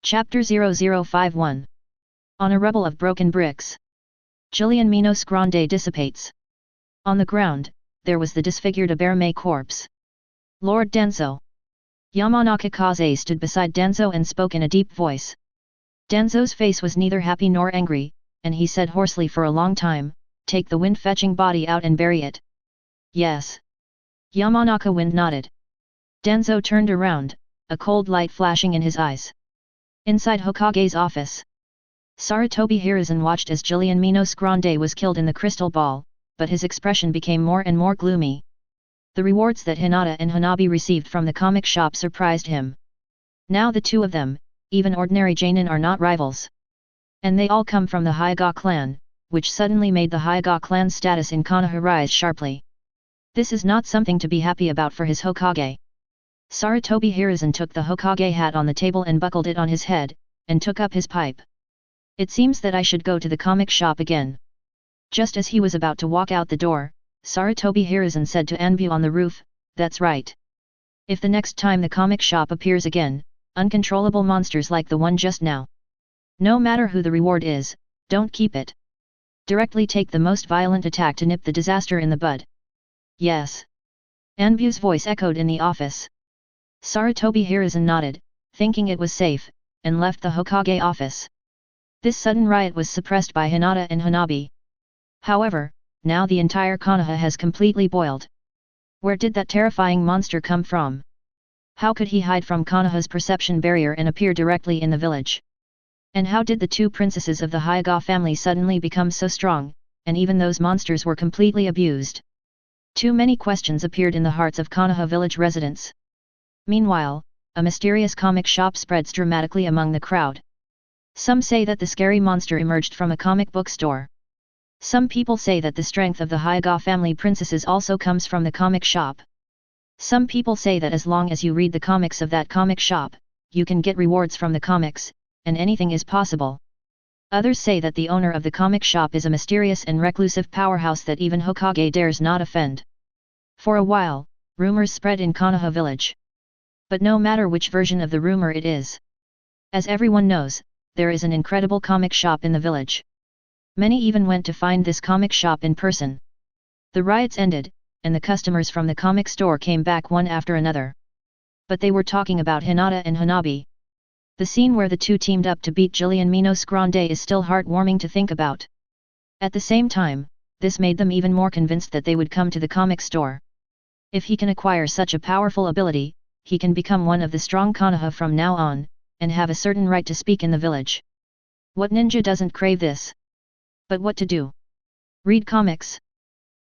Chapter 0051. On a rubble of broken bricks. Jillian Minos Grande dissipates. On the ground, there was the disfigured Aberme corpse. Lord Danzo. Yamanaka Kaze stood beside Danzo and spoke in a deep voice. Danzo's face was neither happy nor angry, and he said hoarsely for a long time, "Take the wind-fetching body out and bury it." "Yes." Yamanaka Wind nodded. Danzo turned around, a cold light flashing in his eyes. Inside Hokage's office, Sarutobi Hiruzen watched as Jillian Minos Grande was killed in the crystal ball, but his expression became more and more gloomy. The rewards that Hinata and Hanabi received from the comic shop surprised him. Now the two of them, even ordinary Jainin, are not rivals. And they all come from the Hyuga clan, which suddenly made the Hyuga clan's status in Konoha rise sharply. This is not something to be happy about for his Hokage. Sarutobi Hiruzen took the Hokage hat on the table and buckled it on his head, and took up his pipe. "It seems that I should go to the comic shop again." Just as he was about to walk out the door, Sarutobi Hiruzen said to Anbu on the roof, "That's right. If the next time the comic shop appears again, uncontrollable monsters like the one just now, no matter who the reward is, don't keep it. Directly take the most violent attack to nip the disaster in the bud." "Yes." Anbu's voice echoed in the office. Sarutobi Hiruzen nodded, thinking it was safe, and left the Hokage office. This sudden riot was suppressed by Hinata and Hanabi. However, now the entire Konoha has completely boiled. Where did that terrifying monster come from? How could he hide from Konoha's perception barrier and appear directly in the village? And how did the two princesses of the Hyuga family suddenly become so strong, and even those monsters were completely abused? Too many questions appeared in the hearts of Konoha village residents. Meanwhile, a mysterious comic shop spreads dramatically among the crowd. Some say that the scary monster emerged from a comic book store. Some people say that the strength of the Hyuga family princesses also comes from the comic shop. Some people say that as long as you read the comics of that comic shop, you can get rewards from the comics, and anything is possible. Others say that the owner of the comic shop is a mysterious and reclusive powerhouse that even Hokage dares not offend. For a while, rumors spread in Konoha village. But no matter which version of the rumor it is, as everyone knows, there is an incredible comic shop in the village. Many even went to find this comic shop in person. The riots ended, and the customers from the comic store came back one after another. But they were talking about Hinata and Hanabi. The scene where the two teamed up to beat Jillian Minos Grande is still heartwarming to think about. At the same time, this made them even more convinced that they would come to the comic store. If he can acquire such a powerful ability, he can become one of the strong Konoha from now on, and have a certain right to speak in the village. What ninja doesn't crave this? But what to do? Read comics?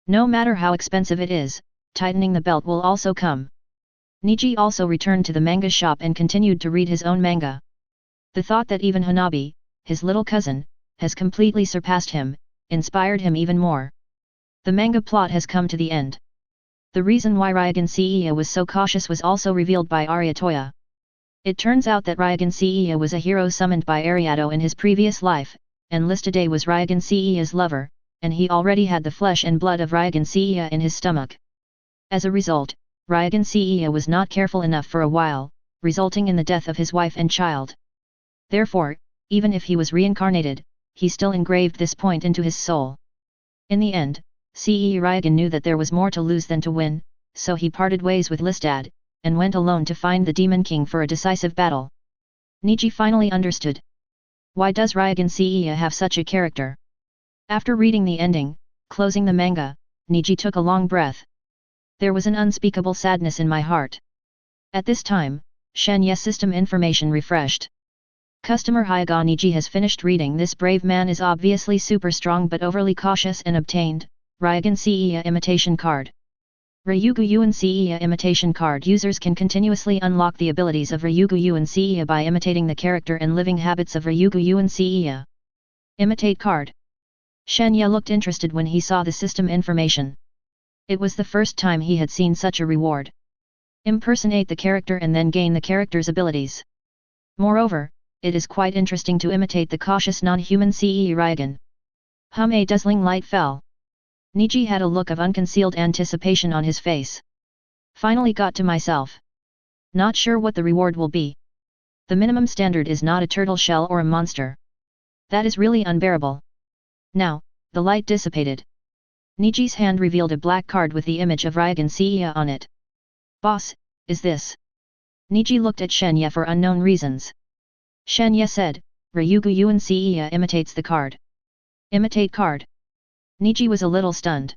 No matter how expensive it is, tightening the belt will also come. Niji also returned to the manga shop and continued to read his own manga. The thought that even Hanabi, his little cousin, has completely surpassed him, inspired him even more. The manga plot has come to the end. The reason why Ryugen Seiya was so cautious was also revealed by Arya Toya. It turns out that Ryugen Seiya was a hero summoned by Ariato in his previous life, and Listade was Ryugen Seiya's lover, and he already had the flesh and blood of Ryugen Seiya in his stomach. As a result, Ryugen Seiya was not careful enough for a while, resulting in the death of his wife and child. Therefore, even if he was reincarnated, he still engraved this point into his soul. In the end, Seiya Ryugen knew that there was more to lose than to win, so he parted ways with Listade, and went alone to find the Demon King for a decisive battle. Niji finally understood. Why does Ryugen Seiya have such a character? After reading the ending, closing the manga, Niji took a long breath. There was an unspeakable sadness in my heart. At this time, Shen Ye system information refreshed. Customer Hyuga Niji has finished reading. This brave man is obviously super strong but overly cautious and obtained Ryugen Seiya imitation card. Ryugu Yuan Seiya imitation card users can continuously unlock the abilities of Ryugu Yuan Seiya by imitating the character and living habits of Ryugu Yuan Seiya. Imitate card. Shen Ye looked interested when he saw the system information. It was the first time he had seen such a reward. Impersonate the character and then gain the character's abilities. Moreover, it is quite interesting to imitate the cautious non-human Seiya Ryugen. A dazzling light fell. Niji had a look of unconcealed anticipation on his face. Finally got to myself. Not sure what the reward will be. The minimum standard is not a turtle shell or a monster. That is really unbearable. Now, the light dissipated. Niji's hand revealed a black card with the image of Ryogan Seiya on it. Boss, is this? Niji looked at Shen Ye for unknown reasons. Shen Ye said, Ryugu Yuan Seiya imitates the card. Imitate card? Niji was a little stunned.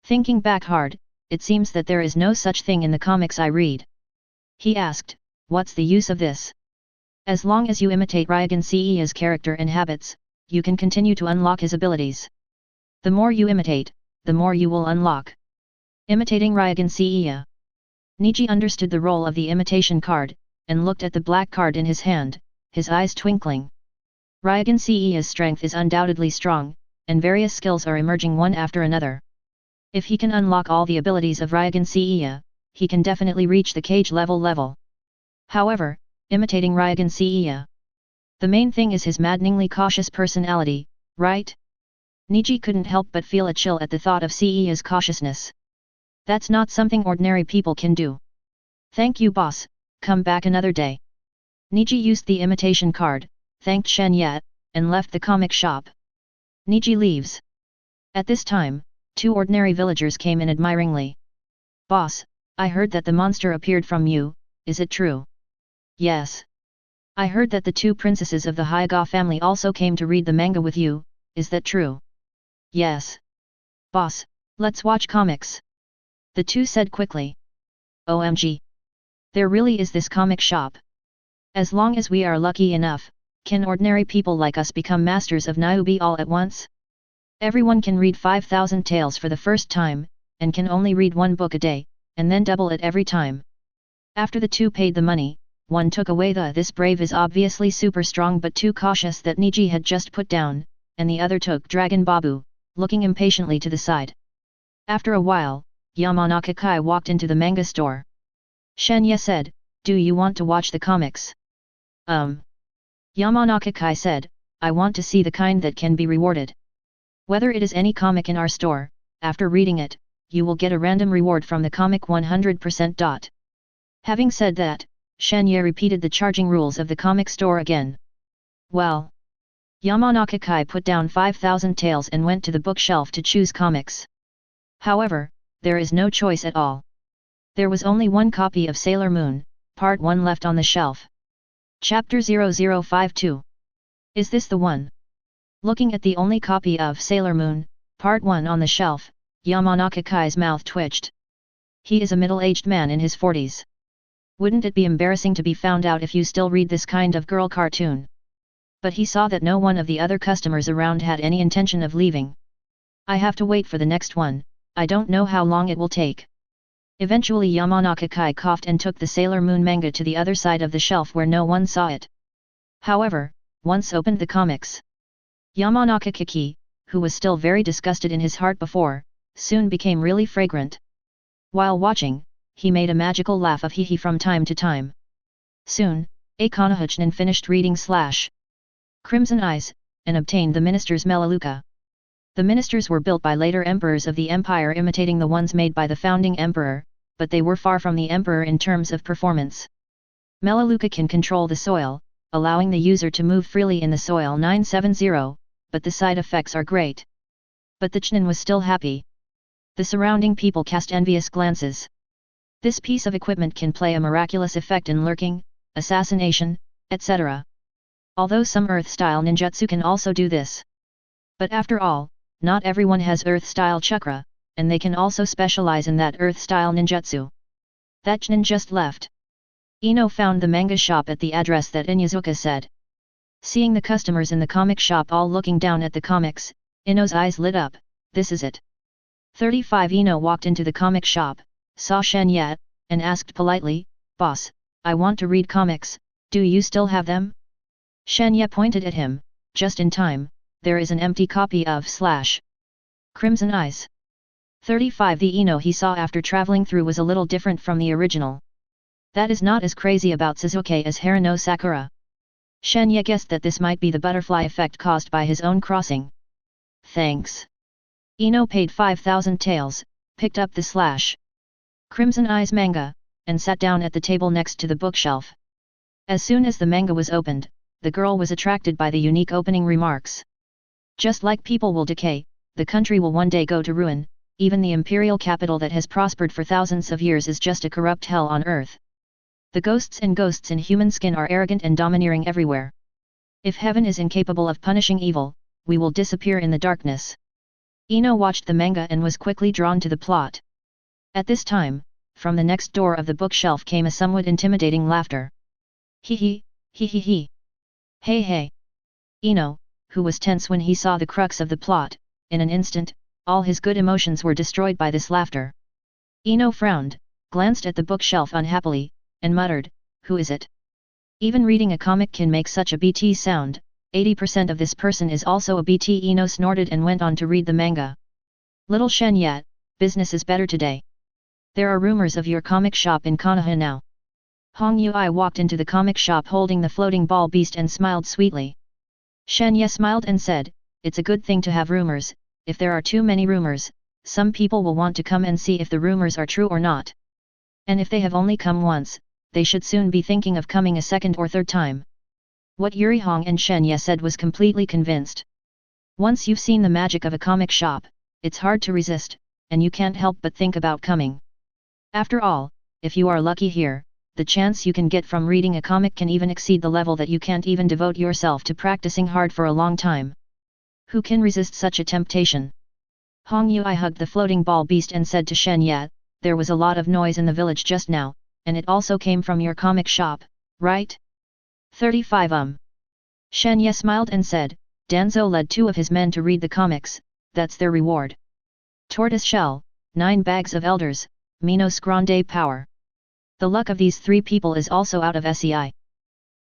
Thinking back hard, it seems that there is no such thing in the comics I read. He asked, what's the use of this? As long as you imitate Ryogan Seiya's character and habits, you can continue to unlock his abilities. The more you imitate, the more you will unlock. Imitating Ryogan Seiya. Niji understood the role of the imitation card, and looked at the black card in his hand, his eyes twinkling. Ryogan Seiya's strength is undoubtedly strong, and various skills are emerging one after another. If he can unlock all the abilities of Ryogan Seiya, he can definitely reach the cage level. However, imitating Ryogan Seiya. The main thing is his maddeningly cautious personality, right? Niji couldn't help but feel a chill at the thought of Seiya's cautiousness. That's not something ordinary people can do. Thank you boss, come back another day. Niji used the imitation card, thanked Shen Ye, and left the comic shop. Niji leaves. At this time, two ordinary villagers came in admiringly. Boss, I heard that the monster appeared from you, is it true? Yes. I heard that the two princesses of the Hyuga family also came to read the manga with you, is that true? Yes. Boss, let's watch comics. The two said quickly. OMG. There really is this comic shop. As long as we are lucky enough, can ordinary people like us become masters of Niobe all at once? Everyone can read 5,000 tales for the first time, and can only read one book a day, and then double it every time. After the two paid the money, one took away this brave is obviously super strong but too cautious that Niji had just put down, and the other took Dragon Babu, looking impatiently to the side. After a while, Yamanaka Kai walked into the manga store. Shen Ye said, do you want to watch the comics? Yamanaka Kai said, I want to see the kind that can be rewarded. Whether it is any comic in our store, after reading it, you will get a random reward from the comic 100%. Having said that, Shen Ye repeated the charging rules of the comic store again. Well. Yamanaka Kai put down 5,000 taels and went to the bookshelf to choose comics. However, there is no choice at all. There was only one copy of Sailor Moon, Part 1 left on the shelf. Chapter 0052. Is this the one? Looking at the only copy of Sailor Moon, Part 1 on the shelf, Yamanaka Kai's mouth twitched. He is a middle-aged man in his 40s. Wouldn't it be embarrassing to be found out if you still read this kind of girl cartoon? But he saw that no one of the other customers around had any intention of leaving. I have to wait for the next one, I don't know how long it will take. Eventually Yamanaka Kai coughed and took the Sailor Moon manga to the other side of the shelf where no one saw it. However, once opened the comics. Yamanaka Kiki, who was still very disgusted in his heart before, soon became really fragrant. While watching, he made a magical laugh of hee-hee from time to time. Soon, Konoha finished reading Crimson Eyes, and obtained the minister's Melaleuca. The ministers were built by later emperors of the empire imitating the ones made by the founding emperor, but they were far from the emperor in terms of performance. Melaleuca can control the soil, allowing the user to move freely in the soil 970, but the side effects are great. But the Chunin was still happy. The surrounding people cast envious glances. This piece of equipment can play a miraculous effect in lurking, assassination, etc. Although some Earth-style ninjutsu can also do this. But after all, not everyone has Earth-style chakra, and they can also specialize in that Earth-style ninjutsu. That Chunin just left. Ino found the manga shop at the address that Inyazuka said. Seeing the customers in the comic shop all looking down at the comics, Ino's eyes lit up, this is it. 35 Ino walked into the comic shop, saw Shen Ye, and asked politely, Boss, I want to read comics, do you still have them? Shen Ye pointed at him, just in time, there is an empty copy of Crimson Eyes. 35 The Ino he saw after traveling through was a little different from the original. That is not as crazy about Suzuki as Harano Sakura. Shen Ye guessed that this might be the butterfly effect caused by his own crossing. Thanks. Ino paid 5,000 taels, picked up the Crimson Eyes manga, and sat down at the table next to the bookshelf. As soon as the manga was opened, the girl was attracted by the unique opening remarks. Just like people will decay, the country will one day go to ruin, even the imperial capital that has prospered for thousands of years is just a corrupt hell on earth. The ghosts in human skin are arrogant and domineering everywhere. If heaven is incapable of punishing evil, we will disappear in the darkness. Ino watched the manga and was quickly drawn to the plot. At this time, from the next door of the bookshelf came a somewhat intimidating laughter. Hee hee, hee hee hee. Hey hey. Ino, who was tense when he saw the crux of the plot, in an instant, all his good emotions were destroyed by this laughter. Ino frowned, glanced at the bookshelf unhappily, and muttered, "Who is it?" Even reading a comic can make such a BT sound, 80% of this person is also a BT. Ino snorted and went on to read the manga. Little Shen Ye, business is better today. There are rumors of your comic shop in Konoha now. Hong Yui walked into the comic shop holding the floating ball beast and smiled sweetly. Shen Ye smiled and said, "It's a good thing to have rumors. If there are too many rumors, some people will want to come and see if the rumors are true or not. And if they have only come once, they should soon be thinking of coming a second or third time." What Yuri Hong and Shen Ye said was completely convinced. Once you've seen the magic of a comic shop, it's hard to resist, and you can't help but think about coming. After all, if you are lucky here, the chance you can get from reading a comic can even exceed the level that you can't even devote yourself to practicing hard for a long time. Who can resist such a temptation? Hong Yui hugged the floating ball beast and said to Shen Ye, "There was a lot of noise in the village just now, and it also came from your comic shop, right?" 35 Shen Ye smiled and said, "Danzo led 2 of his men to read the comics, that's their reward. Tortoise shell, 9 bags of elders, Minos Grande power. The luck of these 3 people is also out of SEI."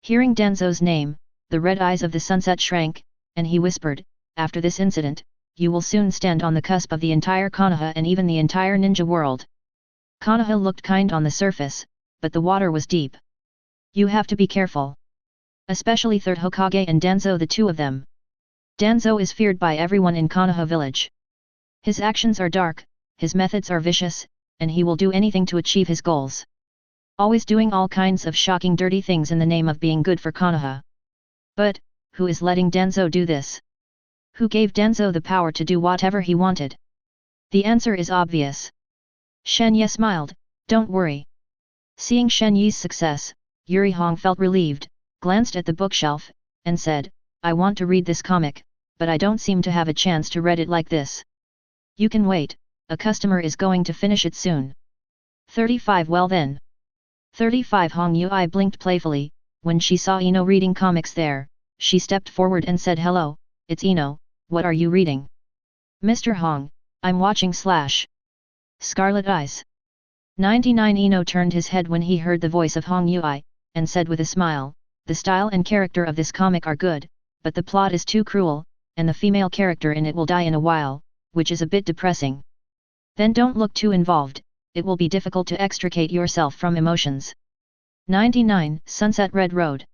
Hearing Danzo's name, the red eyes of the sunset shrank, and he whispered, "After this incident, you will soon stand on the cusp of the entire Konoha and even the entire ninja world." Konoha looked kind on the surface, but the water was deep. You have to be careful. Especially Third Hokage and Danzo, the 2 of them. Danzo is feared by everyone in Konoha village. His actions are dark, his methods are vicious, and he will do anything to achieve his goals. Always doing all kinds of shocking dirty things in the name of being good for Konoha. But, who is letting Danzo do this? Who gave Danzo the power to do whatever he wanted? The answer is obvious. Shen Ye smiled, "Don't worry." Seeing Shen Ye's success, Yuri Hong felt relieved, glanced at the bookshelf, and said, "I want to read this comic, but I don't seem to have a chance to read it like this." "You can wait, a customer is going to finish it soon." 35 Well then. 35 Hong Yui blinked playfully, when she saw Ino reading comics there, she stepped forward and said, "Hello, it's Ino, what are you reading?" "Mr. Hong, I'm watching Scarlet Eyes." 99 Ino turned his head when he heard the voice of Hong Yui, and said with a smile, "The style and character of this comic are good, but the plot is too cruel, and the female character in it will die in a while, which is a bit depressing. Then don't look too involved, it will be difficult to extricate yourself from emotions." 99 Sunset Red Road.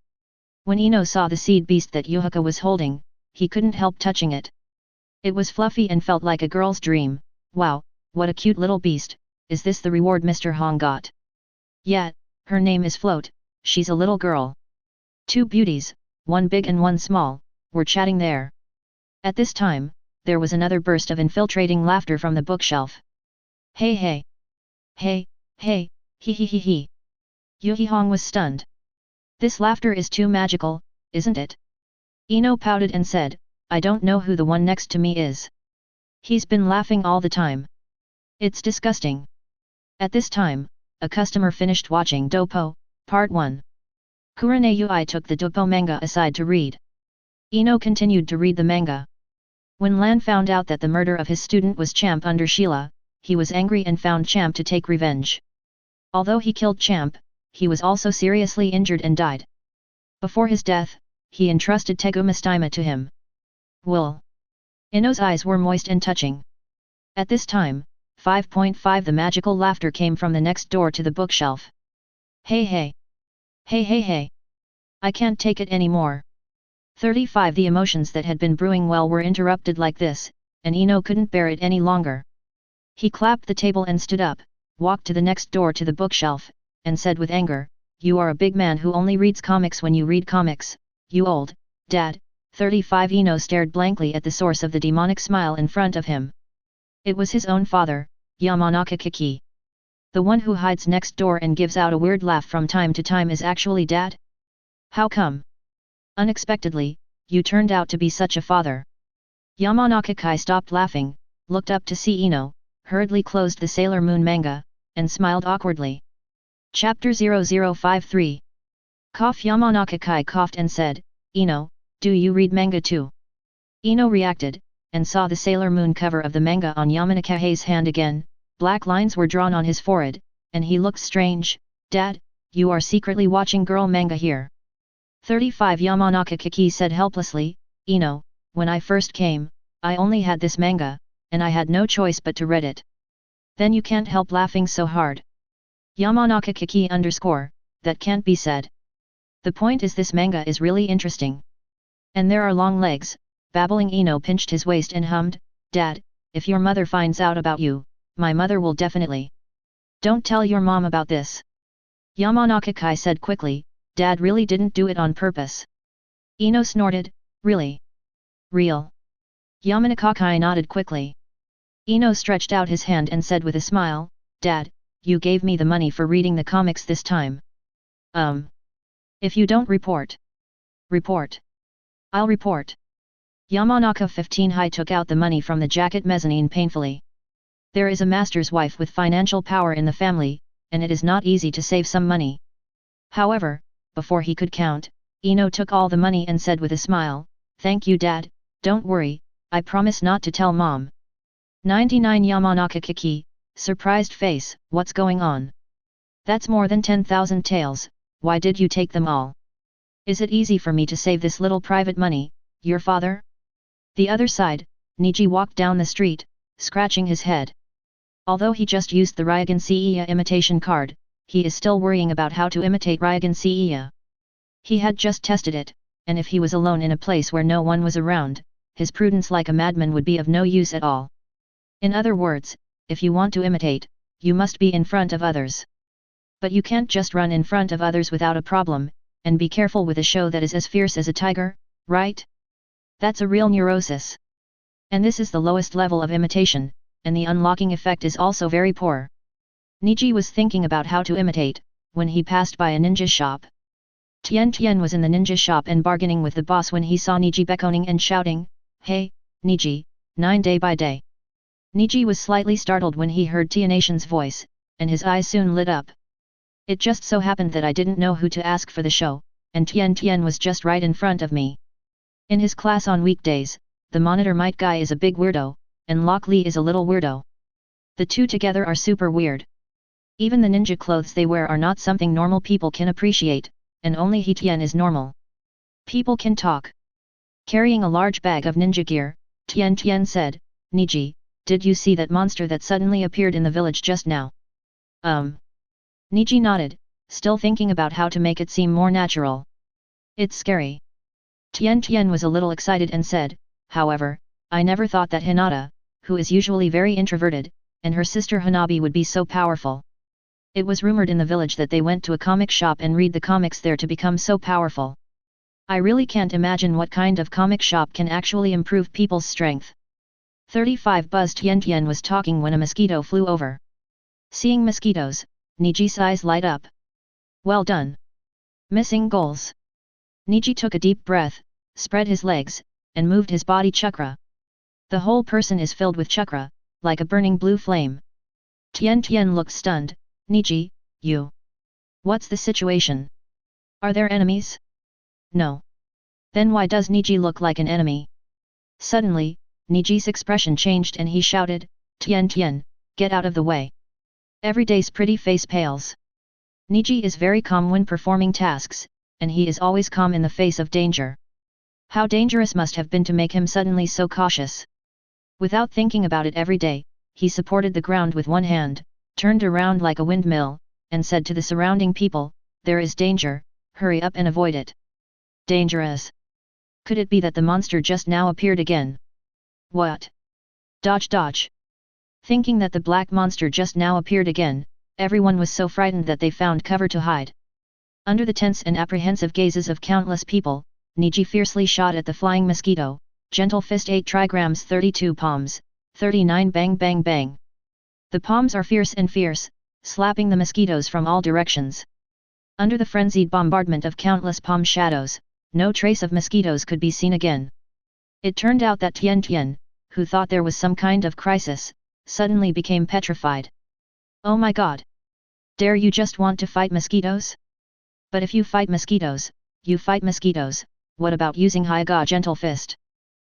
When Ino saw the seed beast that Yuhaka was holding, he couldn't help touching it. It was fluffy and felt like a girl's dream. "Wow, what a cute little beast, is this the reward Mr. Hong got?" "Yeah, her name is Float, she's a little girl." 2 beauties, one big and one small, were chatting there. At this time, there was another burst of infiltrating laughter from the bookshelf. "Hey hey! Hey, hey, hee hee hee hee." Yui Hong was stunned. "This laughter is too magical, isn't it?" Ino pouted and said, "I don't know who the one next to me is. He's been laughing all the time. It's disgusting." At this time, a customer finished watching Dopo, Part 1. Kurane Yui took the Dopo manga aside to read. Ino continued to read the manga. When Lan found out that the murder of his student was Champ under Sheila, he was angry and found Champ to take revenge. Although he killed Champ, he was also seriously injured and died. Before his death, he entrusted Tegumastime to him. Wool. Ino's eyes were moist and touching. At this time, 5.5 The magical laughter came from the next door to the bookshelf. "Hey hey! Hey hey hey! I can't take it anymore." 35 The emotions that had been brewing well were interrupted like this, and Ino couldn't bear it any longer. He clapped the table and stood up, walked to the next door to the bookshelf, and said with anger, you are a big man who only reads comics when you read comics, you old, dad. 35 Ino stared blankly at the source of the demonic smile in front of him. It was his own father, Yamanaka Kiki. The one who hides next door and gives out a weird laugh from time to time is actually dad? How come? Unexpectedly, you turned out to be such a father. Yamanaka Kai stopped laughing, looked up to see Ino, hurriedly closed the Sailor Moon manga, and smiled awkwardly. Chapter 0053. Cough. Yamanaka Kai coughed and said, Ino, do you read manga too? Ino reacted, and saw the Sailor Moon cover of the manga on Yamanaka Kai's hand again. Black lines were drawn on his forehead, and he looked strange. Dad, you are secretly watching girl manga here. 35 Yamanaka Kiki said helplessly, Ino, when I first came, I only had this manga, and I had no choice but to read it. Then you can't help laughing so hard. Yamanaka Kiki underscore, that can't be said. The point is this manga is really interesting. And there are long legs. Babbling. Ino pinched his waist and hummed, Dad, if your mother finds out about you, my mother will definitely. Don't tell your mom about this. Yamanaka Kai said quickly, Dad really didn't do it on purpose. Ino snorted, really? Real? Yamanaka Kai nodded quickly. Ino stretched out his hand and said with a smile, Dad, you gave me the money for reading the comics this time. If you don't report. Report. I'll report. Yamanaka 15 High took out the money from the jacket mezzanine painfully. There is a master's wife with financial power in the family, and it is not easy to save some money. However, before he could count, Ino took all the money and said with a smile, Thank you Dad, don't worry, I promise not to tell Mom. 99 Yamanaka Kiki, surprised face, what's going on? That's more than 10,000 taels, why did you take them all? Is it easy for me to save this little private money, your father? The other side, Niji walked down the street, scratching his head. Although he just used the Ryugan Seiya imitation card, he is still worrying about how to imitate Ryugan Seiya. He had just tested it, and if he was alone in a place where no one was around, his prudence like a madman would be of no use at all. In other words, if you want to imitate, you must be in front of others. But you can't just run in front of others without a problem, and be careful with a show that is as fierce as a tiger, right? That's a real neurosis. And this is the lowest level of imitation, and the unlocking effect is also very poor. Niji was thinking about how to imitate, when he passed by a ninja shop. Tien was in the ninja shop and bargaining with the boss when he saw Niji beckoning and shouting, Hey, Niji, 9 day by day. Niji was slightly startled when he heard Tianation's voice, and his eyes soon lit up. It just so happened that I didn't know who to ask for the show, and Tien was just right in front of me. In his class on weekdays, the monitor Might guy is a big weirdo, and Lock Lee is a little weirdo. The two together are super weird. Even the ninja clothes they wear are not something normal people can appreciate, and only Tien is normal. People can talk. Carrying a large bag of ninja gear, Tien said, Niji, did you see that monster that suddenly appeared in the village just now? Niji nodded, still thinking about how to make it seem more natural. It's scary. Tien was a little excited and said, however, I never thought that Hinata, who is usually very introverted, and her sister Hanabi would be so powerful. It was rumored in the village that they went to a comic shop and read the comics there to become so powerful. I really can't imagine what kind of comic shop can actually improve people's strength. 35 Buzz. Tien was talking when a mosquito flew over. Seeing mosquitoes, Niji's eyes light up. Well done. Missing goals. Niji took a deep breath, spread his legs, and moved his body chakra. The whole person is filled with chakra, like a burning blue flame. Tien looked stunned. Niji, you. What's the situation? Are there enemies? No. Then why does Niji look like an enemy? Suddenly, Niji's expression changed and he shouted, Tien, get out of the way. Everyday's pretty face pales. Niji is very calm when performing tasks, and he is always calm in the face of danger. How dangerous must have been to make him suddenly so cautious. Without thinking about it every day, he supported the ground with one hand, turned around like a windmill, and said to the surrounding people, there is danger, hurry up and avoid it. Dangerous. Could it be that the monster just now appeared again? What? Dodge. Thinking that the black monster just now appeared again, everyone was so frightened that they found cover to hide. Under the tense and apprehensive gazes of countless people, Niji fiercely shot at the flying mosquito, gentle fist 8 trigrams 32 palms, 39 bang bang bang. The palms are fierce and fierce, slapping the mosquitoes from all directions. Under the frenzied bombardment of countless palm shadows, no trace of mosquitoes could be seen again. It turned out that Tian Tian, who thought there was some kind of crisis, suddenly became petrified. Oh my god! Dare you just want to fight mosquitoes? But if you fight mosquitoes, you fight mosquitoes, what about using Hyuga gentle fist?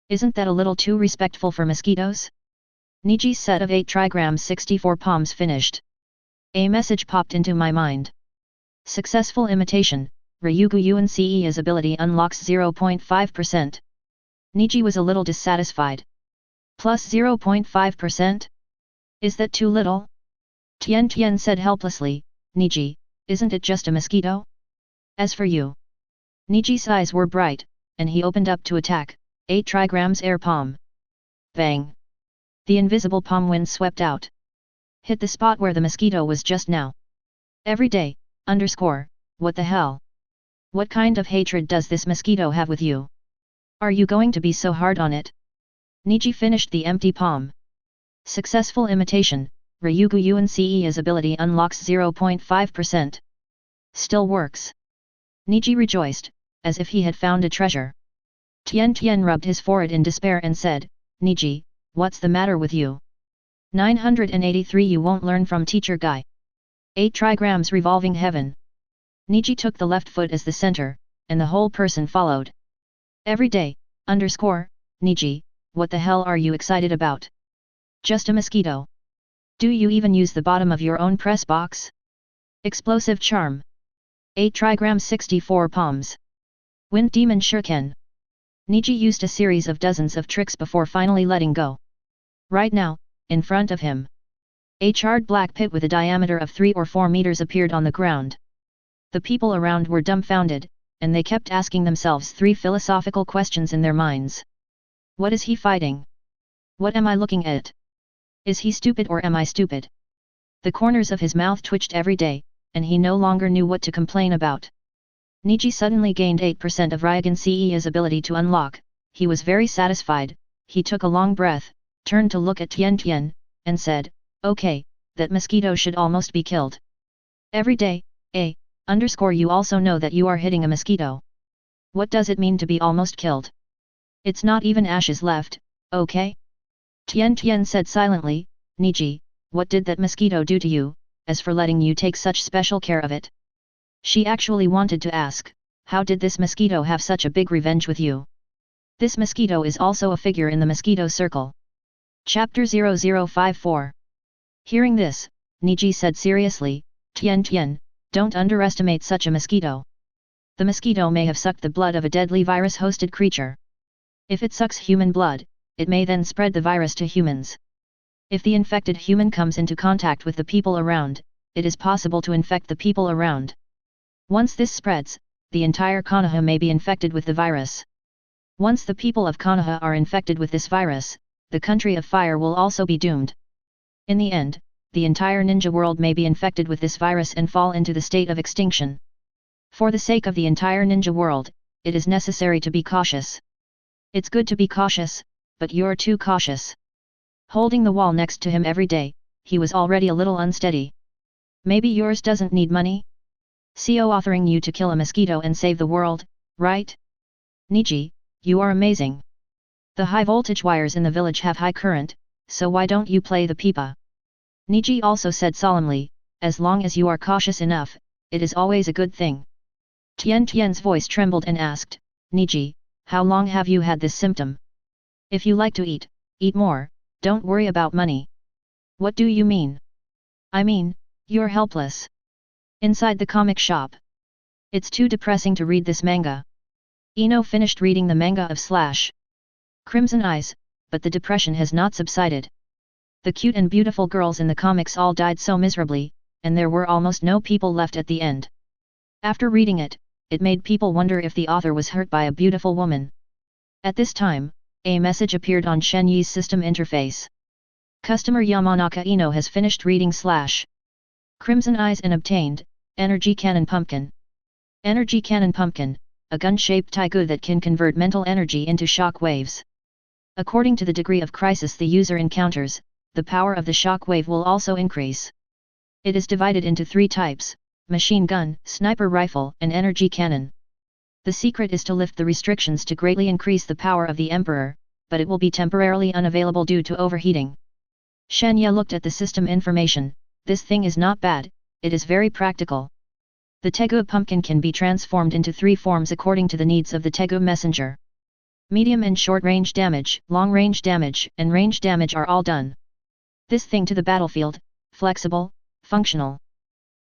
Isn't that a little too respectful for mosquitoes? Niji's set of 8 trigrams 64 palms finished. A message popped into my mind. Successful imitation, Ryugu Unce's ability unlocks 0.5%. Niji was a little dissatisfied. Plus 0.5%? Is that too little? Tian Tian said helplessly, Niji, isn't it just a mosquito? As for you. Niji's eyes were bright, and he opened up to attack, 8 trigrams air palm. Bang! The invisible palm wind swept out. Hit the spot where the mosquito was just now. Every day, what the hell? What kind of hatred does this mosquito have with you? Are you going to be so hard on it? Niji finished the empty palm. Successful imitation, Ryugu Unce's ability unlocks 0.5%. Still works. Niji rejoiced, as if he had found a treasure. Tian Tian rubbed his forehead in despair and said, Niji, what's the matter with you? 983 You won't learn from teacher guy. 8 trigrams revolving heaven. Niji took the left foot as the center, and the whole person followed. Every day, Niji, what the hell are you excited about? Just a mosquito. Do you even use the bottom of your own press box? Explosive charm. 8 trigrams 64 palms. Wind demon shuriken. Niji used a series of dozens of tricks before finally letting go. Right now, in front of him, a charred black pit with a diameter of 3 or 4 meters appeared on the ground. The people around were dumbfounded, and they kept asking themselves 3 philosophical questions in their minds. What is he fighting? What am I looking at? Is he stupid or am I stupid? The corners of his mouth twitched every day, and he no longer knew what to complain about. Niji suddenly gained 8% of Ryugu Unce's ability to unlock. He was very satisfied. He took a long breath, turned to look at Tian Tian, and said, okay, that mosquito should almost be killed. Every day, you also know that you are hitting a mosquito. What does it mean to be almost killed? It's not even ashes left, okay? Tian Tian said silently, Niji, what did that mosquito do to you, as for letting you take such special care of it? She actually wanted to ask, how did this mosquito have such a big revenge with you? This mosquito is also a figure in the mosquito circle. Chapter 0054. Hearing this, Niji said seriously, Tian Tian, don't underestimate such a mosquito. The mosquito may have sucked the blood of a deadly virus-hosted creature. If it sucks human blood, it may then spread the virus to humans. If the infected human comes into contact with the people around, it is possible to infect the people around. Once this spreads, the entire Konoha may be infected with the virus. Once the people of Konoha are infected with this virus, the country of fire will also be doomed. In the end, the entire ninja world may be infected with this virus and fall into the state of extinction. For the sake of the entire ninja world, it is necessary to be cautious. It's good to be cautious, but you're too cautious. Holding the wall next to him every day, he was already a little unsteady. Maybe yours doesn't need money? CO offering you to kill a mosquito and save the world, right? Niji, you are amazing. The high voltage wires in the village have high current, so why don't you play the pipa? Niji also said solemnly, as long as you are cautious enough, it is always a good thing. Tian Tian's voice trembled and asked, Niji, how long have you had this symptom? If you like to eat, eat more, don't worry about money. What do you mean? I mean, you're helpless. Inside the comic shop. It's too depressing to read this manga. Ino finished reading the manga of Slash Crimson Eyes, but the depression has not subsided. The cute and beautiful girls in the comics all died so miserably, and there were almost no people left at the end. After reading it, it made people wonder if the author was hurt by a beautiful woman. At this time, a message appeared on Shen Ye's system interface. Customer Yamanaka Ino has finished reading Slash Crimson Eyes and obtained Energy Cannon Pumpkin. Energy Cannon Pumpkin, a gun-shaped taigu that can convert mental energy into shock waves. According to the degree of crisis the user encounters, the power of the shock wave will also increase. It is divided into 3 types: machine gun, sniper rifle, and energy cannon. The secret is to lift the restrictions to greatly increase the power of the Emperor, but it will be temporarily unavailable due to overheating. Shen Ye looked at the system information. This thing is not bad, it is very practical. The Tegu pumpkin can be transformed into 3 forms according to the needs of the Tegu messenger. Medium and short range damage, long range damage, and range damage are all done. This thing to the battlefield, flexible, functional.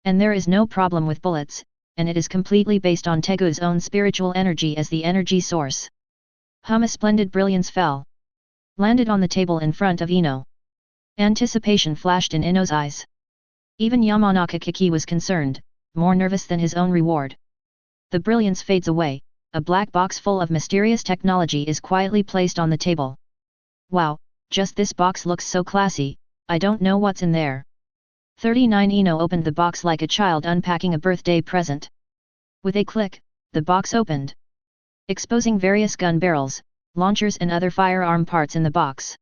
And there is no problem with bullets, and it is completely based on Tegu's own spiritual energy as the energy source. A splendid brilliance fell. Landed on the table in front of Ino. Anticipation flashed in Ino's eyes. Even Yamanaka Kiki was concerned, more nervous than his own reward. The brilliance fades away, a black box full of mysterious technology is quietly placed on the table. Wow, just this box looks so classy, I don't know what's in there. 39 Ino opened the box like a child unpacking a birthday present. With a click, the box opened, exposing various gun barrels, launchers and other firearm parts in the box.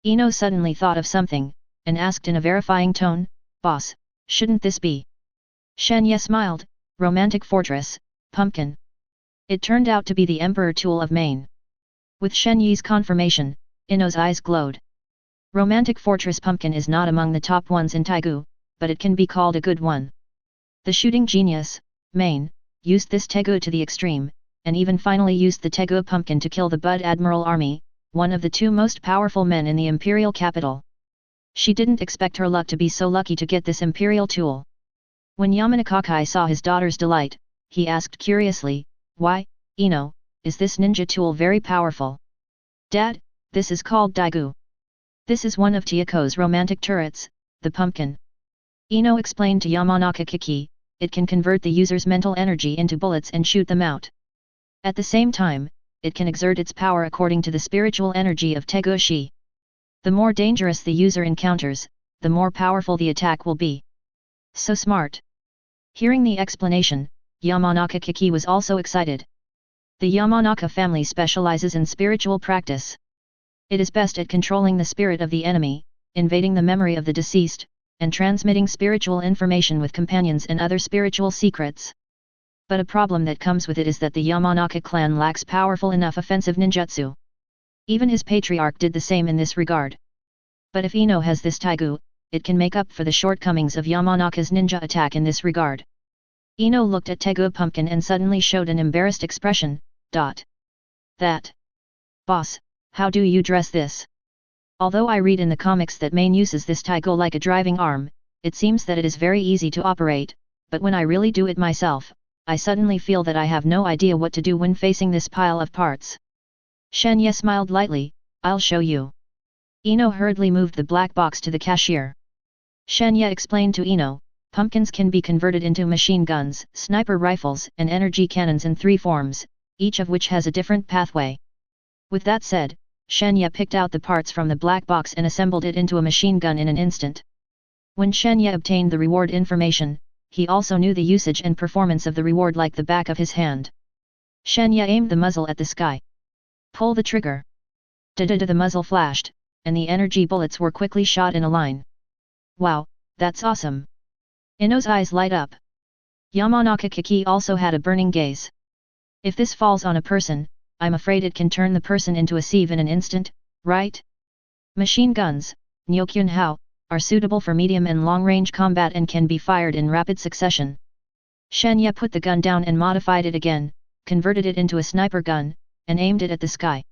Ino suddenly thought of something, and asked in a verifying tone, "Boss, shouldn't this be?" Shen Ye smiled, "Romantic Fortress, Pumpkin." It turned out to be the Emperor tool of Maine. With Shen Ye's confirmation, Ino's eyes glowed. Romantic Fortress Pumpkin is not among the top ones in Taigu, but it can be called a good one. The shooting genius, Maine, used this Tegu to the extreme, and even finally used the Tegu Pumpkin to kill the Bud Admiral army, one of the 2 most powerful men in the imperial capital. She didn't expect her luck to be so lucky to get this imperial tool. When Yamanaka saw his daughter's delight, he asked curiously, "Why, Ino, is this ninja tool very powerful?" "Dad, this is called Daigu. This is one of Tiako's romantic turrets, the pumpkin." Ino explained to Yamanaka Kiki, "It can convert the user's mental energy into bullets and shoot them out. At the same time, it can exert its power according to the spiritual energy of Tegushi. The more dangerous the user encounters, the more powerful the attack will be." So smart. Hearing the explanation, Yamanaka Kiki was also excited. The Yamanaka family specializes in spiritual practice. It is best at controlling the spirit of the enemy, invading the memory of the deceased, and transmitting spiritual information with companions and other spiritual secrets. But a problem that comes with it is that the Yamanaka clan lacks powerful enough offensive ninjutsu. Even his patriarch did the same in this regard. But if Ino has this Taigu, it can make up for the shortcomings of Yamanaka's ninja attack in this regard. Ino looked at Tegu Pumpkin and suddenly showed an embarrassed expression. "That. Boss, how do you dress this? Although I read in the comics that Maine uses this Taigu like a driving arm, it seems that it is very easy to operate, but when I really do it myself, I suddenly feel that I have no idea what to do when facing this pile of parts." Shen Ye smiled lightly, "I'll show you." Ino hurriedly moved the black box to the cashier. Shen Ye explained to Ino, "Pumpkins can be converted into machine guns, sniper rifles and energy cannons in 3 forms, each of which has a different pathway." With that said, Shen Ye picked out the parts from the black box and assembled it into a machine gun in an instant. When Shen Ye obtained the reward information, he also knew the usage and performance of the reward like the back of his hand. Shen Ye aimed the muzzle at the sky. "Pull the trigger." The muzzle flashed, and the energy bullets were quickly shot in a line. "Wow, that's awesome." Ino's eyes light up. Yamanaka Kiki also had a burning gaze. "If this falls on a person, I'm afraid it can turn the person into a sieve in an instant, right? Machine guns, Nyokyun Hao, are suitable for medium and long-range combat and can be fired in rapid succession." Shen Ye put the gun down and modified it again, converted it into a sniper gun, and aimed it at the sky.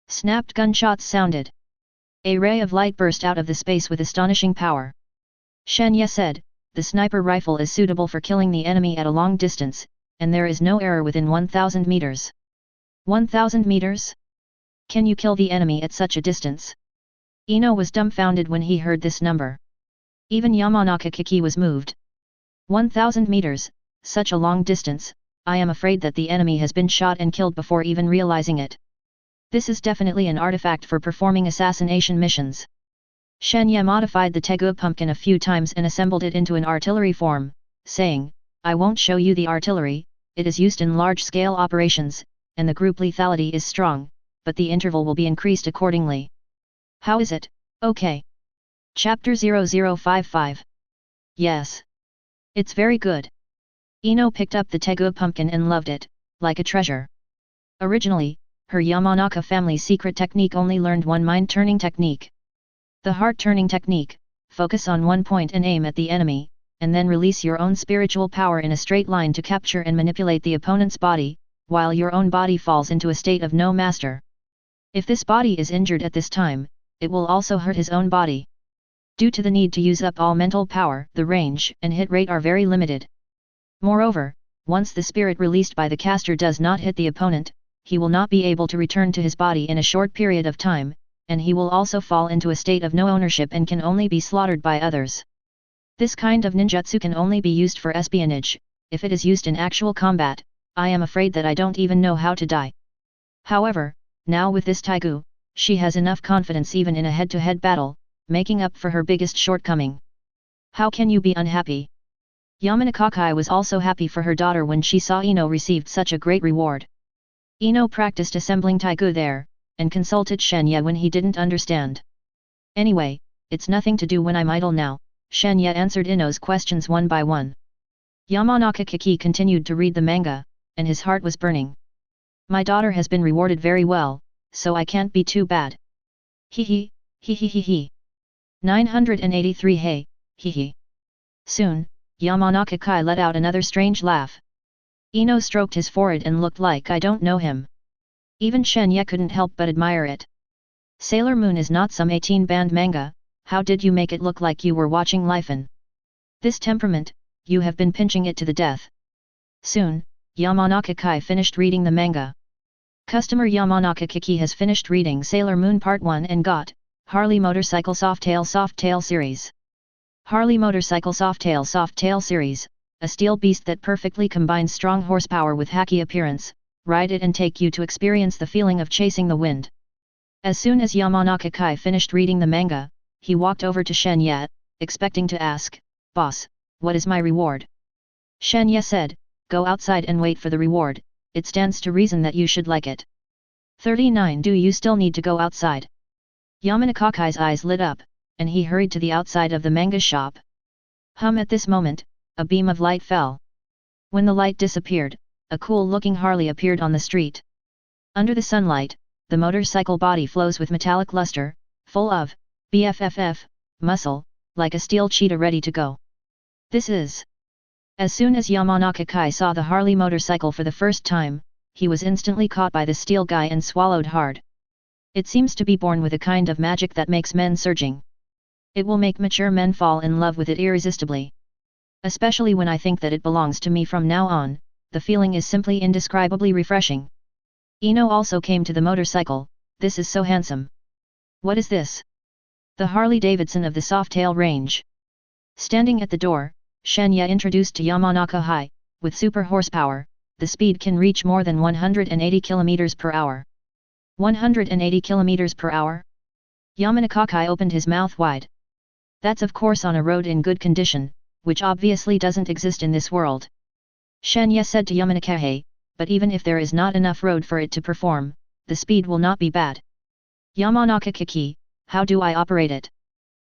Snapped gunshots sounded. A ray of light burst out of the space with astonishing power. Shen Ye said, "The sniper rifle is suitable for killing the enemy at a long distance, and there is no error within 1000 meters. 1000 meters? Can you kill the enemy at such a distance?" Ino was dumbfounded when he heard this number. Even Yamanaka Kiki was moved. 1000 meters, such a long distance, I am afraid that the enemy has been shot and killed before even realizing it. This is definitely an artifact for performing assassination missions. Shen Ye modified the Tegu pumpkin a few times and assembled it into an artillery form, saying, "I won't show you the artillery, it is used in large-scale operations, and the group lethality is strong, but the interval will be increased accordingly. How is it? Okay. Chapter 0055. Yes. It's very good. Ino picked up the tegu pumpkin and loved it, like a treasure. Originally, her Yamanaka family's secret technique only learned one mind-turning technique. The heart-turning technique: focus on one point and aim at the enemy, and then release your own spiritual power in a straight line to capture and manipulate the opponent's body, while your own body falls into a state of no master. If this body is injured at this time, it will also hurt his own body. Due to the need to use up all mental power, the range and hit rate are very limited. Moreover, once the spirit released by the caster does not hit the opponent, he will not be able to return to his body in a short period of time, and he will also fall into a state of no ownership and can only be slaughtered by others. This kind of ninjutsu can only be used for espionage. If it is used in actual combat, I am afraid that I don't even know how to die. However, now with this taigu, she has enough confidence even in a head-to-head battle, making up for her biggest shortcoming. How can you be unhappy? Yamanaka was also happy for her daughter when she saw Ino received such a great reward. Ino practiced assembling taigu there, and consulted Shen Ye when he didn't understand. Anyway, it's nothing to do when I'm idle now, Shen Ye answered Ino's questions one by one. Yamanaka continued to read the manga, and his heart was burning. My daughter has been rewarded very well, so I can't be too bad. Hee hee. 983 Hey, hee hee. Soon, Yamanaka let out another strange laugh. Ino stroked his forehead and looked like I don't know him. Even Shen Ye couldn't help but admire it. Sailor Moon is not some 18-band manga, how did you make it look like you were watching Lifen? This temperament, you have been pinching it to the death. Soon, Yamanaka finished reading the manga. Customer Yamanaka has finished reading Sailor Moon Part 1 and got Harley Motorcycle Soft-Tail Series. Harley Motorcycle Soft-Tail Series, a steel beast that perfectly combines strong horsepower with haki appearance. Ride it and take you to experience the feeling of chasing the wind. As soon as Yamanaka finished reading the manga, he walked over to Shen Ye, expecting to ask, "Boss, what is my reward?" Shen Ye said, "Go outside and wait for the reward, it stands to reason that you should like it." 39 Do you still need to go outside? Yamanaka's eyes lit up, and he hurried to the outside of the manga shop. At this moment, a beam of light fell. When the light disappeared, a cool-looking Harley appeared on the street. Under the sunlight, the motorcycle body flows with metallic luster, full of BFFF, muscle, like a steel cheetah ready to go. This is... As soon as Yamanaka saw the Harley motorcycle for the first time, he was instantly caught by the steel guy and swallowed hard. It seems to be born with a kind of magic that makes men surging. It will make mature men fall in love with it irresistibly. Especially when I think that it belongs to me from now on, the feeling is simply indescribably refreshing. Ino also came to the motorcycle. This is so handsome. What is this? The Harley-Davidson of the Softail range. Standing at the door, Shen Ye introduced to Yamanaka, with super horsepower, the speed can reach more than 180 km per hour. 180 km per hour? Yamanaka opened his mouth wide. That's of course on a road in good condition, which obviously doesn't exist in this world. Shen Ye said to Yamanaka, but even if there is not enough road for it to perform, the speed will not be bad. Yamanaka, how do I operate it?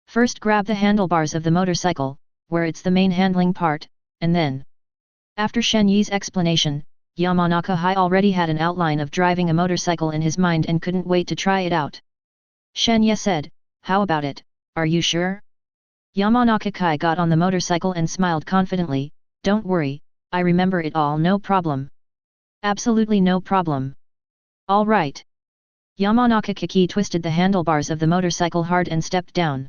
First grab the handlebars of the motorcycle, where it's the main handling part, and then... After Shen Ye's explanation, Yamanaka already had an outline of driving a motorcycle in his mind and couldn't wait to try it out. Shen Ye said, how about it, are you sure? Yamanaka got on the motorcycle and smiled confidently, don't worry, I remember it all, no problem. Absolutely no problem. All right. Yamanaka twisted the handlebars of the motorcycle hard and stepped down.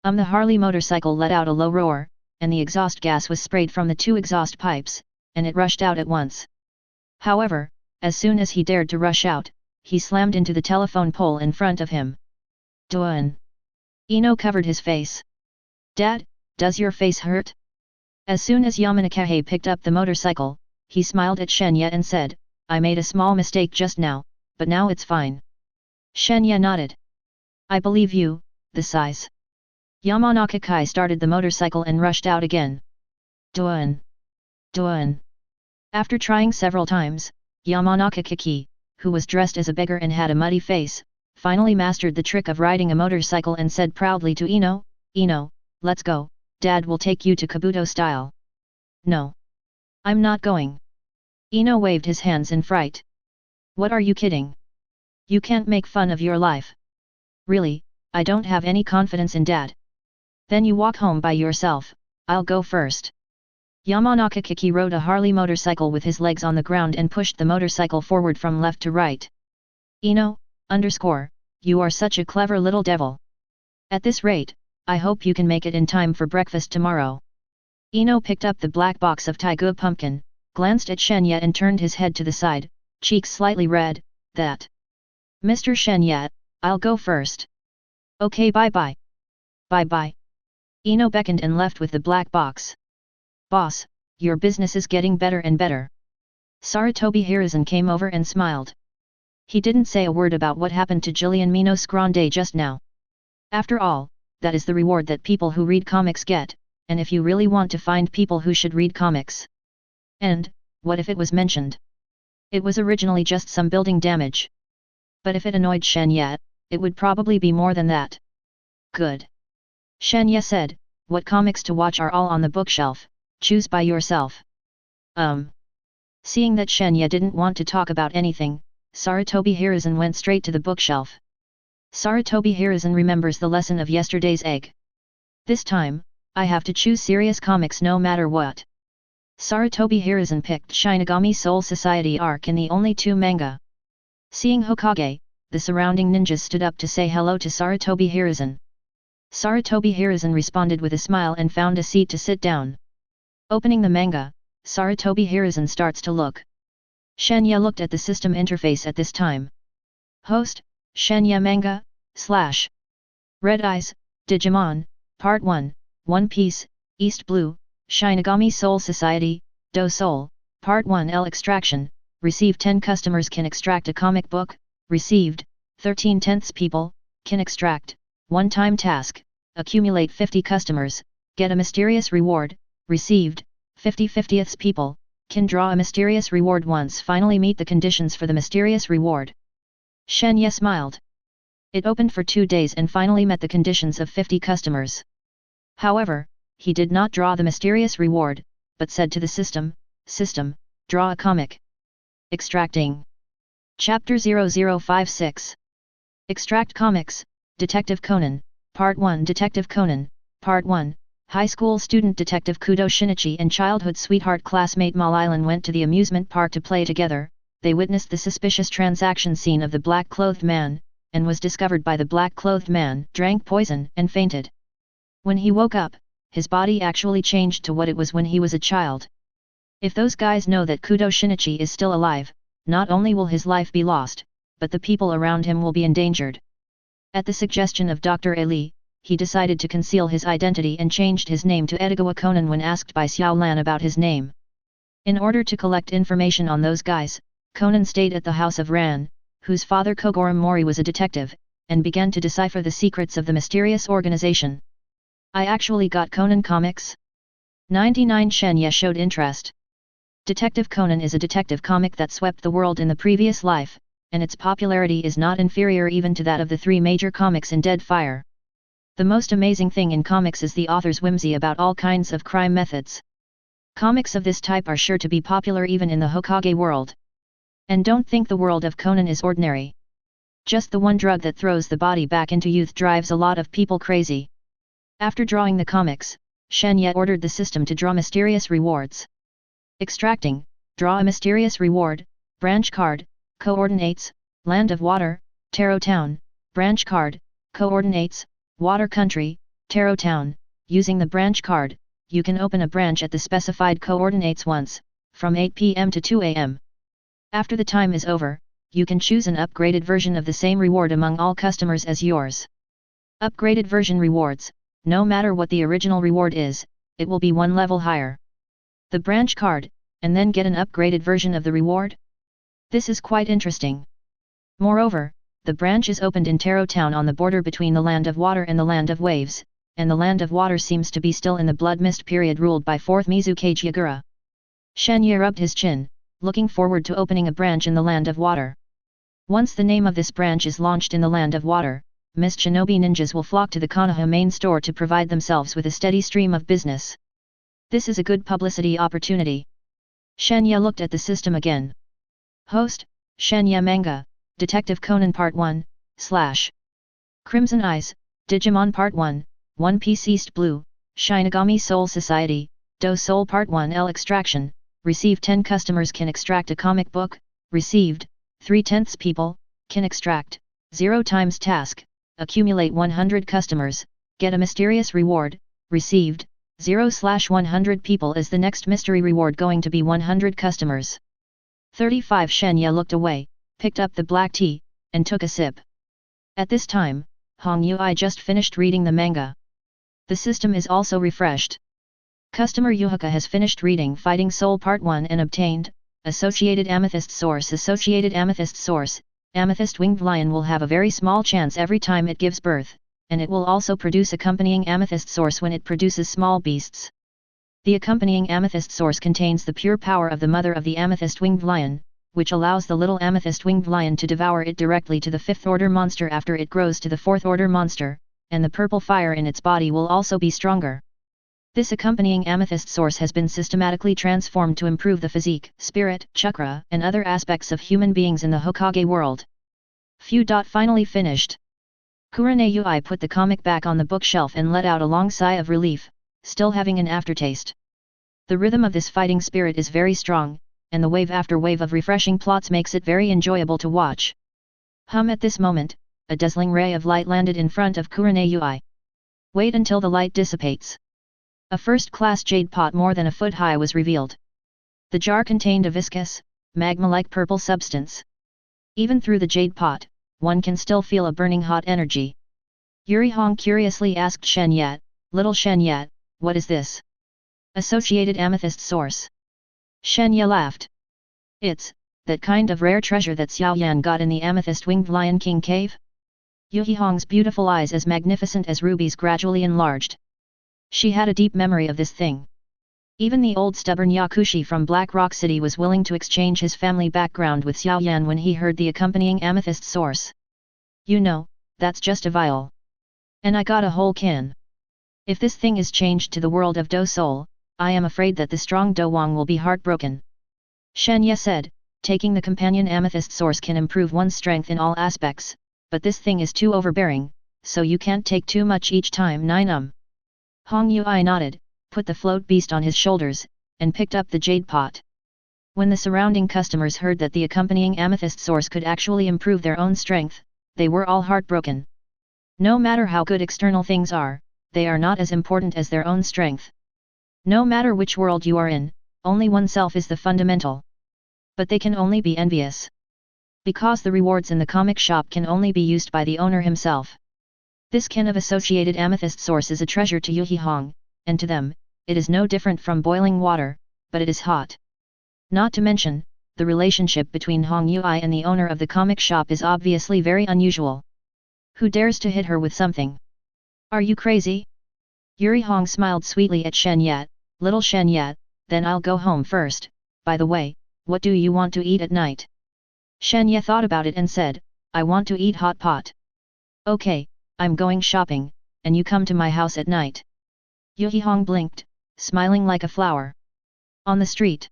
The Harley motorcycle let out a low roar, and the exhaust gas was sprayed from the two exhaust pipes, and it rushed out at once. However, as soon as he dared to rush out, he slammed into the telephone pole in front of him. Duan. Ino covered his face. Dad, does your face hurt? As soon as Yamanaka picked up the motorcycle, he smiled at Shen Ye and said, I made a small mistake just now, but now it's fine. Shen Ye nodded. I believe you, the size. Yamanaka started the motorcycle and rushed out again. Duan. Duan. After trying several times, Yamanaka Kiki, who was dressed as a beggar and had a muddy face, finally mastered the trick of riding a motorcycle and said proudly to Ino, "Ino, let's go, Dad will take you to Kabuto style." "No. I'm not going." Ino waved his hands in fright. "What are you kidding? You can't make fun of your life. Really, I don't have any confidence in Dad." "Then you walk home by yourself, I'll go first." Yamanaka Kiki rode a Harley motorcycle with his legs on the ground and pushed the motorcycle forward from left to right. "Ino, you are such a clever little devil. At this rate, I hope you can make it in time for breakfast tomorrow." Ino picked up the black box of Taigu pumpkin, glanced at Shen Ye and turned his head to the side, cheeks slightly red. "That. Mr. Shen Ye, I'll go first." "Okay, bye-bye." "Bye-bye." Ino beckoned and left with the black box. "Boss, your business is getting better and better." Sarutobi Hiruzen came over and smiled. He didn't say a word about what happened to Jillian Minos Grande just now. After all, that is the reward that people who read comics get, and if you really want to find people who should read comics. And, what if it was mentioned? It was originally just some building damage. But if it annoyed Shen Ye, it would probably be more than that. "Good." Shen Ye said, "What comics to watch are all on the bookshelf, choose by yourself." Seeing that Shen Ye didn't want to talk about anything, Sarutobi Hiruzen went straight to the bookshelf. Sarutobi Hiruzen remembers the lesson of yesterday's egg. "This time, I have to choose serious comics no matter what." Sarutobi Hiruzen picked Shinigami Soul Society arc in the only 2 manga. Seeing Hokage, the surrounding ninjas stood up to say hello to Sarutobi Hiruzen. Sarutobi Hiruzen responded with a smile and found a seat to sit down. Opening the manga, Sarutobi Hiruzen starts to look. Shen Ye looked at the system interface at this time. Host, Shen Ye Manga, / Red Eyes, Digimon, Part 1, One Piece, East Blue, Shinigami Soul Society, Do Soul, Part 1 L Extraction, receive 10 customers can extract a comic book, received, 13/10 people, can extract, one-time task, accumulate 50 customers, get a mysterious reward, received, 50/50 people, can draw a mysterious reward once finally meet the conditions for the mysterious reward. Shen Ye smiled. It opened for 2 days and finally met the conditions of 50 customers. However, he did not draw the mysterious reward, but said to the system, draw a comic. Extracting. Chapter 0056. Extract Comics, Detective Conan, Part 1 Detective Conan, Part 1. High school student detective Kudo Shinichi and childhood sweetheart classmate Malilan went to the amusement park to play together. They witnessed the suspicious transaction scene of the black-clothed man, and was discovered by the black-clothed man, drank poison and fainted. When he woke up, his body actually changed to what it was when he was a child. If those guys know that Kudo Shinichi is still alive, not only will his life be lost, but the people around him will be endangered. At the suggestion of Dr. Eli, he decided to conceal his identity and changed his name to Edogawa Conan when asked by Xiao Lan about his name. In order to collect information on those guys, Conan stayed at the house of Ran, whose father Kogoro Mori was a detective, and began to decipher the secrets of the mysterious organization. "I actually got Conan comics?" 99 Shen Ye showed interest. Detective Conan is a detective comic that swept the world in the previous life, and its popularity is not inferior even to that of the 3 major comics in Dead Fire. The most amazing thing in comics is the author's whimsy about all kinds of crime methods. Comics of this type are sure to be popular even in the Hokage world. And don't think the world of Conan is ordinary. Just the one drug that throws the body back into youth drives a lot of people crazy. After drawing the comics, Shen Ye ordered the system to draw mysterious rewards. Extracting, draw a mysterious reward, branch card, coordinates, land of water, Taro Town, branch card, coordinates, water country, Taro Town. Using the branch card, you can open a branch at the specified coordinates once, from 8 p.m. to 2 a.m. After the time is over, you can choose an upgraded version of the same reward among all customers as yours. Upgraded version rewards, no matter what the original reward is, it will be 1 level higher. The branch card, and then get an upgraded version of the reward? This is quite interesting. Moreover, the branch is opened in Taro Town on the border between the Land of Water and the Land of Waves, and the Land of Water seems to be still in the Blood Mist period ruled by 4th Mizukage Yagura. Shen Ye rubbed his chin, looking forward to opening a branch in the Land of Water. Once the name of this branch is launched in the Land of Water, mist shinobi ninjas will flock to the Konoha main store to provide themselves with a steady stream of business. This is a good publicity opportunity. Shen Ye looked at the system again. Host, Shen Ye Manga, Detective Conan Part 1, / Crimson Eyes, Digimon Part 1, One Piece East Blue, Shinigami Soul Society, Do Soul Part 1 Extraction, receive 10 customers can extract a comic book, received, 3/10 people, can extract, 0 times task, accumulate 100 customers, get a mysterious reward, received, 0/100 people is the next mystery reward going to be 100 customers. 35 Shen Ye looked away, picked up the black tea, and took a sip. At this time, Hong Yui just finished reading the manga. The system is also refreshed. Customer Yuhaka has finished reading Fighting Soul Part 1 and obtained, Associated Amethyst Source. Associated Amethyst Source, Amethyst Winged Lion will have a very small chance every time it gives birth, and it will also produce accompanying Amethyst Source when it produces small beasts. The accompanying Amethyst Source contains the pure power of the mother of the Amethyst Winged Lion, which allows the little Amethyst Winged Lion to devour it directly to the 5th order monster after it grows to the 4th order monster, and the purple fire in its body will also be stronger. This accompanying Amethyst Source has been systematically transformed to improve the physique, spirit, chakra, and other aspects of human beings in the Hokage world. Finally finished. Kurane Yui put the comic back on the bookshelf and let out a long sigh of relief, still having an aftertaste. The rhythm of this fighting spirit is very strong, and the wave after wave of refreshing plots makes it very enjoyable to watch. At this moment, a dazzling ray of light landed in front of Kurane Yui. Wait until the light dissipates. A first-class jade pot more than a foot high was revealed. The jar contained a viscous, magma-like purple substance. Even through the jade pot, one can still feel a burning hot energy. Yuri Hong curiously asked Shen Ye, "Little Shen Ye, what is this?" Associated Amethyst Source. Shen Ye laughed. "It's that kind of rare treasure that Xiao Yan got in the Amethyst Winged Lion King cave?" Yuri Hong's beautiful eyes as magnificent as rubies gradually enlarged. She had a deep memory of this thing. Even the old stubborn Yakushi from Black Rock City was willing to exchange his family background with Xiao Yan when he heard the accompanying Amethyst Source. "You know, that's just a vial. And I got a whole can. If this thing is changed to the world of Do Soul, I am afraid that the strong Do Wang will be heartbroken." Shen Ye said, "Taking the companion Amethyst Source can improve one's strength in all aspects, but this thing is too overbearing, so you can't take too much each time." Hong Yui nodded, put the float beast on his shoulders, and picked up the jade pot. When the surrounding customers heard that the accompanying Amethyst Source could actually improve their own strength, they were all heartbroken. No matter how good external things are, they are not as important as their own strength. No matter which world you are in, only oneself is the fundamental. But they can only be envious. Because the rewards in the comic shop can only be used by the owner himself. This can of Associated Amethyst Source is a treasure to Yui Hong, and to them, it is no different from boiling water, but it is hot. Not to mention, the relationship between Hong Yui and the owner of the comic shop is obviously very unusual. Who dares to hit her with something? Are you crazy? Yuri Hong smiled sweetly at Shen Ye, "Little Shen Ye, then I'll go home first. By the way, what do you want to eat at night?" Shen Ye thought about it and said, "I want to eat hot pot." "Okay, I'm going shopping, and you come to my house at night." Yui Hong blinked, smiling like a flower. On the street,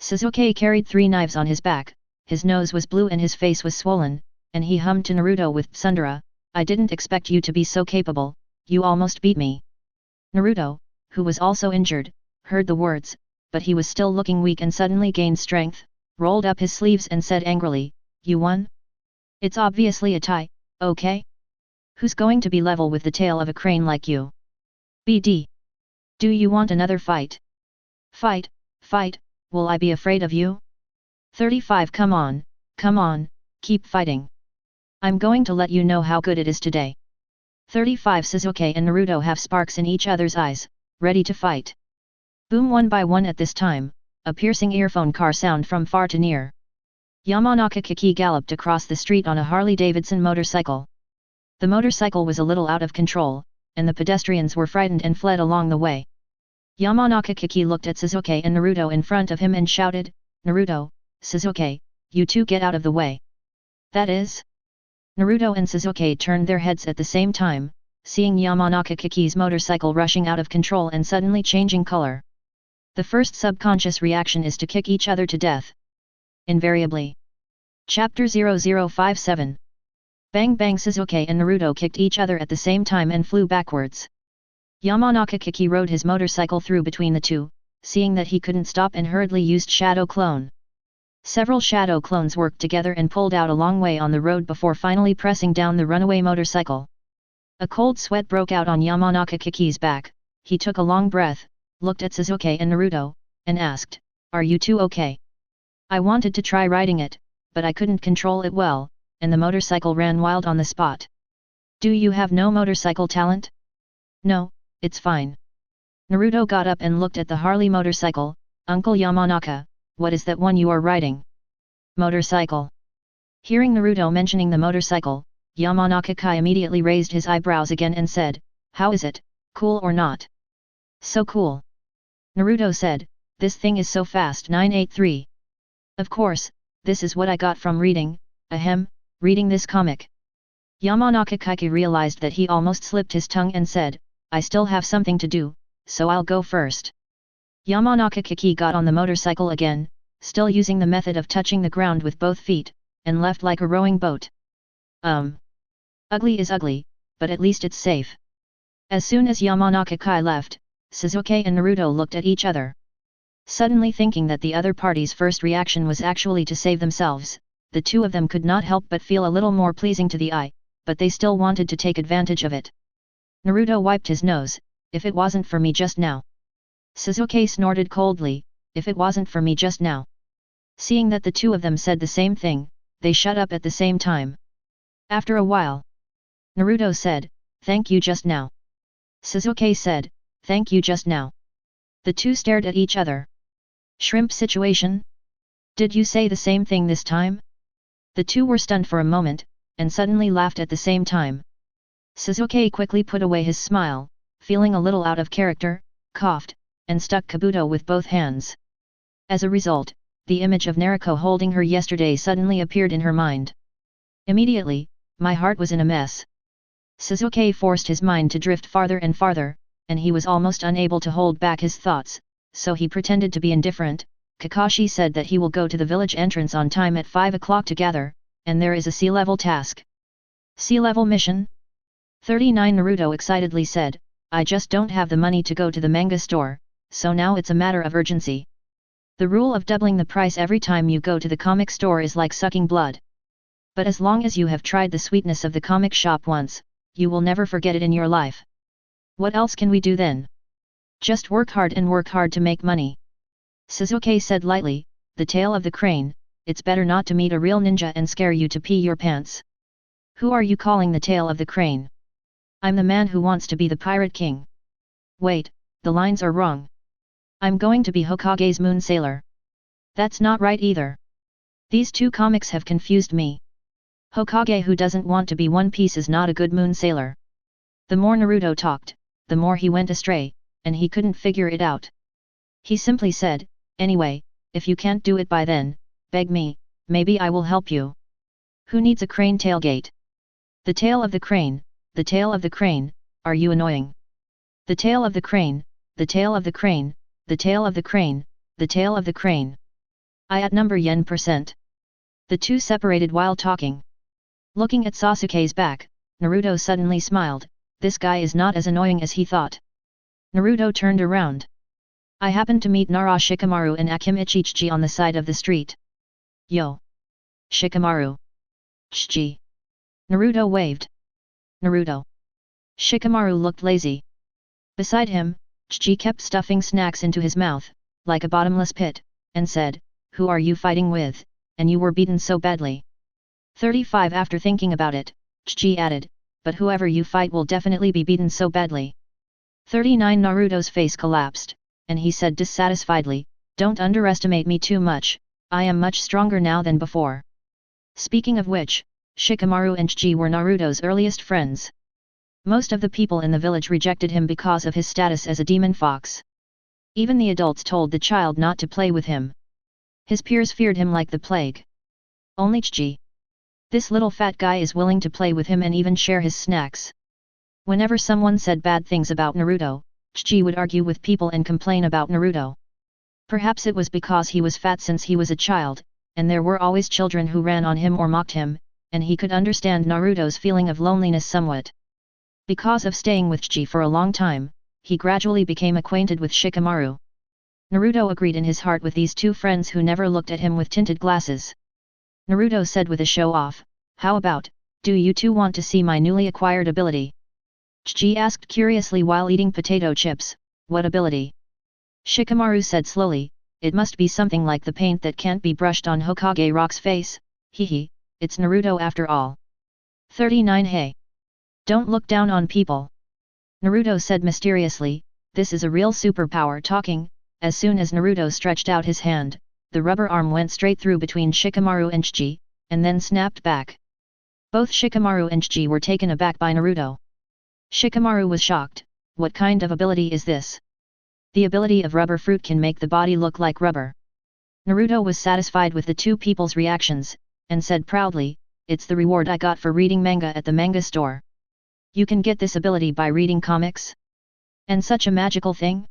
Sasuke carried 3 knives on his back, his nose was blue and his face was swollen, and he hummed to Naruto with Tsundere, "I didn't expect you to be so capable, you almost beat me." Naruto, who was also injured, heard the words, but he was still looking weak and suddenly gained strength, rolled up his sleeves and said angrily, "You won? It's obviously a tie, okay? Who's going to be level with the tail of a crane like you? BD. Do you want another fight? Fight, will I be afraid of you? 35 Come on, keep fighting. I'm going to let you know how good it is today." 35 Sasuke and Naruto have sparks in each other's eyes, ready to fight. Boom! One by one at this time, a piercing earphone car sound from far to near. Yamanaka Kiki galloped across the street on a Harley-Davidson motorcycle. The motorcycle was a little out of control, and the pedestrians were frightened and fled along the way. Yamanaka Kiki looked at Sasuke and Naruto in front of him and shouted, "Naruto, Sasuke, you two get out of the way." That is? Naruto and Sasuke turned their heads at the same time, seeing Yamanaka Kiki's motorcycle rushing out of control and suddenly changing color. The first subconscious reaction is to kick each other to death. Invariably. Chapter 0057. Bang bang. Sasuke and Naruto kicked each other at the same time and flew backwards. Yamanaka Kiki rode his motorcycle through between the two, seeing that he couldn't stop and hurriedly used Shadow Clone. Several Shadow Clones worked together and pulled out a long way on the road before finally pressing down the runaway motorcycle. A cold sweat broke out on Yamanaka Kiki's back. He took a long breath, looked at Sasuke and Naruto, and asked, "Are you two okay?" "I wanted to try riding it, but I couldn't control it well, and the motorcycle ran wild on the spot." "Do you have no motorcycle talent?" "No, it's fine." Naruto got up and looked at the Harley motorcycle. "Uncle Yamanaka, what is that one you are riding?" "Motorcycle." Hearing Naruto mentioning the motorcycle, Yamanaka Kai immediately raised his eyebrows again and said, "How is it, cool or not?" "So cool." Naruto said, "This thing is so fast." 983. "Of course, this is what I got from reading, reading this comic." Yamanaka Kiki realized that he almost slipped his tongue and said, "I still have something to do, so I'll go first." Yamanaka Kiki got on the motorcycle again, still using the method of touching the ground with both feet, and left like a rowing boat. Ugly is ugly, but at least it's safe. As soon as Yamanaka Kai left, Sasuke and Naruto looked at each other. Suddenly thinking that the other party's first reaction was actually to save themselves, the two of them could not help but feel a little more pleasing to the eye, but they still wanted to take advantage of it. Naruto wiped his nose. "If it wasn't for me just now." Sasuke snorted coldly, "If it wasn't for me just now." Seeing that the two of them said the same thing, they shut up at the same time. After a while, Naruto said, "Thank you just now." Sasuke said, "Thank you just now." The two stared at each other. "Shrimp situation? Did you say the same thing this time?" The two were stunned for a moment, and suddenly laughed at the same time. Sasuke quickly put away his smile, feeling a little out of character, coughed, and stuck Kabuto with both hands. As a result, the image of Naruto holding her yesterday suddenly appeared in her mind. Immediately, my heart was in a mess. Sasuke forced his mind to drift farther and farther, and he was almost unable to hold back his thoughts, so he pretended to be indifferent. Kakashi said that he will go to the village entrance on time at 5 o'clock to gather, and there is a sea-level task. Sea-level mission? 39. Naruto excitedly said, "I just don't have the money to go to the manga store, so now it's a matter of urgency. The rule of doubling the price every time you go to the comic store is like sucking blood. But as long as you have tried the sweetness of the comic shop once, you will never forget it in your life. What else can we do then? Just work hard and work hard to make money." Sasuke said lightly, "The tail of the crane, it's better not to meet a real ninja and scare you to pee your pants." "Who are you calling the tail of the crane?" "I'm the man who wants to be the pirate king." "Wait, the lines are wrong. I'm going to be Hokage's moon sailor." "That's not right either. These two comics have confused me. Hokage who doesn't want to be One Piece is not a good moon sailor." The more Naruto talked, the more he went astray, and he couldn't figure it out. He simply said, "Anyway, if you can't do it by then, beg me, maybe I will help you." "Who needs a crane tailgate?" "The tail of the crane, the tail of the crane, are you annoying? The tail of the crane, the tail of the crane, the tail of the crane, the tail of the crane. I at number yen%." The two separated while talking. Looking at Sasuke's back, Naruto suddenly smiled. This guy is not as annoying as he thought. Naruto turned around. "I happened to meet Nara Shikamaru and Akim Ichichi on the side of the street." "Yo! Shikamaru! Chichi!" Naruto waved. "Naruto!" Shikamaru looked lazy. Beside him, Chichi kept stuffing snacks into his mouth, like a bottomless pit, and said, "Who are you fighting with, and you were beaten so badly?" 35. After thinking about it, Chichi added, "But whoever you fight will definitely be beaten so badly." 39. Naruto's face collapsed, and he said dissatisfiedly, "Don't underestimate me too much, I am much stronger now than before." Speaking of which, Shikamaru and Chichi were Naruto's earliest friends. Most of the people in the village rejected him because of his status as a demon fox. Even the adults told the child not to play with him. His peers feared him like the plague. Only Chiji. This little fat guy is willing to play with him and even share his snacks. Whenever someone said bad things about Naruto, Chiji would argue with people and complain about Naruto. Perhaps it was because he was fat since he was a child, and there were always children who ran on him or mocked him, and he could understand Naruto's feeling of loneliness somewhat. Because of staying with Chiji for a long time, he gradually became acquainted with Shikamaru. Naruto agreed in his heart with these two friends who never looked at him with tinted glasses. Naruto said with a show-off, "How about, do you two want to see my newly acquired ability?" Chiji asked curiously while eating potato chips, "What ability?" Shikamaru said slowly, "It must be something like the paint that can't be brushed on Hokage Rock's face, hehe, it's Naruto after all." 39 Hey! Don't look down on people. Naruto said mysteriously, "This is a real superpower talking." As soon as Naruto stretched out his hand, the rubber arm went straight through between Shikamaru and Chiji, and then snapped back. Both Shikamaru and Chiji were taken aback by Naruto. Shikamaru was shocked. What kind of ability is this? The ability of rubber fruit can make the body look like rubber. Naruto was satisfied with the two people's reactions, and said proudly, "It's the reward I got for reading manga at the manga store." You can get this ability by reading comics? And such a magical thing?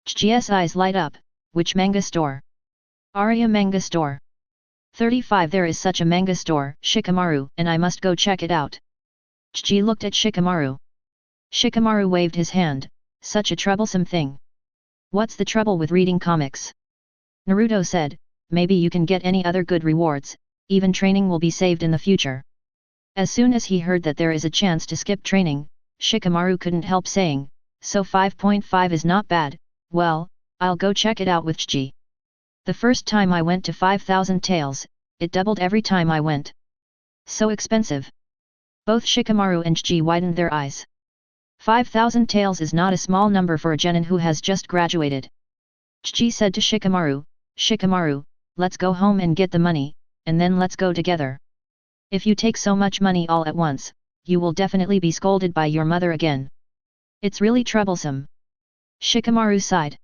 Chiji's eyes light up. Which manga store? Arya Manga Store. 35 There is such a manga store, Shikamaru, and I must go check it out. Chiji looked at Shikamaru. Shikamaru waved his hand, "Such a troublesome thing. What's the trouble with reading comics?" Naruto said, "Maybe you can get any other good rewards, even training will be saved in the future." As soon as he heard that there is a chance to skip training, Shikamaru couldn't help saying, "So 5.5 is not bad, well, I'll go check it out with Chiji. The first time I went to 5,000 taels, it doubled every time I went. So expensive." Both Shikamaru and Chiji widened their eyes. 5,000 taels is not a small number for a genin who has just graduated. Chiji said to Shikamaru, "Shikamaru, let's go home and get the money, and then let's go together. If you take so much money all at once, you will definitely be scolded by your mother again. It's really troublesome." Shikamaru sighed.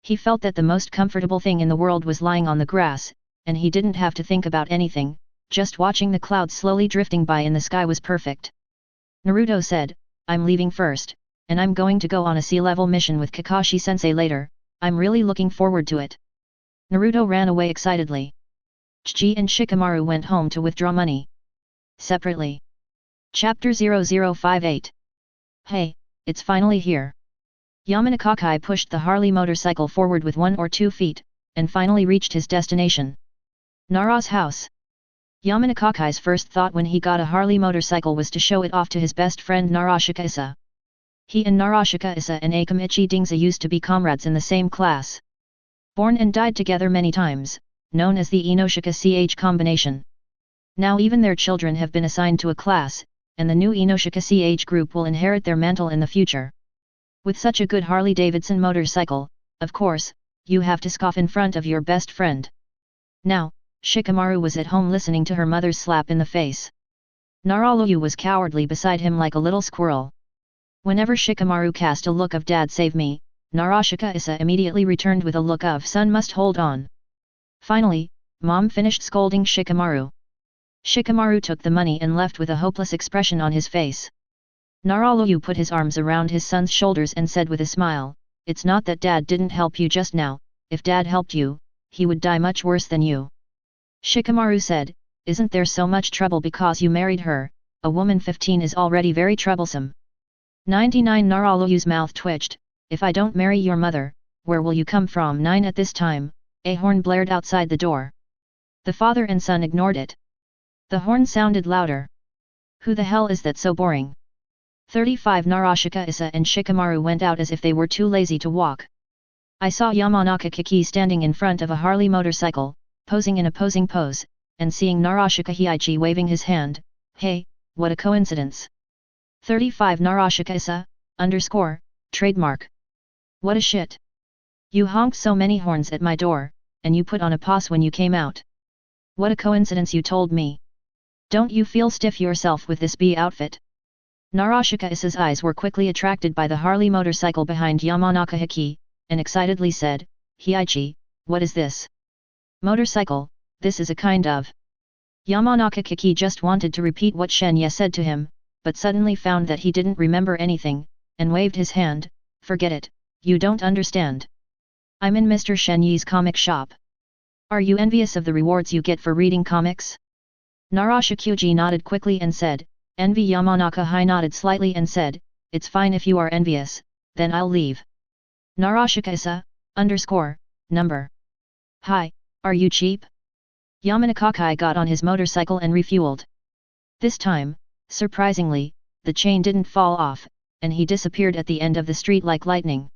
He felt that the most comfortable thing in the world was lying on the grass, and he didn't have to think about anything, just watching the clouds slowly drifting by in the sky was perfect. Naruto said, "I'm leaving first, and I'm going to go on a sea-level mission with Kakashi-sensei later, I'm really looking forward to it." Naruto ran away excitedly. Chiji and Shikamaru went home to withdraw money. Separately. Chapter 0058. Hey, it's finally here. Yamanakaki pushed the Harley motorcycle forward with 1 or 2 feet, and finally reached his destination. Nara's house. Yamanakaki's first thought when he got a Harley motorcycle was to show it off to his best friend Narashika Issa. He and Narashika Issa and Akamichi Dingza used to be comrades in the same class. Born and died together many times, known as the Inoshika-CH combination. Now even their children have been assigned to a class, and the new Inoshika-CH group will inherit their mantle in the future. With such a good Harley-Davidson motorcycle, of course, you have to scoff in front of your best friend. Now, Shikamaru was at home listening to her mother's slap in the face. Naralu was cowardly beside him like a little squirrel. Whenever Shikamaru cast a look of "Dad save me," Narashika Issa immediately returned with a look of "Son must hold on." Finally, Mom finished scolding Shikamaru. Shikamaru took the money and left with a hopeless expression on his face. Naralu put his arms around his son's shoulders and said with a smile, "It's not that Dad didn't help you just now, if Dad helped you, he would die much worse than you." Shikamaru said, "Isn't there so much trouble because you married her? A woman 15 is already very troublesome." 99 Naralu's mouth twitched, "If I don't marry your mother, where will you come from?" 9 At this time, a horn blared outside the door. The father and son ignored it. The horn sounded louder. "Who the hell is that so boring?" 35 Narashika Issa and Shikamaru went out as if they were too lazy to walk. I saw Yamanaka Kiki standing in front of a Harley motorcycle, posing in a posing pose, and seeing Narashika Hiichi waving his hand. Hey, what a coincidence. 35 Narashika Issa, trademark. What a shit. You honked so many horns at my door, and you put on a pose when you came out. What a coincidence you told me. Don't you feel stiff yourself with this B outfit? Narashika Issa's eyes were quickly attracted by the Harley motorcycle behind Yamanaka Hiki, and excitedly said, Hiichi, what is this? Motorcycle, this is a kind of. Yamanaka Kiki just wanted to repeat what Shen Ye said to him, but suddenly found that he didn't remember anything, and waved his hand, forget it, you don't understand. I'm in Mr. Shen Ye's comic shop. Are you envious of the rewards you get for reading comics? Narashakuji nodded quickly and said, envy. Yamanaka Hai nodded slightly and said, it's fine if you are envious, then I'll leave. Narashika-isa, number. Hi, are you cheap? Yamanaka got on his motorcycle and refueled. This time, surprisingly, the chain didn't fall off, and he disappeared at the end of the street like lightning.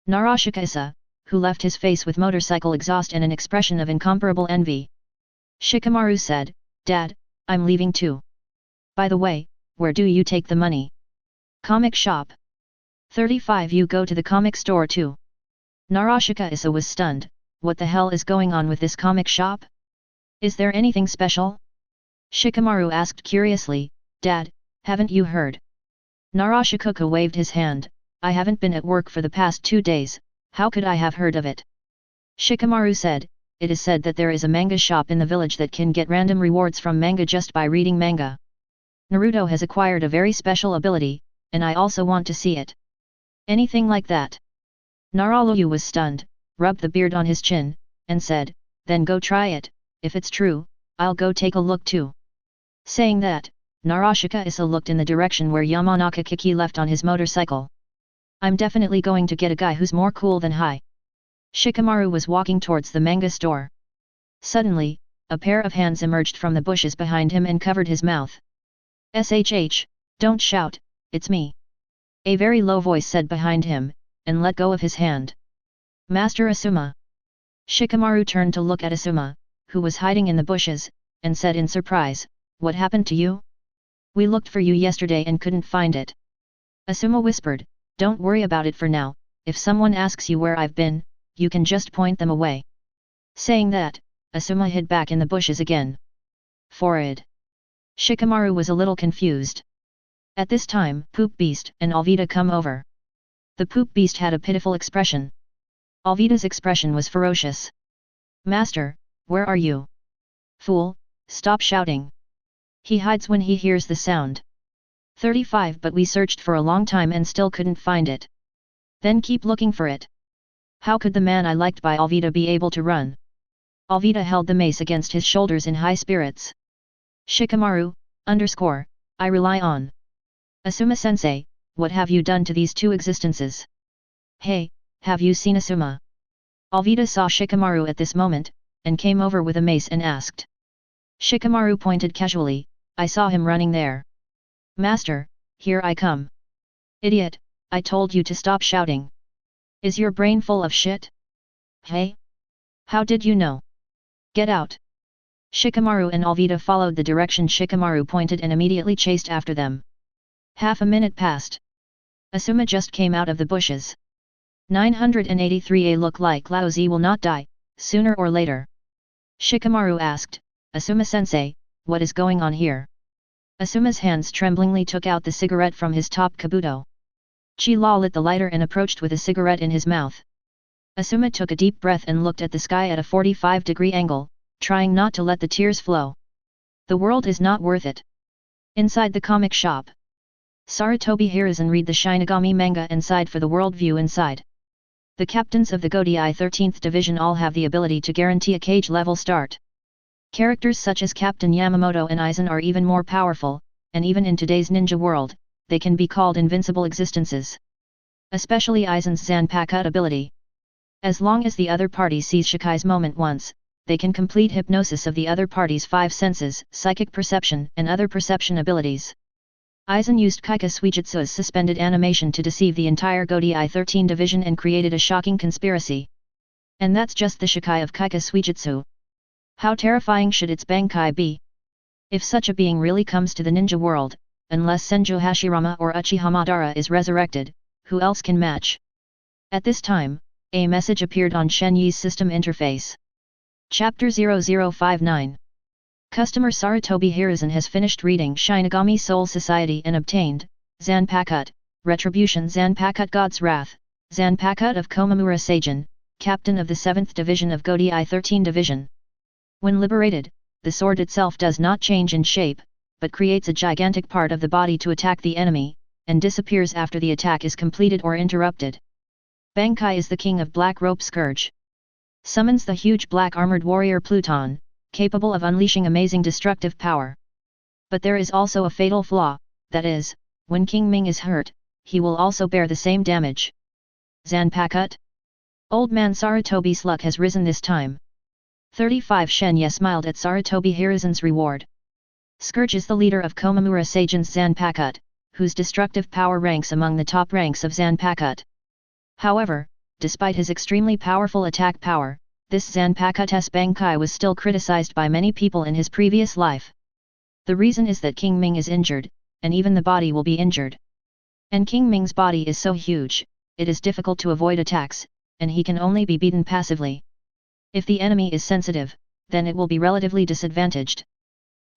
Narashika-isa, who left his face with motorcycle exhaust and an expression of incomparable envy. Shikamaru said, Dad, I'm leaving too. By the way, where do you take the money? Comic shop. 35. You go to the comic store too. Narashika-isa was stunned, what the hell is going on with this comic shop? Is there anything special? Shikamaru asked curiously, Dad, haven't you heard? Narashika waved his hand, I haven't been at work for the past 2 days, how could I have heard of it? Shikamaru said, it is said that there is a manga shop in the village that can get random rewards from manga just by reading manga. Naruto has acquired a very special ability, and I also want to see it. Anything like that? Naralu was stunned, rubbed the beard on his chin, and said, then go try it, if it's true, I'll go take a look too. Saying that, Narashika-isa looked in the direction where Yamanaka Kiki left on his motorcycle. I'm definitely going to get a guy who's more cool than Hai. Shikamaru was walking towards the manga store. Suddenly, a pair of hands emerged from the bushes behind him and covered his mouth. SHH, don't shout, it's me. A very low voice said behind him, and let go of his hand. Master Asuma. Shikamaru turned to look at Asuma, who was hiding in the bushes, and said in surprise, what happened to you? We looked for you yesterday and couldn't find it. Asuma whispered, don't worry about it for now, if someone asks you where I've been, you can just point them away. Saying that, Asuma hid back in the bushes again. Forward. Shikamaru was a little confused. At this time, Poop Beast and Alvida come over. The Poop Beast had a pitiful expression. Alvida's expression was ferocious. Master, where are you? Fool, stop shouting. He hides when he hears the sound. 35. But we searched for a long time and still couldn't find it. Then keep looking for it. How could the man I liked by Alvida be able to run? Alvida held the mace against his shoulders in high spirits. Shikamaru, I rely on. Asuma-sensei, what have you done to these two existences? Hey, have you seen Asuma? Alvida saw Shikamaru at this moment, and came over with a mace and asked. Shikamaru pointed casually, I saw him running there. Master, here I come. Idiot, I told you to stop shouting. Is your brain full of shit? Hey? How did you know? Get out. Shikamaru and Alvida followed the direction Shikamaru pointed and immediately chased after them. Half a minute passed. Asuma just came out of the bushes. 983. A look like Lao Zi will not die, sooner or later. Shikamaru asked, Asuma-sensei, what is going on here? Asuma's hands tremblingly took out the cigarette from his top kabuto. Chi-La lit the lighter and approached with a cigarette in his mouth. Asuma took a deep breath and looked at the sky at a 45-degree angle, trying not to let the tears flow. The world is not worth it. Inside the comic shop. Sarutobi Hiruzen read the Shinigami manga and sighed for the world view inside. The captains of the Godai 13th Division all have the ability to guarantee a cage level start. Characters such as Captain Yamamoto and Aizen are even more powerful, and even in today's ninja world, they can be called invincible existences. Especially Aizen's Zanpakuto ability. As long as the other party sees Shikai's moment once, they can complete hypnosis of the other party's 5 senses, psychic perception and other perception abilities. Aizen used Kaika Suijutsu's suspended animation to deceive the entire Godai 13 division and created a shocking conspiracy. And that's just the Shikai of Kaika Suijutsu. How terrifying should its Bankai be? If such a being really comes to the ninja world, unless Senjo Hashirama or Uchiha Madara is resurrected, who else can match? At this time, a message appeared on Shen Ye's system interface. Chapter 0059. Customer Sarutobi Hiruzen has finished reading Shinigami Soul Society and obtained, Zanpakuto, Retribution Zanpakuto God's Wrath, Zanpakuto of Komamura Seijin, captain of the 7th Division of Godei 13 Division. When liberated, the sword itself does not change in shape, but creates a gigantic part of the body to attack the enemy, and disappears after the attack is completed or interrupted. Bankai is the king of Black Rope Scourge. Summons the huge black armored warrior Pluton, capable of unleashing amazing destructive power. But there is also a fatal flaw, that is, when King Ming is hurt, he will also bear the same damage. Zanpakuto? Old man Sarutobi's luck has risen this time. 35 Shen Ye smiled at Sarutobi Hiruzen's reward. Scourge is the leader of Komamura Seijin's Zanpakuto, whose destructive power ranks among the top ranks of Zanpakuto. However, despite his extremely powerful attack power, this Zanpakuto's Bankai was still criticized by many people in his previous life. The reason is that King Ming is injured, and even the body will be injured. And King Ming's body is so huge, it is difficult to avoid attacks, and he can only be beaten passively. If the enemy is sensitive, then it will be relatively disadvantaged.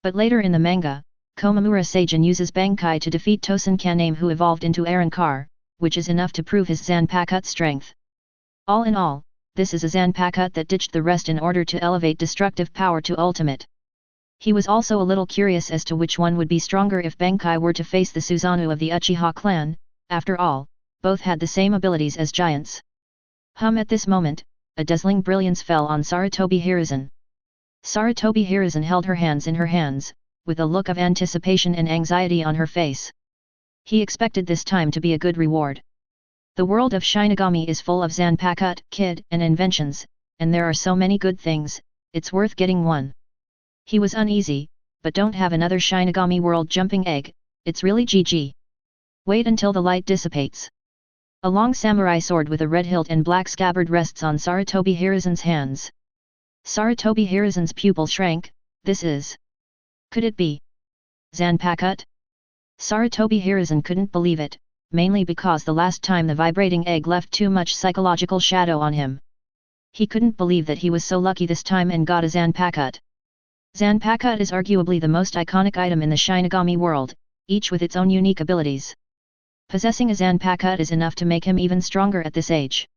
But later in the manga, Komamura Seijin uses Bankai to defeat Tosen Kaname, who evolved into Arankar, which is enough to prove his Zanpakuto strength. All in all, this is a Zanpakuto that ditched the rest in order to elevate destructive power to ultimate. He was also a little curious as to which one would be stronger if Bankai were to face the Susanoo of the Uchiha clan. After all, both had the same abilities as giants. At this moment, a dazzling brilliance fell on Sarutobi Hiruzen. Sarutobi Hiruzen held her hands in her hands, with a look of anticipation and anxiety on her face. He expected this time to be a good reward. The world of Shinigami is full of Zanpakuto, kid, and inventions, and there are so many good things, it's worth getting one. He was uneasy, but don't have another Shinigami world jumping egg, it's really GG. Wait until the light dissipates. A long samurai sword with a red hilt and black scabbard rests on Sarutobi Hiruzen's hands. Sarutobi Hiruzen's pupil shrank. This is... Could it be Zanpakuto? Sarutobi Hiruzen couldn't believe it, mainly because the last time the vibrating egg left too much psychological shadow on him. He couldn't believe that he was so lucky this time and got a Zanpakuto. Zanpakuto is arguably the most iconic item in the Shinigami world, each with its own unique abilities. Possessing a Zanpakuto is enough to make him even stronger at this age.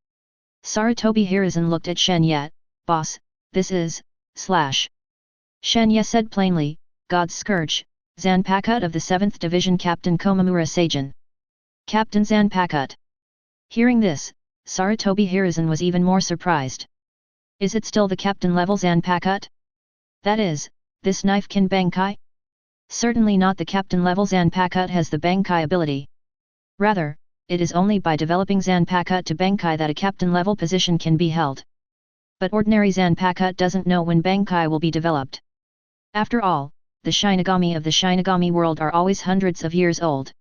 Sarutobi Hiruzen looked at Shen Ye. Boss, this is... Shen Ye said plainly, God's Scourge, Zanpakuto of the 7th Division Captain Komamura Seijin. Captain Zanpakuto. Hearing this, Sarutobi Hiruzen was even more surprised. Is it still the captain level Zanpakuto? That is, this knife can Bankai? Certainly not the captain level Zanpakuto has the Bankai ability. Rather, it is only by developing Zanpakuto to Bankai that a captain level position can be held. But ordinary Zanpakuto doesn't know when Bankai will be developed. After all, the Shinigami of the Shinigami world are always hundreds of years old.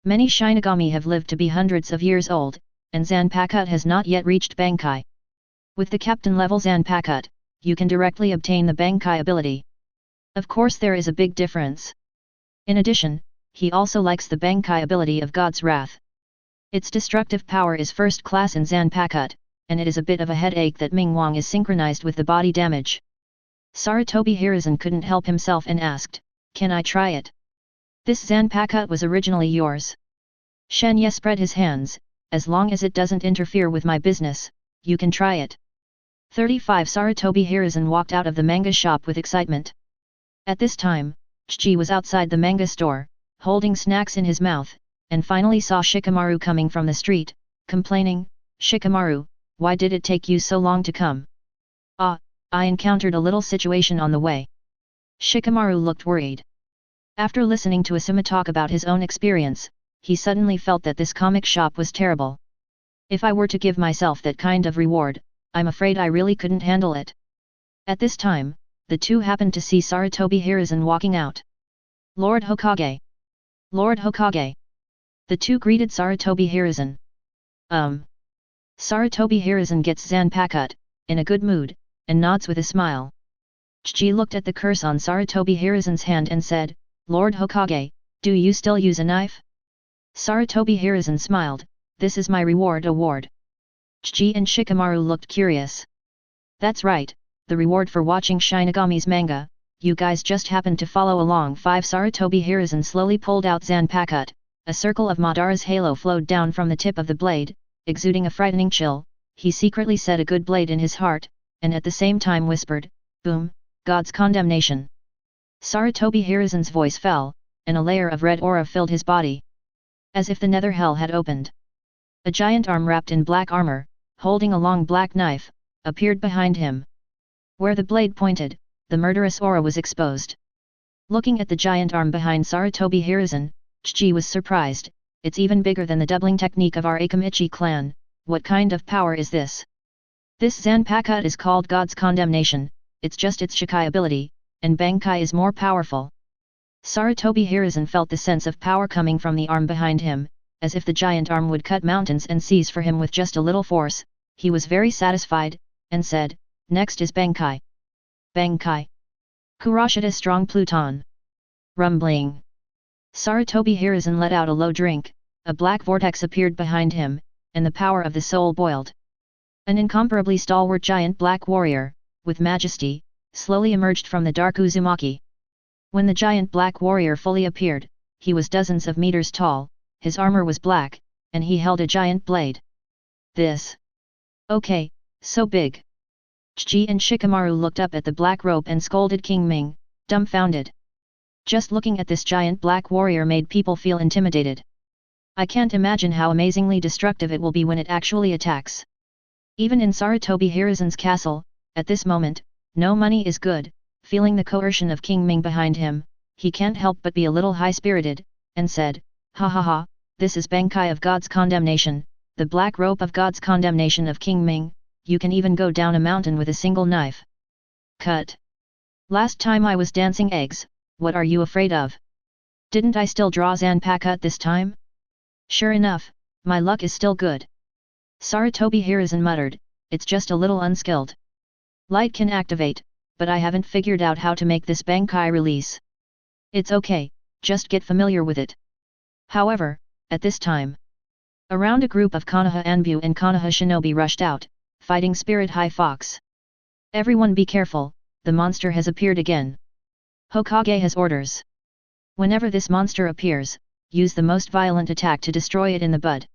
Many Shinigami have lived to be hundreds of years old, and Zanpakuto has not yet reached Bankai. With the captain level Zanpakuto, you can directly obtain the Bankai ability. Of course there is a big difference. In addition, he also likes the Bankai ability of God's Wrath. Its destructive power is first class in Zanpakuto, and it is a bit of a headache that Ming Wang is synchronized with the body damage. Sarutobi Hiruzen couldn't help himself and asked, Can I try it? This Zanpakuto was originally yours. Shen Ye spread his hands, as long as it doesn't interfere with my business, you can try it. 35 Sarutobi Hiruzen walked out of the manga shop with excitement. At this time, Chiji was outside the manga store, holding snacks in his mouth, and finally saw Shikamaru coming from the street, complaining, Shikamaru, why did it take you so long to come? I encountered a little situation on the way. Shikamaru looked worried. After listening to Asuma talk about his own experience, he suddenly felt that this comic shop was terrible. If I were to give myself that kind of reward, I'm afraid I really couldn't handle it. At this time, the two happened to see Sarutobi Hiruzen walking out. Lord Hokage! Lord Hokage! The two greeted Sarutobi Hiruzen. Sarutobi Hiruzen gets Zanpakuto, in a good mood, and nods with a smile. Chiji looked at the curse on Sarutobi Hiruzen's hand and said, Lord Hokage, do you still use a knife? Sarutobi Hiruzen smiled, this is my reward award. Chiji and Shikamaru looked curious. That's right, the reward for watching Shinigami's manga, you guys just happened to follow along. 5 Sarutobi Hiruzen slowly pulled out Zanpakuto, a circle of Madara's halo flowed down from the tip of the blade, exuding a frightening chill, he secretly set a good blade in his heart, and at the same time whispered, "Boom, God's condemnation." Sarutobi Hiruzen's voice fell, and a layer of red aura filled his body. As if the nether hell had opened. A giant arm wrapped in black armor, holding a long black knife, appeared behind him. Where the blade pointed, the murderous aura was exposed. Looking at the giant arm behind Sarutobi Hiruzen, Chiji was surprised. "It's even bigger than the doubling technique of our Akamichi clan. What kind of power is this?" "This Zanpakuto is called God's condemnation, it's just its Shikai ability, and Bankai is more powerful." Sarutobi Hiruzen felt the sense of power coming from the arm behind him, as if the giant arm would cut mountains and seas for him with just a little force. He was very satisfied, and said, "Next is Bankai." "Bankai? Kurashita strong Pluton." Rumbling. Sarutobi Hiruzen let out a low drink, a black vortex appeared behind him, and the power of the soul boiled. An incomparably stalwart giant black warrior, with majesty, slowly emerged from the dark Uzumaki. When the giant black warrior fully appeared, he was dozens of meters tall, his armor was black, and he held a giant blade. "This? Okay, so big." Chiji and Shikamaru looked up at the black robe and scolded King Ming, dumbfounded. Just looking at this giant black warrior made people feel intimidated. I can't imagine how amazingly destructive it will be when it actually attacks. Even in Sarutobi Hiruzen's castle, at this moment, no money is good. Feeling the coercion of King Ming behind him, he can't help but be a little high-spirited, and said, "Ha ha ha, this is Bankai of God's condemnation, the black rope of God's condemnation of King Ming, you can even go down a mountain with a single knife." Cut. "Last time I was dancing eggs, what are you afraid of? Didn't I still draw Zanpakuto this time? Sure enough, my luck is still good." Sarutobi Hiruzen muttered, "It's just a little unskilled. Light can activate, but I haven't figured out how to make this Bankai release." "It's okay, just get familiar with it." However, at this time, around a group of Konoha Anbu and Konoha shinobi rushed out, fighting Spirit High Fox. "Everyone be careful, the monster has appeared again. Hokage has orders. Whenever this monster appears, use the most violent attack to destroy it in the bud."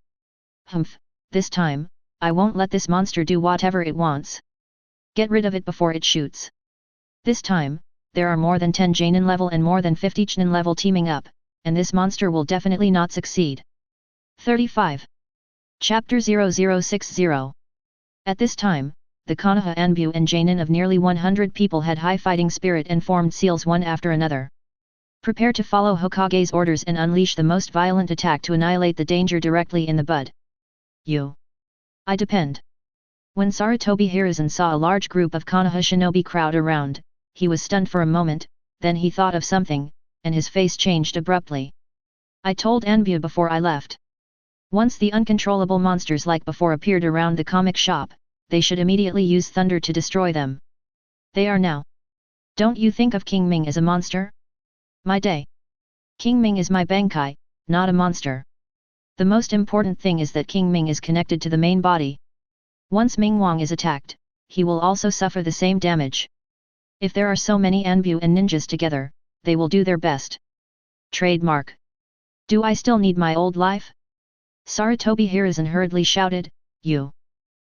"Humph, this time, I won't let this monster do whatever it wants. Get rid of it before it shoots." This time, there are more than 10 Jainin level and more than 50 Chunin level teaming up, and this monster will definitely not succeed. 35. Chapter 0060. At this time, the Konoha Anbu and Jainin of nearly 100 people had high fighting spirit and formed seals one after another. Prepare to follow Hokage's orders and unleash the most violent attack to annihilate the danger directly in the bud. I depend. When Sarutobi Hiruzen saw a large group of Konoha shinobi crowd around, he was stunned for a moment, then he thought of something, and his face changed abruptly. "I told Anbu before I left. Once the uncontrollable monsters like before appeared around the comic shop, they should immediately use thunder to destroy them. They are now. Don't you think of King Ming as a monster? My day. King Ming is my Bankai, not a monster. The most important thing is that King Ming is connected to the main body. Once Ming Wang is attacked, he will also suffer the same damage. If there are so many Anbu and ninjas together, they will do their best." Trademark. "Do I still need my old life?" Sarutobi Hiruzen hurriedly shouted, "You!"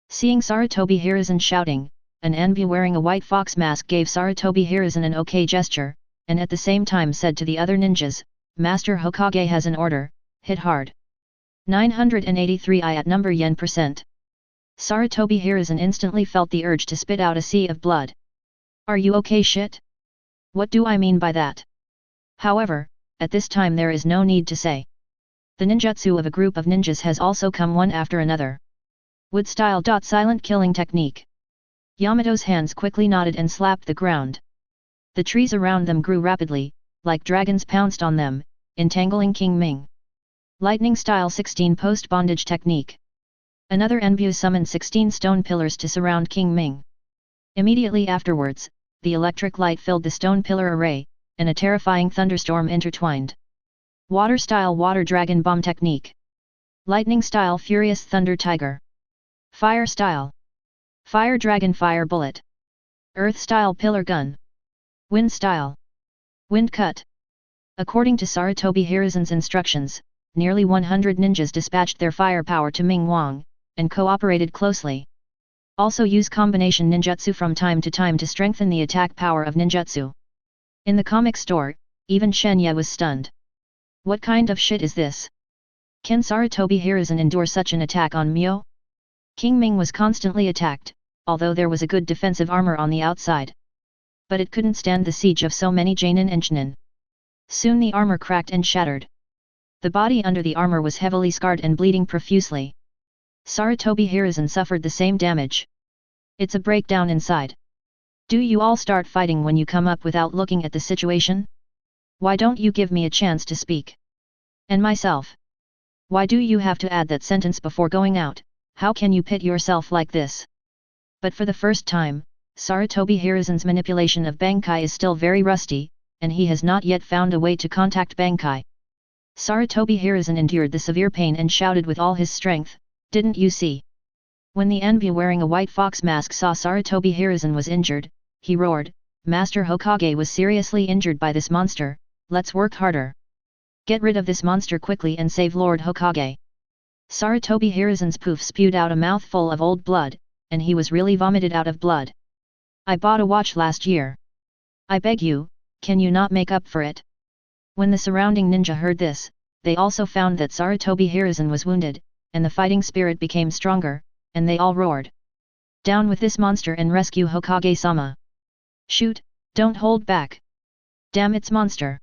Seeing Sarutobi Hiruzen shouting, an Anbu wearing a white fox mask gave Sarutobi Hiruzen an okay gesture, and at the same time said to the other ninjas, "Master Hokage has an order, hit hard." 983 I at number yen %. Sarutobi Hiruzen instantly felt the urge to spit out a sea of blood. "Are you okay shit? What do I mean by that?" However, at this time there is no need to say. The ninjutsu of a group of ninjas has also come one after another. Wood style. Silent killing technique. Yamato's hands quickly nodded and slapped the ground. The trees around them grew rapidly, like dragons pounced on them, entangling King Ming. Lightning style 16 post bondage technique. Another Anbu summoned 16 stone pillars to surround King Ming. Immediately afterwards, the electric light filled the stone pillar array, and a terrifying thunderstorm intertwined. Water style water dragon bomb technique. Lightning style furious thunder tiger. Fire style fire dragon fire bullet. Earth style pillar gun. Wind style wind cut. According to Sarutobi Hiruzen's instructions, nearly 100 ninjas dispatched their firepower to Ming Wang, and cooperated closely. Also use combination ninjutsu from time to time to strengthen the attack power of ninjutsu. In the comic store, even Shen Ye was stunned. What kind of shit is this? Can Sarutobi Hiruzen endure such an attack on Myo? King Ming was constantly attacked, although there was a good defensive armor on the outside. But it couldn't stand the siege of so many Jainin and Chunin. Soon the armor cracked and shattered. The body under the armor was heavily scarred and bleeding profusely. Sarutobi Hiruzen suffered the same damage. It's a breakdown inside. Do you all start fighting when you come up without looking at the situation? Why don't you give me a chance to speak? And myself? Why do you have to add that sentence before going out? How can you pit yourself like this? But for the first time, Sarutobi Hiruzen's manipulation of Bankai is still very rusty, and he has not yet found a way to contact Bankai. Sarutobi Hiruzen endured the severe pain and shouted with all his strength, "Didn't you see?" When the enbu wearing a white fox mask saw Sarutobi Hiruzen was injured, he roared, "Master Hokage was seriously injured by this monster, let's work harder. Get rid of this monster quickly and save Lord Hokage." Sarutobi Hiruzen's poof spewed out a mouthful of old blood, and he was really vomited out of blood. "I bought a watch last year. I beg you, can you not make up for it?" When the surrounding ninja heard this, they also found that Sarutobi Hiruzen was wounded, and the fighting spirit became stronger, and they all roared, "Down with this monster and rescue Hokage-sama! Shoot, don't hold back! Damn it's monster!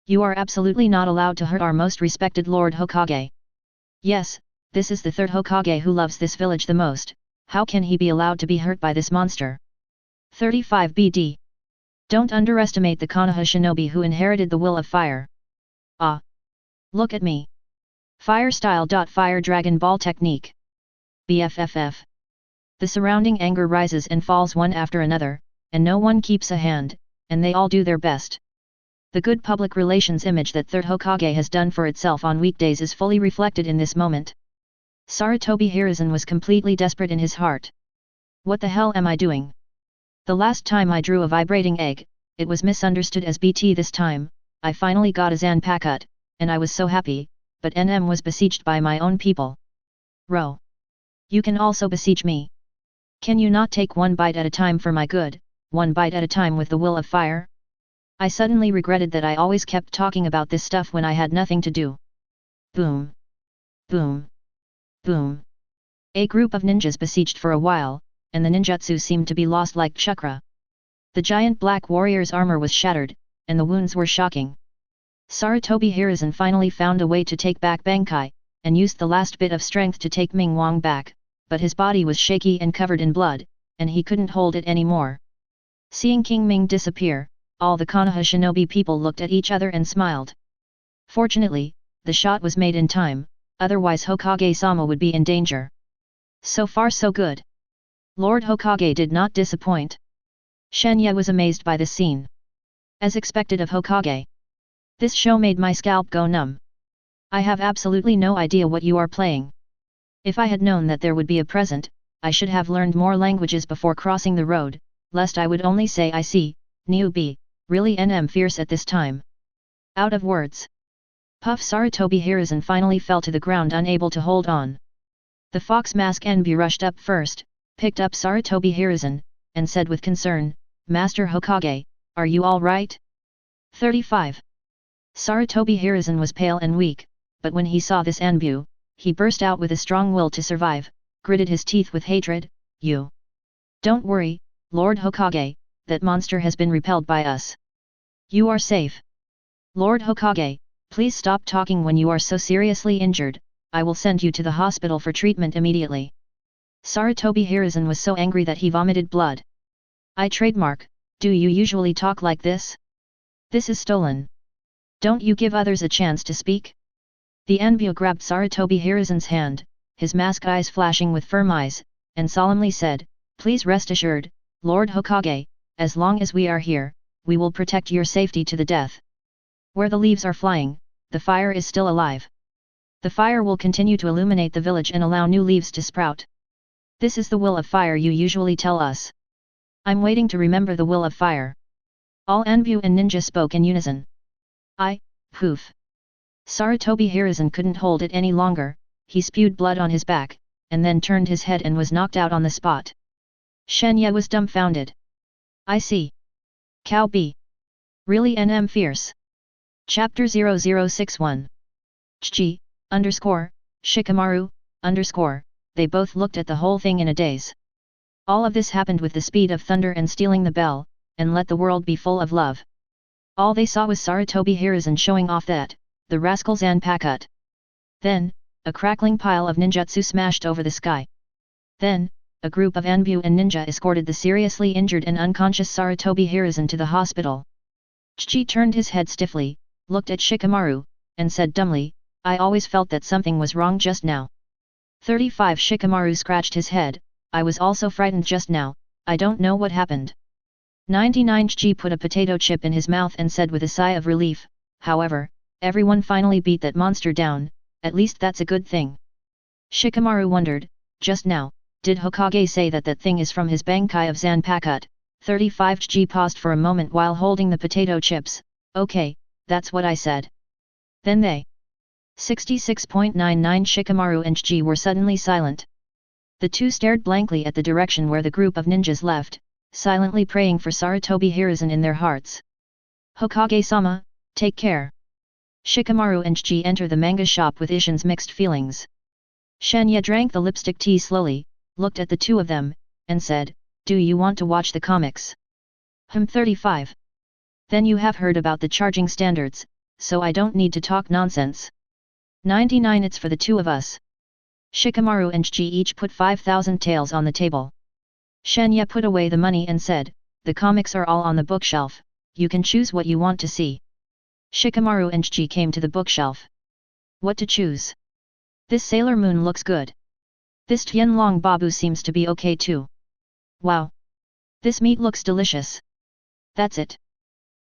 You are absolutely not allowed to hurt our most respected Lord Hokage. Yes, this is the third Hokage who loves this village the most, how can he be allowed to be hurt by this monster?" 35 BD. Don't underestimate the Konoha shinobi who inherited the will of fire. Ah! Look at me! Fire style. Fire Dragon Ball technique. BFFF. The surrounding anger rises and falls one after another, and no one keeps a hand, and they all do their best. The good public relations image that Third Hokage has done for itself on weekdays is fully reflected in this moment. Sarutobi Hiruzen was completely desperate in his heart. What the hell am I doing? The last time I drew a vibrating egg, it was misunderstood as BT. This time, I finally got a Zanpakuto, and I was so happy, but NM was besieged by my own people. Ro. You can also besiege me. Can you not take one bite at a time for my good, one bite at a time with the will of fire? I suddenly regretted that I always kept talking about this stuff when I had nothing to do. Boom. Boom. Boom. A group of ninjas besieged for a while, and the ninjutsu seemed to be lost like chakra. The giant black warrior's armor was shattered, and the wounds were shocking. Sarutobi Hiruzen finally found a way to take back Bankai, and used the last bit of strength to take Ming Wang back, but his body was shaky and covered in blood, and he couldn't hold it anymore. Seeing King Ming disappear, all the Konoha shinobi people looked at each other and smiled. Fortunately, the shot was made in time, otherwise Hokage-sama would be in danger. So far so good. Lord Hokage did not disappoint. Shen Ye was amazed by this scene. As expected of Hokage. This show made my scalp go numb. I have absolutely no idea what you are playing. If I had known that there would be a present, I should have learned more languages before crossing the road, lest I would only say I see, Niu-bi, really NM fierce at this time. Out of words. Puff. Sarutobi Hiruzen finally fell to the ground unable to hold on. The fox mask Enbu rushed up first, picked up Sarutobi Hiruzen, and said with concern, "Master Hokage, are you all right?" 35. Sarutobi Hiruzen was pale and weak, but when he saw this Enbu, he burst out with a strong will to survive, gritted his teeth with hatred, "You! Don't worry, Lord Hokage, that monster has been repelled by us. You are safe. Lord Hokage, please stop talking when you are so seriously injured, I will send you to the hospital for treatment immediately." Sarutobi Hiruzen was so angry that he vomited blood. "I trademark, do you usually talk like this? This is stolen. Don't you give others a chance to speak?" The Enbu grabbed Sarutobi Hiruzen's hand, his mask eyes flashing with firm eyes, and solemnly said, "Please rest assured, Lord Hokage, as long as we are here, we will protect your safety to the death. Where the leaves are flying, the fire is still alive. The fire will continue to illuminate the village and allow new leaves to sprout. This is the will of fire you usually tell us. I'm waiting to remember the will of fire." All Enbu and ninja spoke in unison. Poof. Sarutobi Hiruzen couldn't hold it any longer, he spewed blood on his back, and then turned his head and was knocked out on the spot. Shen Ye was dumbfounded. I see. Cow B. Really NM fierce. Chapter 0061. Chji, Shikamaru, they both looked at the whole thing in a daze. All of this happened with the speed of thunder and stealing the bell, and let the world be full of love. All they saw was Sarutobi Hiruzen showing off that, the rascal Zanpakuto. Then, a crackling pile of ninjutsu smashed over the sky. Then, a group of Anbu and ninja escorted the seriously injured and unconscious Sarutobi Hiruzen to the hospital. Chji turned his head stiffly, looked at Shikamaru, and said dumbly, I always felt that something was wrong just now. 35 Shikamaru scratched his head, I was also frightened just now, I don't know what happened. 99 Chji put a potato chip in his mouth and said with a sigh of relief, however, everyone finally beat that monster down, at least that's a good thing. Shikamaru wondered, just now, did Hokage say that that thing is from his Bankai of Zanpakuto? 35 Chji paused for a moment while holding the potato chips, okay, that's what I said. Then they. 66.99 Shikamaru and Chji were suddenly silent. The two stared blankly at the direction where the group of ninjas left, silently praying for Sarutobi Hiruzen in their hearts. Hokage-sama, take care. Shikamaru and Chji enter the manga shop with Ishin's mixed feelings. Shen Ye drank the lipstick tea slowly, looked at the two of them, and said, do you want to watch the comics? 35. Then you have heard about the charging standards, so I don't need to talk nonsense. 99 It's for the two of us. Shikamaru and Chji each put 5,000 taels on the table. Shen Ye put away the money and said, the comics are all on the bookshelf, you can choose what you want to see. Shikamaru and Chji came to the bookshelf. What to choose? This Sailor Moon looks good. This Tianlong Babu seems to be okay too. Wow! This meat looks delicious. That's it.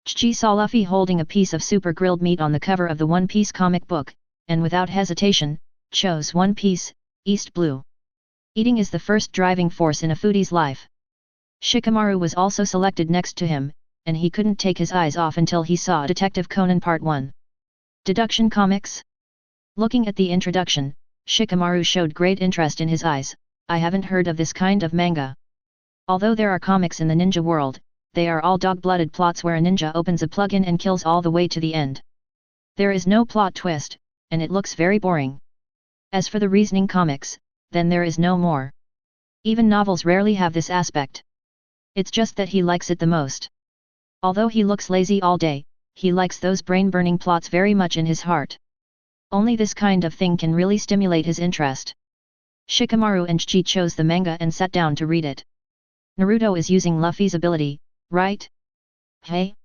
Chji saw Luffy holding a piece of super grilled meat on the cover of the One Piece comic book, and without hesitation, chose One Piece, East Blue. Eating is the first driving force in a foodie's life. Shikamaru was also selected next to him, and he couldn't take his eyes off until he saw Detective Conan Part 1. Deduction Comics? Looking at the introduction, Shikamaru showed great interest in his eyes, I haven't heard of this kind of manga. Although there are comics in the ninja world, they are all dog-blooded plots where a ninja opens a plug-in and kills all the way to the end. There is no plot twist, and it looks very boring. As for the reasoning comics, then there is no more. Even novels rarely have this aspect. It's just that he likes it the most. Although he looks lazy all day, he likes those brain-burning plots very much in his heart. Only this kind of thing can really stimulate his interest. Shikamaru and Chji chose the manga and sat down to read it. Naruto is using Luffy's ability, right? Hey?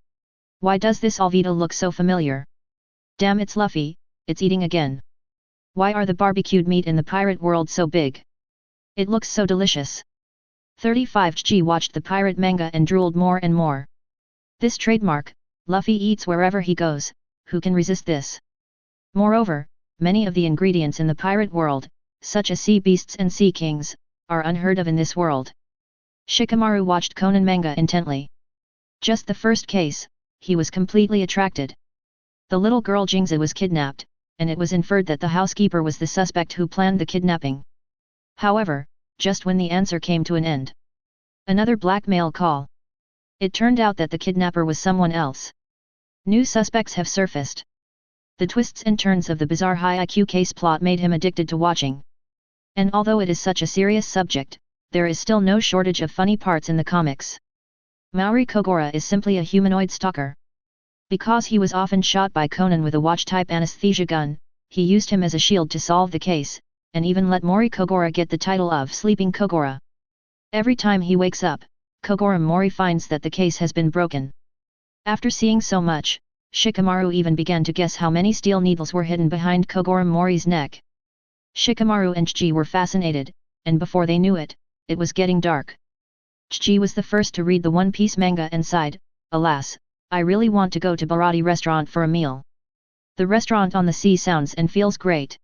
Why does this Alvida look so familiar? Damn, it's Luffy, it's eating again. Why are the barbecued meat in the pirate world so big? It looks so delicious. 35 Chji watched the pirate manga and drooled more and more. This trademark, Luffy eats wherever he goes, who can resist this? Moreover, many of the ingredients in the pirate world, such as sea beasts and sea kings, are unheard of in this world. Shikamaru watched Conan manga intently. Just the first case, he was completely attracted. The little girl Jingzi was kidnapped, and it was inferred that the housekeeper was the suspect who planned the kidnapping. However, just when the answer came to an end, another blackmail call. It turned out that the kidnapper was someone else. New suspects have surfaced. The twists and turns of the bizarre high IQ case plot made him addicted to watching. And although it is such a serious subject, there is still no shortage of funny parts in the comics. Mauri Kogora is simply a humanoid stalker. Because he was often shot by Conan with a watch-type anesthesia gun, he used him as a shield to solve the case, and even let Mori Kogora get the title of Sleeping Kogora. Every time he wakes up, Kogora Mori finds that the case has been broken. After seeing so much, Shikamaru even began to guess how many steel needles were hidden behind Kogora Mori's neck. Shikamaru and Chji were fascinated, and before they knew it, it was getting dark. Chji was the first to read the One Piece manga and sighed, alas, I really want to go to Bharati restaurant for a meal. The restaurant on the sea sounds and feels great.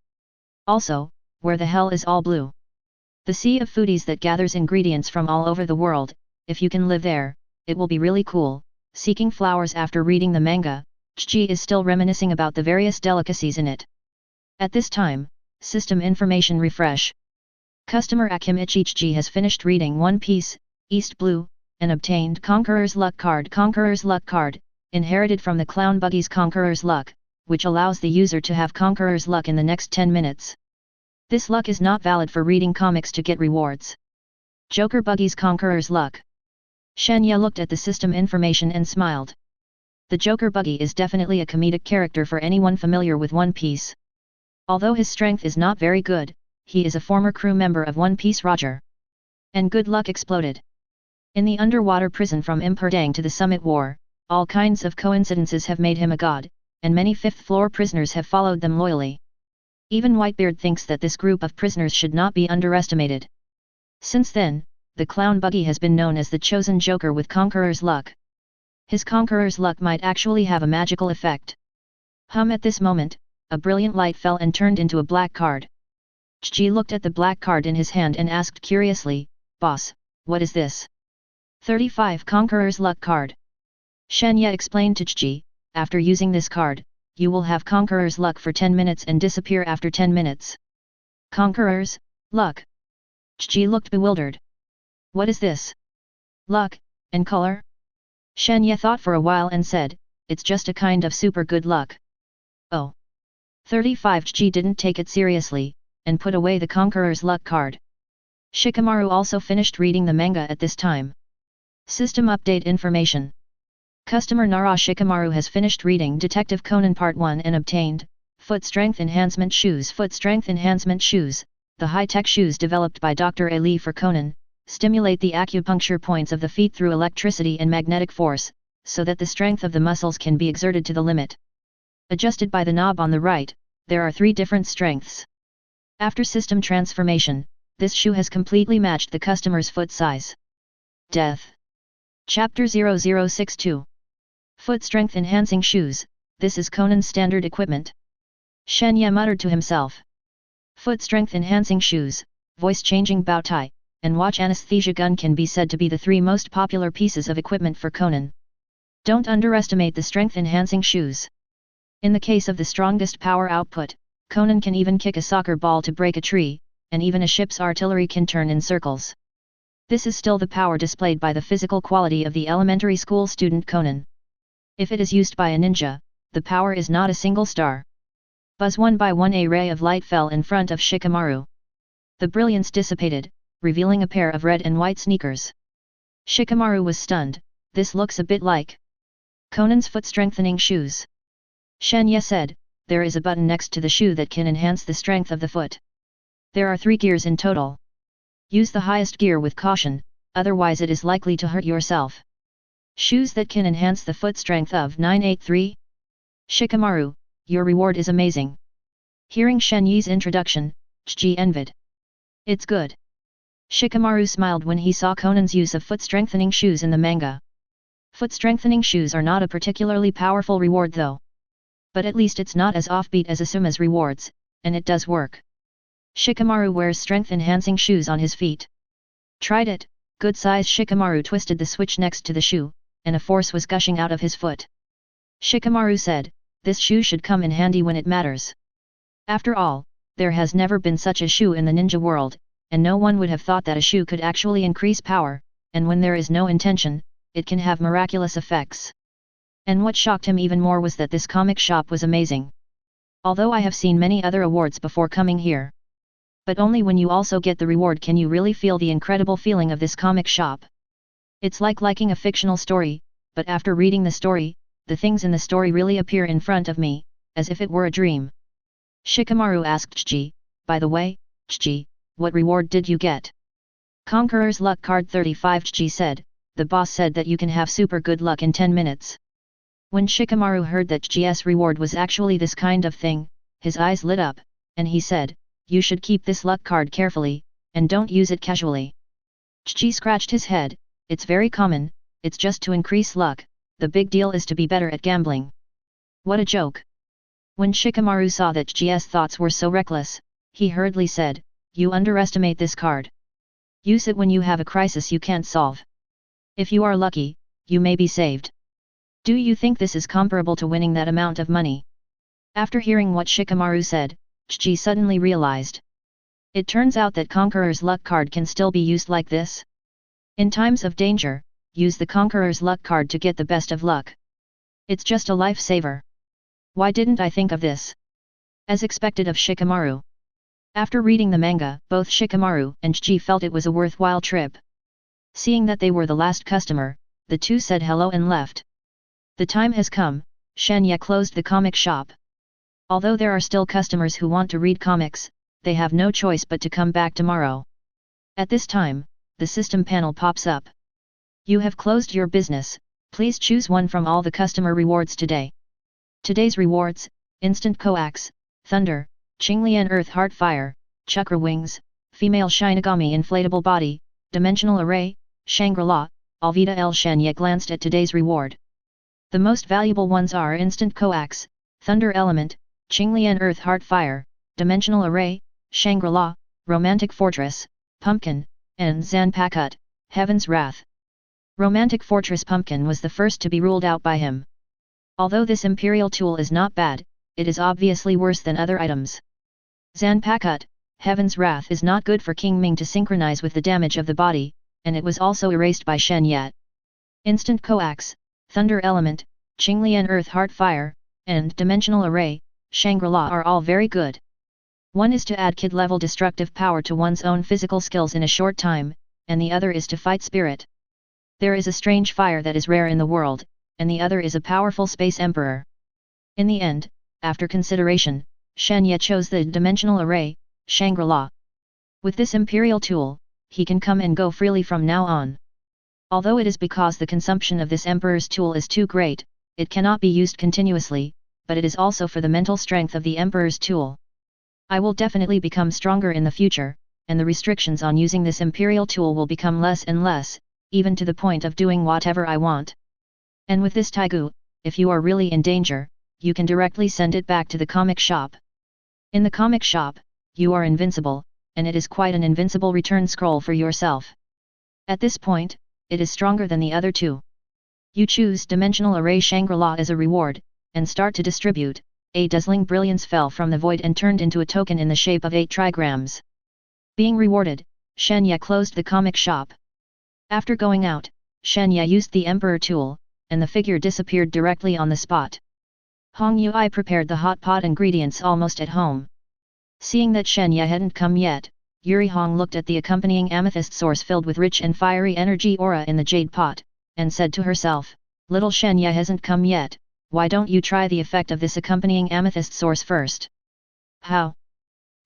Also, where the hell is all blue? The sea of foodies that gathers ingredients from all over the world, if you can live there, it will be really cool. Seeking flowers after reading the manga, Chji is still reminiscing about the various delicacies in it. At this time, system information refresh. Customer Akimichi has finished reading One Piece, East Blue, and obtained Conqueror's Luck card. Conqueror's Luck card, inherited from the Clown Buggy's Conqueror's Luck, which allows the user to have Conqueror's Luck in the next 10 minutes. This luck is not valid for reading comics to get rewards. Joker Buggy's Conqueror's Luck. Shen Ye looked at the system information and smiled. The Joker Buggy is definitely a comedic character for anyone familiar with One Piece. Although his strength is not very good, he is a former crew member of One Piece Roger. And good luck exploded. In the underwater prison from Imperdang to the Summit War, all kinds of coincidences have made him a god, and many fifth-floor prisoners have followed them loyally. Even Whitebeard thinks that this group of prisoners should not be underestimated. Since then, the Clown Buggy has been known as the chosen Joker with Conqueror's Luck. His Conqueror's Luck might actually have a magical effect. At this moment, a brilliant light fell and turned into a black card. Chiji looked at the black card in his hand and asked curiously, "Boss, what is this?" 35 Conqueror's Luck card. Shen Ye explained to Chiji, "After using this card, you will have Conqueror's Luck for 10 minutes and disappear after 10 minutes. Conqueror's Luck." Chiji looked bewildered. "What is this? Luck, and color?" Shen Ye thought for a while and said, "It's just a kind of super good luck." Oh. 35 Chiji didn't take it seriously, and put away the Conqueror's Luck card. Shikamaru also finished reading the manga at this time. System update information. Customer Nara Shikamaru has finished reading Detective Conan Part 1 and obtained Foot Strength Enhancement Shoes. Foot Strength Enhancement Shoes, the high-tech shoes developed by Dr. A. Lee for Conan, stimulate the acupuncture points of the feet through electricity and magnetic force, so that the strength of the muscles can be exerted to the limit. Adjusted by the knob on the right, there are 3 different strengths. After system transformation, this shoe has completely matched the customer's foot size. Death. Chapter 0062. Foot Strength Enhancing Shoes, this is Conan's standard equipment. Shen Ye muttered to himself. Foot Strength Enhancing Shoes, Voice-Changing Bow Tie, and Watch Anesthesia Gun can be said to be the 3 most popular pieces of equipment for Conan. Don't underestimate the strength-enhancing shoes. In the case of the strongest power output, Conan can even kick a soccer ball to break a tree, and even a ship's artillery can turn in circles. This is still the power displayed by the physical quality of the elementary school student Conan. If it is used by a ninja, the power is not a single star. Buzz one by one a ray of light fell in front of Shikamaru. The brilliance dissipated, revealing a pair of red and white sneakers. Shikamaru was stunned. This looks a bit like Conan's foot-strengthening shoes. Shen Ye said, "There is a button next to the shoe that can enhance the strength of the foot. There are 3 gears in total. Use the highest gear with caution, otherwise it is likely to hurt yourself. Shoes that can enhance the foot strength of 983? Shikamaru, your reward is amazing." Hearing Shen Ye's introduction, Chiji envied. "It's good." Shikamaru smiled when he saw Conan's use of foot-strengthening shoes in the manga. Foot-strengthening shoes are not a particularly powerful reward though. But at least it's not as offbeat as Asuma's rewards, and it does work. Shikamaru wears strength-enhancing shoes on his feet. Tried it, good size. Shikamaru twisted the switch next to the shoe, and a force was gushing out of his foot. Shikamaru said, "This shoe should come in handy when it matters. After all, there has never been such a shoe in the ninja world, and no one would have thought that a shoe could actually increase power, and when there is no intention, it can have miraculous effects." And what shocked him even more was that this comic shop was amazing. Although I have seen many other awards before coming here. But only when you also get the reward can you really feel the incredible feeling of this comic shop. It's like liking a fictional story, but after reading the story, the things in the story really appear in front of me, as if it were a dream. Shikamaru asked Chiji, "By the way, Chiji, what reward did you get?" "Conqueror's Luck card 35." Chiji said, "The boss said that you can have super good luck in 10 minutes. When Shikamaru heard that Chiji's reward was actually this kind of thing, his eyes lit up, and he said, "You should keep this luck card carefully, and don't use it casually." Chiji scratched his head, "It's very common, it's just to increase luck, the big deal is to be better at gambling." What a joke! When Shikamaru saw that Chiji's thoughts were so reckless, he hurriedly said, "You underestimate this card. Use it when you have a crisis you can't solve. If you are lucky, you may be saved. Do you think this is comparable to winning that amount of money?" After hearing what Shikamaru said, Chiji suddenly realized. It turns out that Conqueror's Luck card can still be used like this. In times of danger, use the Conqueror's Luck card to get the best of luck. It's just a lifesaver. Why didn't I think of this? As expected of Shikamaru. After reading the manga, both Shikamaru and Ji felt it was a worthwhile trip. Seeing that they were the last customer, the two said hello and left. The time has come, Shen Ye closed the comic shop. Although there are still customers who want to read comics, they have no choice but to come back tomorrow. At this time, the system panel pops up. You have closed your business, please choose one from all the customer rewards today. Today's rewards: Instant Coax, Thunder, Qinglian Earth Heart Fire, Chakra Wings, Female Shinigami Inflatable Body, Dimensional Array, Shangri-La, Alvida El Shen Ye glanced at today's reward. The most valuable ones are Instant Coax, Thunder Element, Qinglian Earth Heart Fire, Dimensional Array, Shangri-La, Romantic Fortress, Pumpkin, and Zanpakuto, Heaven's Wrath. Romantic Fortress Pumpkin was the first to be ruled out by him. Although this Imperial tool is not bad, it is obviously worse than other items. Zanpakuto, Heaven's Wrath is not good for King Ming to synchronize with the damage of the body, and it was also erased by Shen Ye. Instant Coax, Thunder Element, Qinglian Earth Heart Fire, and Dimensional Array, Shangri-La are all very good. One is to add kid-level destructive power to one's own physical skills in a short time, and the other is to fight spirit. There is a strange fire that is rare in the world, and the other is a powerful space emperor. In the end, after consideration, Shen Ye chose the Dimensional Array, Shangri-La. With this Imperial tool, he can come and go freely from now on. Although it is because the consumption of this Emperor's tool is too great, it cannot be used continuously, but it is also for the mental strength of the Emperor's tool. I will definitely become stronger in the future, and the restrictions on using this Imperial tool will become less and less, even to the point of doing whatever I want. And with this Taigu, if you are really in danger, you can directly send it back to the comic shop. In the comic shop, you are invincible, and it is quite an invincible return scroll for yourself. At this point, it is stronger than the other two. You choose Dimensional Array Shangri-La as a reward, and start to distribute. A dazzling brilliance fell from the void and turned into a token in the shape of 8 trigrams. Being rewarded, Shen Ye closed the comic shop. After going out, Shen Ye used the Emperor tool, and the figure disappeared directly on the spot. Hong Yui prepared the hot pot ingredients almost at home. Seeing that Shen Ye hadn't come yet, Yuri Hong looked at the accompanying amethyst source filled with rich and fiery energy aura in the jade pot, and said to herself, "Little Shen Ye hasn't come yet, why don't you try the effect of this accompanying amethyst source first?" "How?"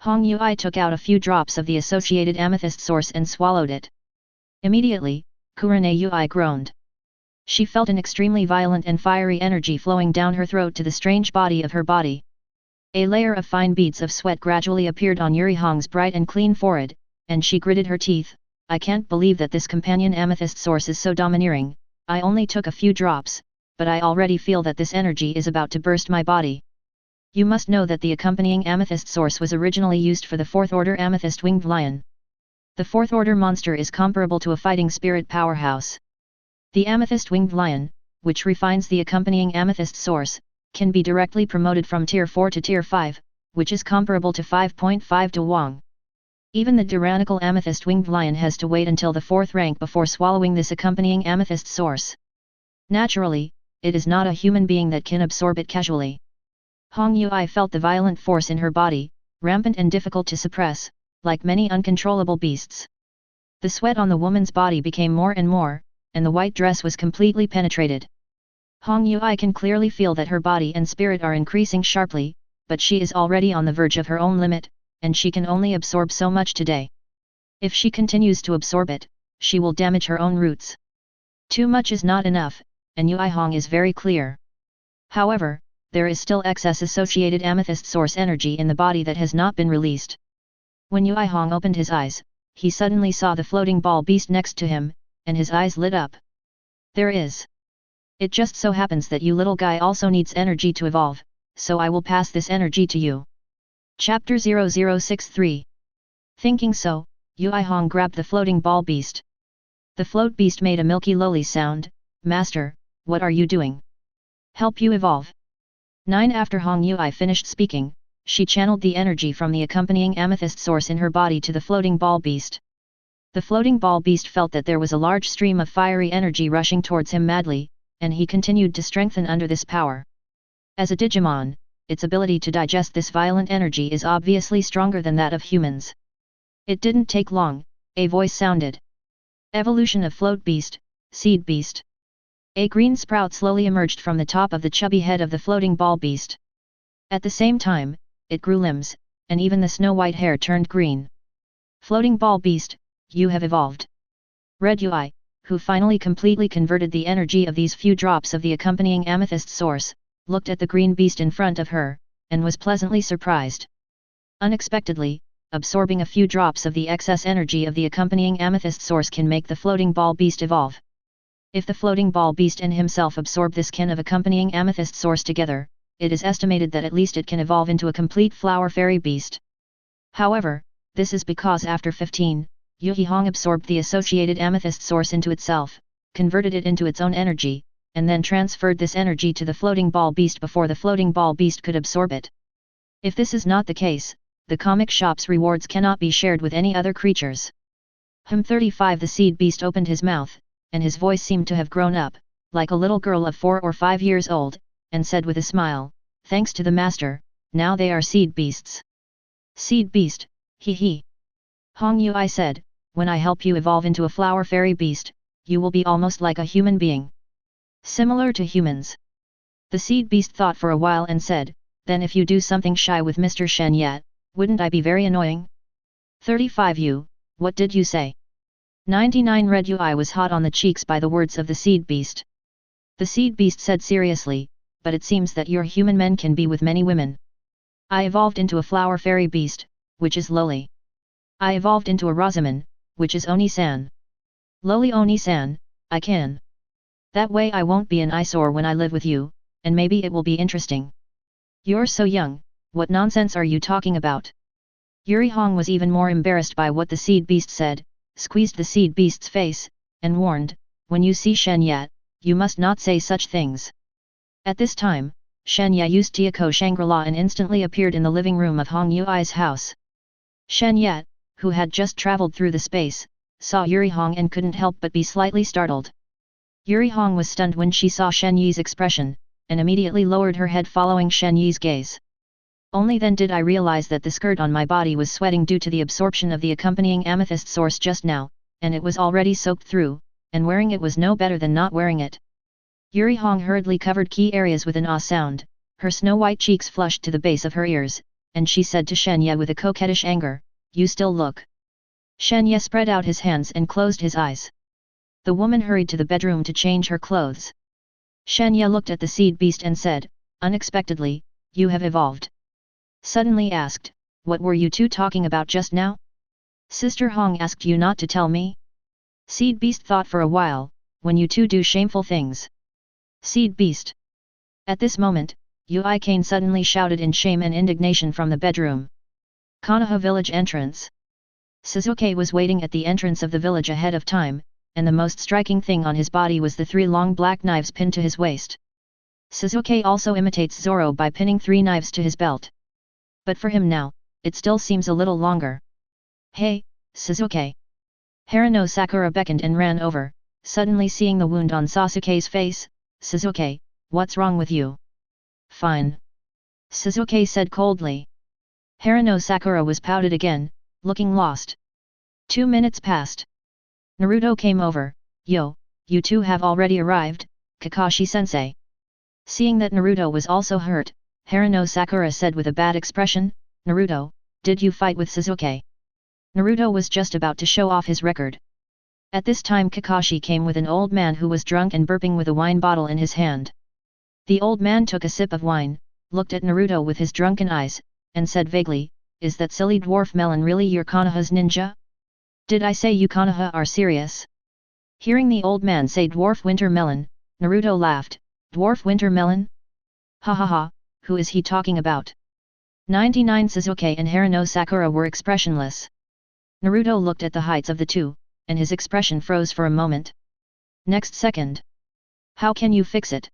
Hong Yui took out a few drops of the associated amethyst source and swallowed it. Immediately, Kurane Yui groaned. She felt an extremely violent and fiery energy flowing down her throat to the strange body of her body. A layer of fine beads of sweat gradually appeared on Yuri Hong's bright and clean forehead, and she gritted her teeth. "I can't believe that this companion amethyst source is so domineering. I only took a few drops, but I already feel that this energy is about to burst my body." You must know that the accompanying amethyst source was originally used for the 4th Order Amethyst Winged Lion. The 4th Order monster is comparable to a fighting spirit powerhouse. The Amethyst Winged Lion, which refines the accompanying amethyst source, can be directly promoted from Tier 4 to Tier 5, which is comparable to 5.5 to Wang. Even the tyrannical Amethyst Winged Lion has to wait until the 4th rank before swallowing this accompanying amethyst source. Naturally, it is not a human being that can absorb it casually. Hong Yui felt the violent force in her body, rampant and difficult to suppress, like many uncontrollable beasts. The sweat on the woman's body became more and more, and the white dress was completely penetrated. Hong Yui can clearly feel that her body and spirit are increasing sharply, but she is already on the verge of her own limit, and she can only absorb so much today. If she continues to absorb it, she will damage her own roots. Too much is not enough, and Yui Hong is very clear. However, there is still excess associated amethyst source energy in the body that has not been released. When Yui Hong opened his eyes, he suddenly saw the floating ball beast next to him, and his eyes lit up. "There is. It just so happens that you little guy also needs energy to evolve, so I will pass this energy to you." Chapter 0063. Thinking so, Yui Hong grabbed the floating ball beast. The float beast made a milky lowly sound. "Master, what are you doing? Help you evolve." 9. After Hong Yui finished speaking, she channeled the energy from the accompanying amethyst source in her body to the floating ball beast. The floating ball beast felt that there was a large stream of fiery energy rushing towards him madly, and he continued to strengthen under this power. As a Digimon, its ability to digest this violent energy is obviously stronger than that of humans. It didn't take long, a voice sounded. Evolution of Float Beast, Seed Beast. A green sprout slowly emerged from the top of the chubby head of the floating ball beast. At the same time, it grew limbs, and even the snow-white hair turned green. Floating ball beast, you have evolved. Red Ui, who finally completely converted the energy of these few drops of the accompanying amethyst source, looked at the green beast in front of her, and was pleasantly surprised. Unexpectedly, absorbing a few drops of the excess energy of the accompanying amethyst source can make the floating ball beast evolve. If the floating ball beast and himself absorb this kin of accompanying amethyst source together, it is estimated that at least it can evolve into a complete flower fairy beast. However, this is because after 15, Yu Hong absorbed the associated amethyst source into itself, converted it into its own energy, and then transferred this energy to the floating ball beast before the floating ball beast could absorb it. If this is not the case, the comic shop's rewards cannot be shared with any other creatures. 35 The seed beast opened his mouth, and his voice seemed to have grown up, like a little girl of 4 or 5 years old, and said with a smile, "Thanks to the master, now they are seed beasts." Seed beast, he he. Hong Yu, I said, when I help you evolve into a flower fairy beast, you will be almost like a human being. Similar to humans. The seed beast thought for a while and said, then if you do something shy with Mr. Shen Ye, wouldn't I be very annoying? 35 You, what did you say? 99 Red Ui was hot on the cheeks by the words of the seed beast. The seed beast said seriously, but it seems that your human men can be with many women. I evolved into a flower fairy beast, which is lowly. I evolved into a Razaman, which is Oni-san. Lowly Oni-san, I can. That way I won't be an eyesore when I live with you, and maybe it will be interesting. You're so young, what nonsense are you talking about? Yuri Hong was even more embarrassed by what the seed beast said, squeezed the seed beast's face, and warned, when you see Shen Ye, you must not say such things. At this time, Shen Ye used Tiako Shangri-La and instantly appeared in the living room of Hong Yui's house. Shen Ye, who had just traveled through the space, saw Yuri Hong and couldn't help but be slightly startled. Yuri Hong was stunned when she saw Shen Ye's expression, and immediately lowered her head following Shen Ye's gaze. Only then did I realize that the skirt on my body was sweating due to the absorption of the accompanying amethyst source just now, and it was already soaked through, and wearing it was no better than not wearing it. Yuri Hong hurriedly covered key areas with an ah sound, her snow-white cheeks flushed to the base of her ears, and she said to Shen Ye with a coquettish anger, "You still look." Shen Ye spread out his hands and closed his eyes. The woman hurried to the bedroom to change her clothes. Shen Ye looked at the seed beast and said, unexpectedly, "You have evolved." Suddenly asked, "What were you two talking about just now? Sister Hong asked you not to tell me?" Seed beast thought for a while, "When you two do shameful things." Seed beast. At this moment, Ui Kane suddenly shouted in shame and indignation from the bedroom. Konoha village entrance. Suzuki was waiting at the entrance of the village ahead of time, and the most striking thing on his body was the 3 long black knives pinned to his waist. Suzuki also imitates Zoro by pinning 3 knives to his belt. But for him now, it still seems a little longer. "Hey, Suzuki!" Harano Sakura beckoned and ran over, suddenly seeing the wound on Sasuke's face. "Suzuki, what's wrong with you?" "Fine," Suzuki said coldly. Harano Sakura was pouted again, looking lost. 2 minutes passed. Naruto came over. "Yo, you two have already arrived, Kakashi-sensei." Seeing that Naruto was also hurt, Harano Sakura said with a bad expression, "Naruto, did you fight with Suzuki?" Naruto was just about to show off his record. At this time Kakashi came with an old man who was drunk and burping with a wine bottle in his hand. The old man took a sip of wine, looked at Naruto with his drunken eyes, and said vaguely, "Is that silly dwarf melon really your Konoha's ninja? Did I say you Konoha are serious?" Hearing the old man say dwarf winter melon, Naruto laughed. "Dwarf winter melon? Ha ha ha, who is he talking about?" 99 Suzuki and Harano Sakura were expressionless. Naruto looked at the heights of the two, and his expression froze for a moment. Next second. "How can you fix it?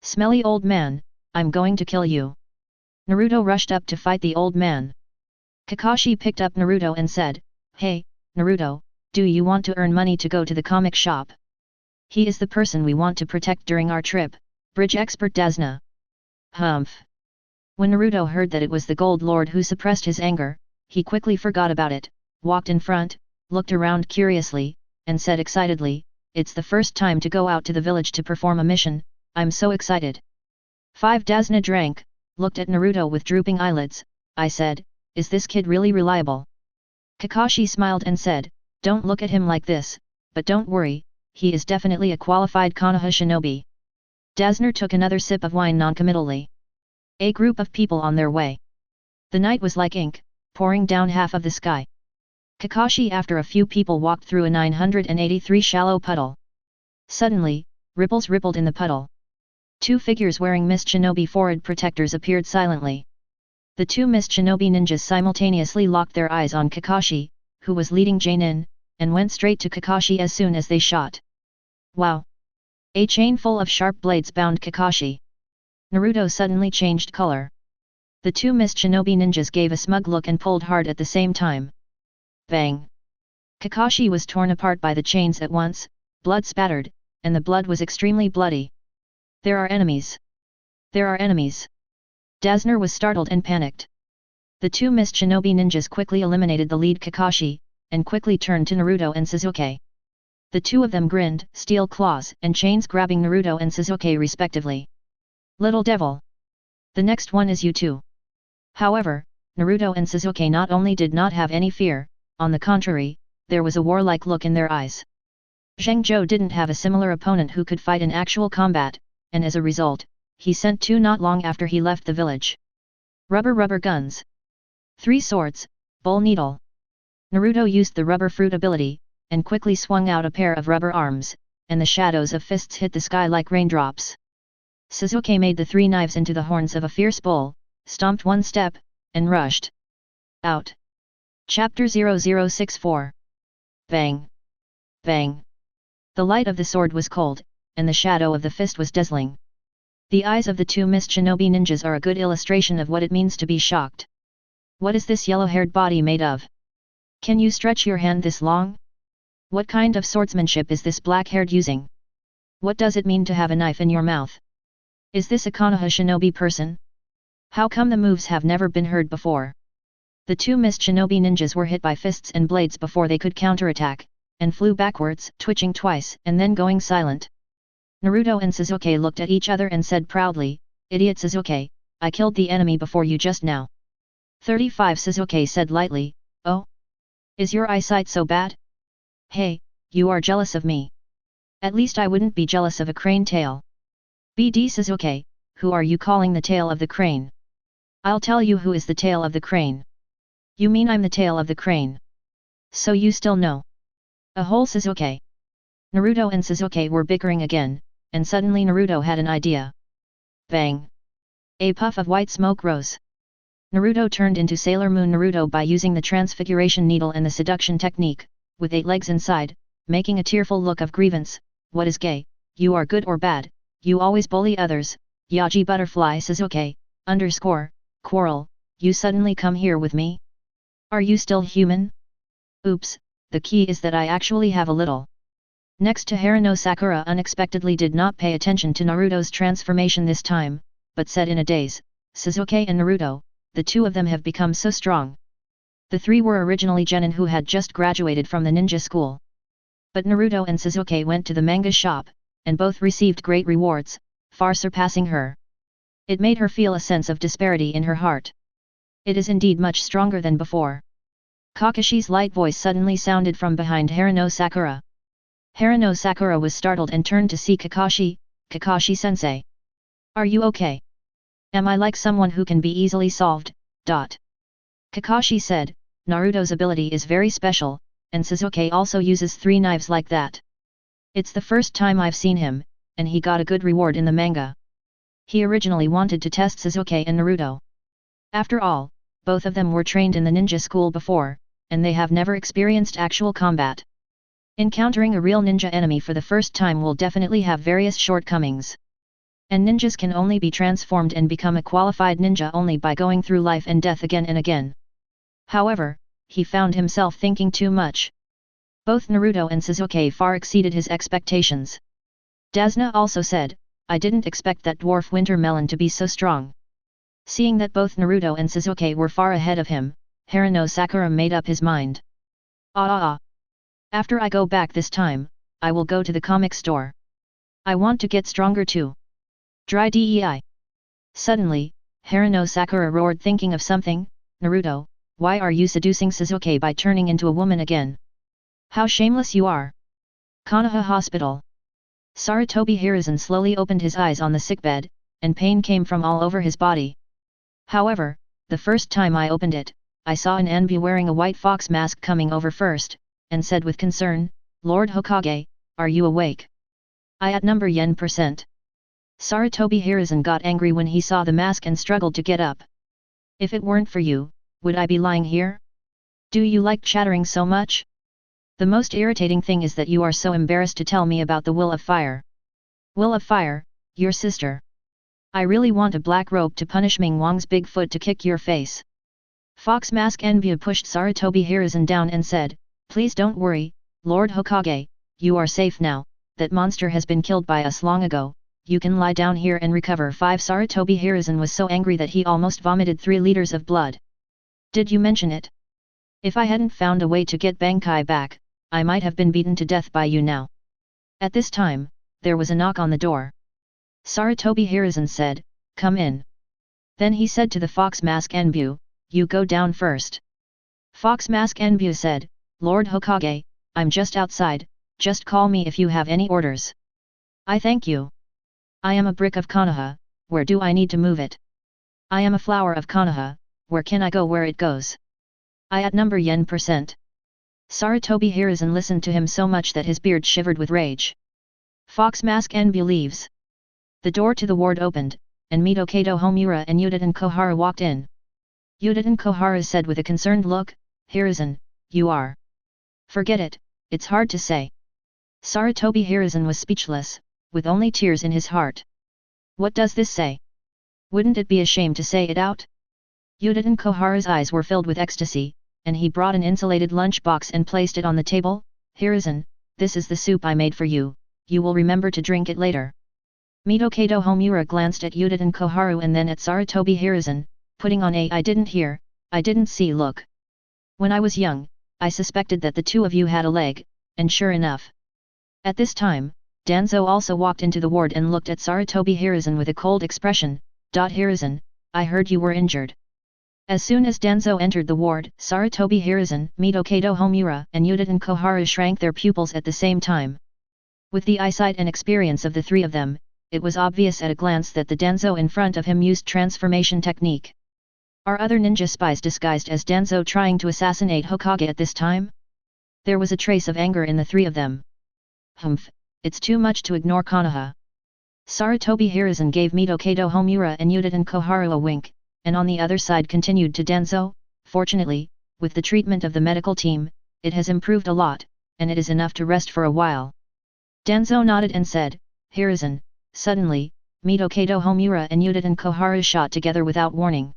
Smelly old man, I'm going to kill you." Naruto rushed up to fight the old man. Kakashi picked up Naruto and said, "Hey, Naruto, do you want to earn money to go to the comic shop? He is the person we want to protect during our trip, bridge expert Dasna." Humph. When Naruto heard that it was the Gold Lord who suppressed his anger, he quickly forgot about it, walked in front, looked around curiously, and said excitedly, "It's the first time to go out to the village to perform a mission, I'm so excited." 5 Dasna drank, looked at Naruto with drooping eyelids. "I said, is this kid really reliable?" Kakashi smiled and said, "Don't look at him like this, but don't worry, he is definitely a qualified Konoha shinobi." Dasner took another sip of wine noncommittally. A group of people on their way. The night was like ink, pouring down half of the sky. Kakashi after a few people walked through a 983 shallow puddle. Suddenly, ripples rippled in the puddle. 2 figures wearing mist shinobi forehead protectors appeared silently. The 2 mist shinobi ninjas simultaneously locked their eyes on Kakashi, who was leading Jainin, and went straight to Kakashi as soon as they shot. Wow! A chain full of sharp blades bound Kakashi. Naruto suddenly changed color. The 2 mist shinobi ninjas gave a smug look and pulled hard at the same time. Bang! Kakashi was torn apart by the chains at once, blood spattered, and the blood was extremely bloody. There are enemies! There are enemies! Dasner was startled and panicked. The 2 mist shinobi ninjas quickly eliminated the lead Kakashi, and quickly turned to Naruto and Sasuke. The 2 of them grinned, steel claws and chains grabbing Naruto and Sasuke respectively. "Little devil! The next one is you too." However, Naruto and Sasuke not only did not have any fear, on the contrary, there was a warlike look in their eyes. Zheng Zhou didn't have a similar opponent who could fight in actual combat, and as a result, he sent 2 not long after he left the village. Rubber guns. 3 swords, bull needle. Naruto used the rubber fruit ability, and quickly swung out a pair of rubber arms, and the shadows of fists hit the sky like raindrops. Sasuke made the 3 knives into the horns of a fierce bull, stomped 1 step, and rushed out. Chapter 0064. Bang! Bang! The light of the sword was cold, and the shadow of the fist was dazzling. The eyes of the 2 mist shinobi ninjas are a good illustration of what it means to be shocked. What is this yellow-haired body made of? Can you stretch your hand this long? What kind of swordsmanship is this black-haired using? What does it mean to have a knife in your mouth? Is this a Konoha shinobi person? How come the moves have never been heard before? The 2 mist shinobi ninjas were hit by fists and blades before they could counterattack, and flew backwards, twitching twice and then going silent. Naruto and Sasuke looked at each other and said proudly, "Idiot Sasuke, I killed the enemy before you just now." 35 Sasuke said lightly, "Oh? Is your eyesight so bad? Hey, you are jealous of me. At least I wouldn't be jealous of a crane tail." "BD Sasuke, who are you calling the tail of the crane? I'll tell you who is the tail of the crane." "You mean I'm the tail of the crane? So you still know?" A whole Sasuke. Naruto and Sasuke were bickering again, and suddenly Naruto had an idea. Bang! A puff of white smoke rose. Naruto turned into Sailor Moon Naruto by using the transfiguration needle and the seduction technique, with 8 legs inside, making a tearful look of grievance. "What is gay? You are good or bad? You always bully others, Yaji Butterfly Sasuke, quarrel, you suddenly come here with me? Are you still human? Oops, the key is that I actually have a little." Next to Haruno Sakura unexpectedly did not pay attention to Naruto's transformation this time, but said in a daze, "Sasuke and Naruto, the 2 of them have become so strong." The 3 were originally genin who had just graduated from the ninja school. But Naruto and Sasuke went to the manga shop, and both received great rewards, far surpassing her. It made her feel a sense of disparity in her heart. It is indeed much stronger than before. Kakashi's light voice suddenly sounded from behind Haruno Sakura. Haruno Sakura was startled and turned to see Kakashi. "Kakashi-sensei. Are you okay? Am I like someone who can be easily solved?" Kakashi said, "Naruto's ability is very special, and Sasuke also uses 3 knives like that. It's the first time I've seen him, and he got a good reward in the manga. He originally wanted to test Sasuke and Naruto. After all, both of them were trained in the ninja school before, and they have never experienced actual combat. Encountering a real ninja enemy for the first time will definitely have various shortcomings. And ninjas can only be transformed and become a qualified ninja only by going through life and death again and again. However, he found himself thinking too much. Both Naruto and Sasuke far exceeded his expectations. Dasna also said, I didn't expect that dwarf winter melon to be so strong. Seeing that both Naruto and Sasuke were far ahead of him, Haruno Sakura made up his mind. After I go back this time, I will go to the comic store. I want to get stronger too. Dry DEI. Suddenly, Haruno Sakura roared thinking of something, Naruto, why are you seducing Sasuke by turning into a woman again? How shameless you are! Konoha Hospital. Sarutobi Hiruzen slowly opened his eyes on the sickbed, and pain came from all over his body. However, the first time I opened it, I saw an Anbu wearing a white fox mask coming over first, and said with concern, Lord Hokage, are you awake? I at number %. Sarutobi Hiruzen got angry when he saw the mask and struggled to get up. If it weren't for you, would I be lying here? Do you like chattering so much? The most irritating thing is that you are so embarrassed to tell me about the Will of Fire. Will of Fire, your sister. I really want a black rope to punish Ming Wang's big foot to kick your face. Fox Mask Enbu pushed Sarutobi Hiruzen down and said, please don't worry, Lord Hokage, you are safe now, that monster has been killed by us long ago, you can lie down here and recover. 5 Sarutobi Hiruzen was so angry that he almost vomited 3 liters of blood. Did you mention it? If I hadn't found a way to get Bankai back, I might have been beaten to death by you now. At this time, there was a knock on the door. Sarutobi Hiruzen said, come in. Then he said to the Fox Mask Enbu, you go down first. Fox Mask Enbu said, Lord Hokage, I'm just outside, just call me if you have any orders. I thank you. I am a brick of Konoha, where do I need to move it? I am a flower of Konoha, where can I go where it goes? I at number %. Sarutobi Hiruzen listened to him so much that his beard shivered with rage. Fox Mask Enbu leaves. The door to the ward opened, and Mito Kato Homura and Udaten Koharu walked in. Udaten Koharu said with a concerned look, Hiruzen, you are. Forget it, it's hard to say. Sarutobi Hiruzen was speechless, with only tears in his heart. What does this say? Wouldn't it be a shame to say it out? Udaten Koharu's eyes were filled with ecstasy, and he brought an insulated lunch box and placed it on the table. Hiruzen, this is the soup I made for you, you will remember to drink it later. Mito Kato Homura glanced at Udaten Koharu and then at Sarutobi Hiruzen, putting on a I didn't hear, I didn't see look. When I was young, I suspected that the two of you had a leg, and sure enough. At this time, Danzo also walked into the ward and looked at Sarutobi Hiruzen with a cold expression. Hiruzen, I heard you were injured. As soon as Danzo entered the ward, Sarutobi Hiruzen, Mito Kato Homura and Udaten Koharu shrank their pupils at the same time. With the eyesight and experience of the three of them, it was obvious at a glance that the Danzo in front of him used transformation technique. Are other ninja spies disguised as Danzo trying to assassinate Hokage at this time? There was a trace of anger in the three of them. Humph, it's too much to ignore Konoha. Sarutobi Hiruzen gave Mito Kato Homura and Udaten Koharu a wink, and on the other side continued to Danzo, fortunately, with the treatment of the medical team, it has improved a lot, and it is enough to rest for a while. Danzo nodded and said, Hiruzen. Suddenly, Mito Kato Homura and Udaten Koharu shot together without warning.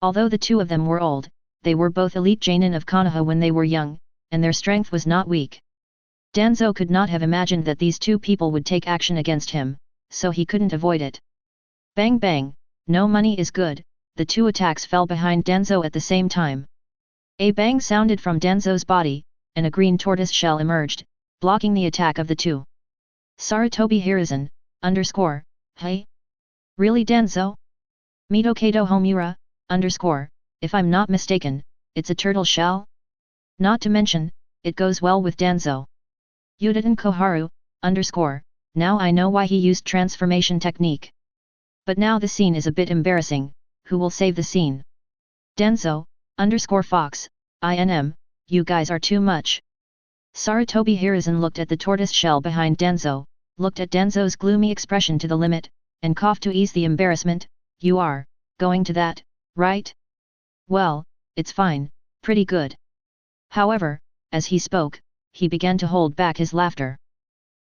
Although the two of them were old, they were both elite Jonin of Konoha when they were young, and their strength was not weak. Danzo could not have imagined that these two people would take action against him, so he couldn't avoid it. Bang bang, no money is good, the two attacks fell behind Danzo at the same time. A bang sounded from Danzo's body, and a green tortoise shell emerged, blocking the attack of the two. Sarutobi Hiruzen, hey? Really Danzo? Mito Kato Homura, if I'm not mistaken, it's a turtle shell? Not to mention, it goes well with Danzo. Udaten Koharu, now I know why he used transformation technique. But now the scene is a bit embarrassing, who will save the scene? Danzo, Fox, you guys are too much. Sarutobi Hiruzen looked at the tortoise shell behind Danzo, looked at Danzo's gloomy expression to the limit, and coughed to ease the embarrassment, you are, going to that, right? Well, it's fine, pretty good. However, as he spoke, he began to hold back his laughter.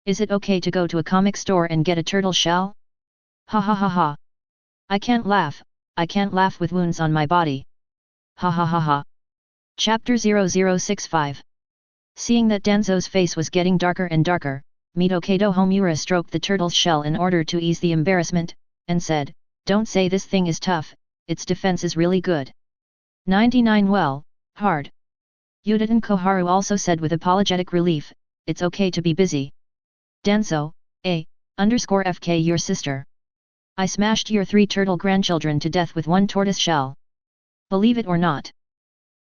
Is it okay to go to a comic store and get a turtle shell? Ha ha ha ha. I can't laugh with wounds on my body. Ha ha ha ha. Chapter 0065. Seeing that Danzo's face was getting darker and darker, Mitokado Homura stroked the turtle's shell in order to ease the embarrassment, and said, "Don't say this thing is tough, its defense is really good." 99 Well, hard. Yudatan Koharu also said with apologetic relief, "It's okay to be busy. Danzo, _FK your sister. I smashed your 3 turtle grandchildren to death with 1 tortoise shell. Believe it or not."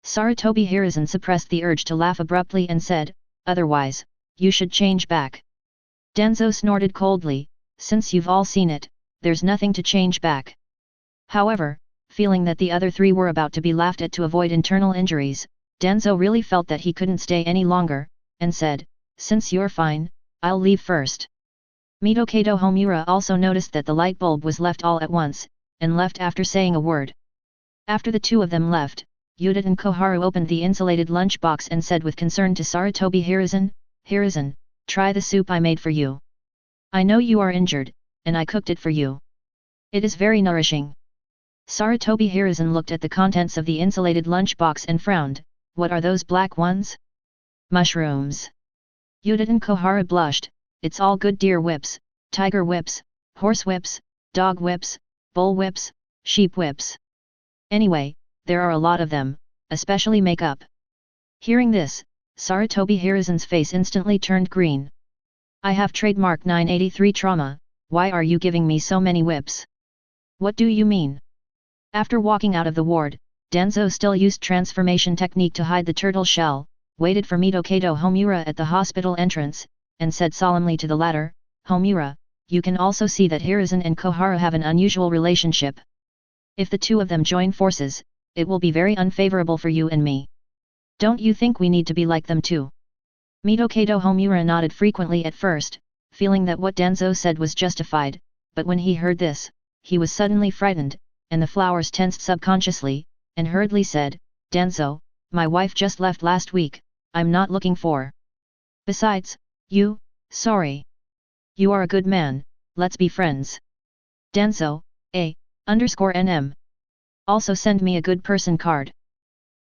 Sarutobi Hiruzen suppressed the urge to laugh abruptly and said, "Otherwise, you should change back." Danzo snorted coldly, "Since you've all seen it, there's nothing to change back." However, feeling that the other 3 were about to be laughed at to avoid internal injuries, Danzo really felt that he couldn't stay any longer, and said, "Since you're fine, I'll leave first." Mitokado Homura also noticed that the light bulb was left all at once, and left after saying a word. After the 2 of them left, Yudatan Koharu opened the insulated lunch box and said with concern to Sarutobi Hiruzen, "Hiruzen, try the soup I made for you. I know you are injured, and I cooked it for you. It is very nourishing." Sarutobi Hiruzen looked at the contents of the insulated lunch box and frowned, "What are those black ones?" "Mushrooms." Yudatan Koharu blushed, "It's all good deer whips, tiger whips, horse whips, dog whips, bull whips, sheep whips. Anyway, there are a lot of them, especially makeup." Hearing this, Sarutobi Hiruzen's face instantly turned green. "I have trademark 983 trauma, why are you giving me so many whips? What do you mean?" After walking out of the ward, Danzo still used transformation technique to hide the turtle shell, waited for Mitokado Homura at the hospital entrance, and said solemnly to the latter, "Homura, you can also see that Hiruzen and Koharu have an unusual relationship. If the 2 of them join forces, it will be very unfavorable for you and me. Don't you think we need to be like them too?" Mitokado Homura nodded frequently at first, feeling that what Danzo said was justified, but when he heard this, he was suddenly frightened, and the flowers tensed subconsciously, and hurriedly said, "Danzo, my wife just left last week, I'm not looking for. Besides, sorry. You are a good man, let's be friends. Danzo, _NM. Also send me a good person card.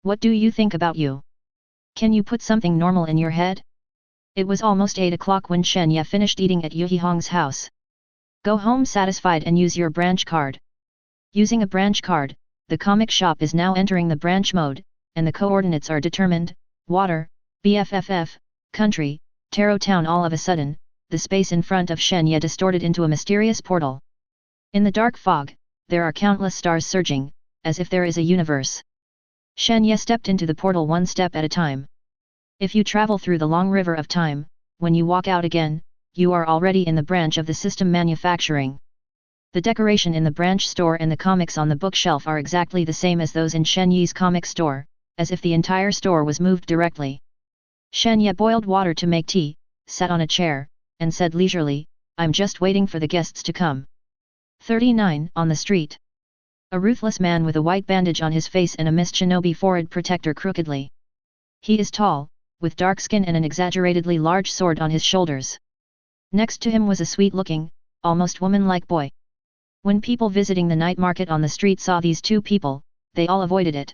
What do you think about you? Can you put something normal in your head?" It was almost 8 o'clock when Shen Ye finished eating at Yuhihong's house. "Go home satisfied and use your branch card." Using a branch card, the comic shop is now entering the branch mode, and the coordinates are determined: water, BFFF, country, Taro Town. All of a sudden, the space in front of Shen Ye distorted into a mysterious portal. In the dark fog, there are countless stars surging, as if there is a universe. Shen Ye stepped into the portal 1 step at a time. If you travel through the long river of time, when you walk out again, you are already in the branch of the system manufacturing. The decoration in the branch store and the comics on the bookshelf are exactly the same as those in Shen Ye's comic store, as if the entire store was moved directly. Shen Ye boiled water to make tea, sat on a chair, and said leisurely, "I'm just waiting for the guests to come." 39 On the street. A ruthless man with a white bandage on his face and a mist shinobi forehead protector crookedly. He is tall, with dark skin and an exaggeratedly large sword on his shoulders. Next to him was a sweet-looking, almost woman-like boy. When people visiting the night market on the street saw these 2 people, they all avoided it.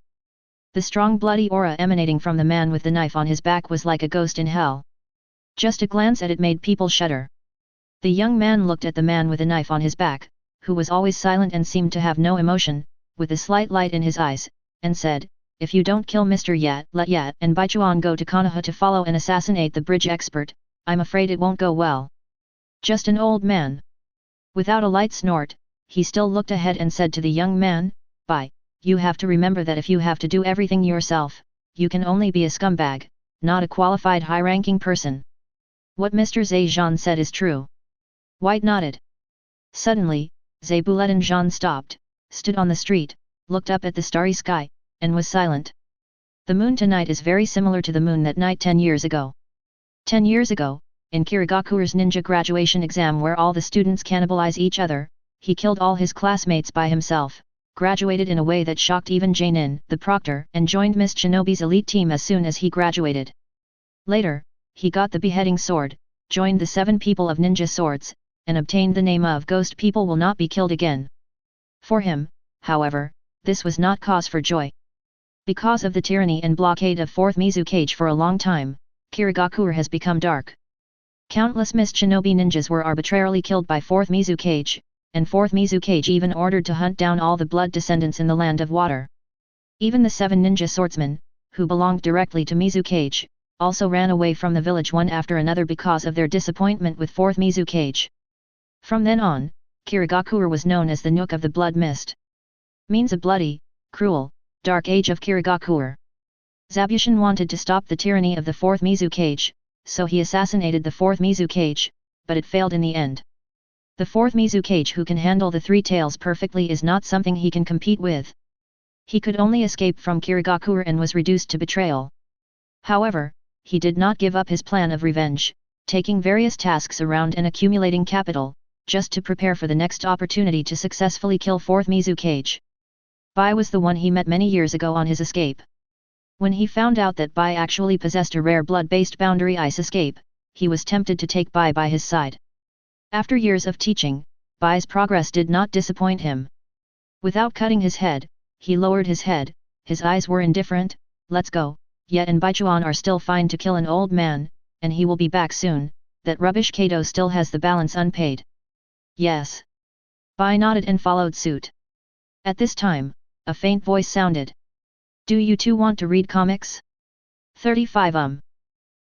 The strong bloody aura emanating from the man with the knife on his back was like a ghost in hell. Just a glance at it made people shudder. The young man looked at the man with the knife on his back, who was always silent and seemed to have no emotion, with a slight light in his eyes, and said, "If you don't kill Mr. Yat, let Yat and Baichuan go to Konoha to follow and assassinate the bridge expert, I'm afraid it won't go well." Just an old man. Without a light snort, he still looked ahead and said to the young man, "Bai, you have to remember that if you have to do everything yourself, you can only be a scumbag, not a qualified high-ranking person." What Mr. Zhejian said is true. White nodded. Suddenly, Zebuleten Jean stopped, stood on the street, looked up at the starry sky, and was silent. The moon tonight is very similar to the moon that night 10 years ago. 10 years ago, in Kirigakuru's ninja graduation exam where all the students cannibalize each other, he killed all his classmates by himself, graduated in a way that shocked even Jainin, the proctor, and joined Miss Shinobi's elite team as soon as he graduated. Later, he got the beheading sword, joined the 7 people of ninja swords, and obtained the name of Ghost People Will Not Be Killed Again. For him, however, this was not cause for joy. Because of the tyranny and blockade of 4th Mizukage for a long time, Kirigakure has become dark. Countless mist shinobi ninjas were arbitrarily killed by 4th Mizukage, and 4th Mizukage even ordered to hunt down all the blood descendants in the land of water. Even the 7 ninja swordsmen, who belonged directly to Mizukage, also ran away from the village one after another because of their disappointment with 4th Mizukage. From then on, Kirigakure was known as the Nook of the Blood Mist. Means a bloody, cruel, dark age of Kirigakure. Zabushин wanted to stop the tyranny of the 4th Mizukage, so he assassinated the 4th Mizukage, but it failed in the end. The 4th Mizukage who can handle the 3 taels perfectly is not something he can compete with. He could only escape from Kirigakure and was reduced to betrayal. However, he did not give up his plan of revenge, taking various tasks around and accumulating capital, just to prepare for the next opportunity to successfully kill 4th Mizukage. Bai was the one he met many years ago on his escape. When he found out that Bai actually possessed a rare blood-based boundary ice escape, he was tempted to take Bai by his side. After years of teaching, Bai's progress did not disappoint him. Without cutting his head, he lowered his head, his eyes were indifferent. Let's go, Yet and Baichuan are still fine to kill an old man, and he will be back soon. That rubbish Kato still has the balance unpaid. Yes. Bai nodded and followed suit. At this time, a faint voice sounded. Do you two want to read comics? 35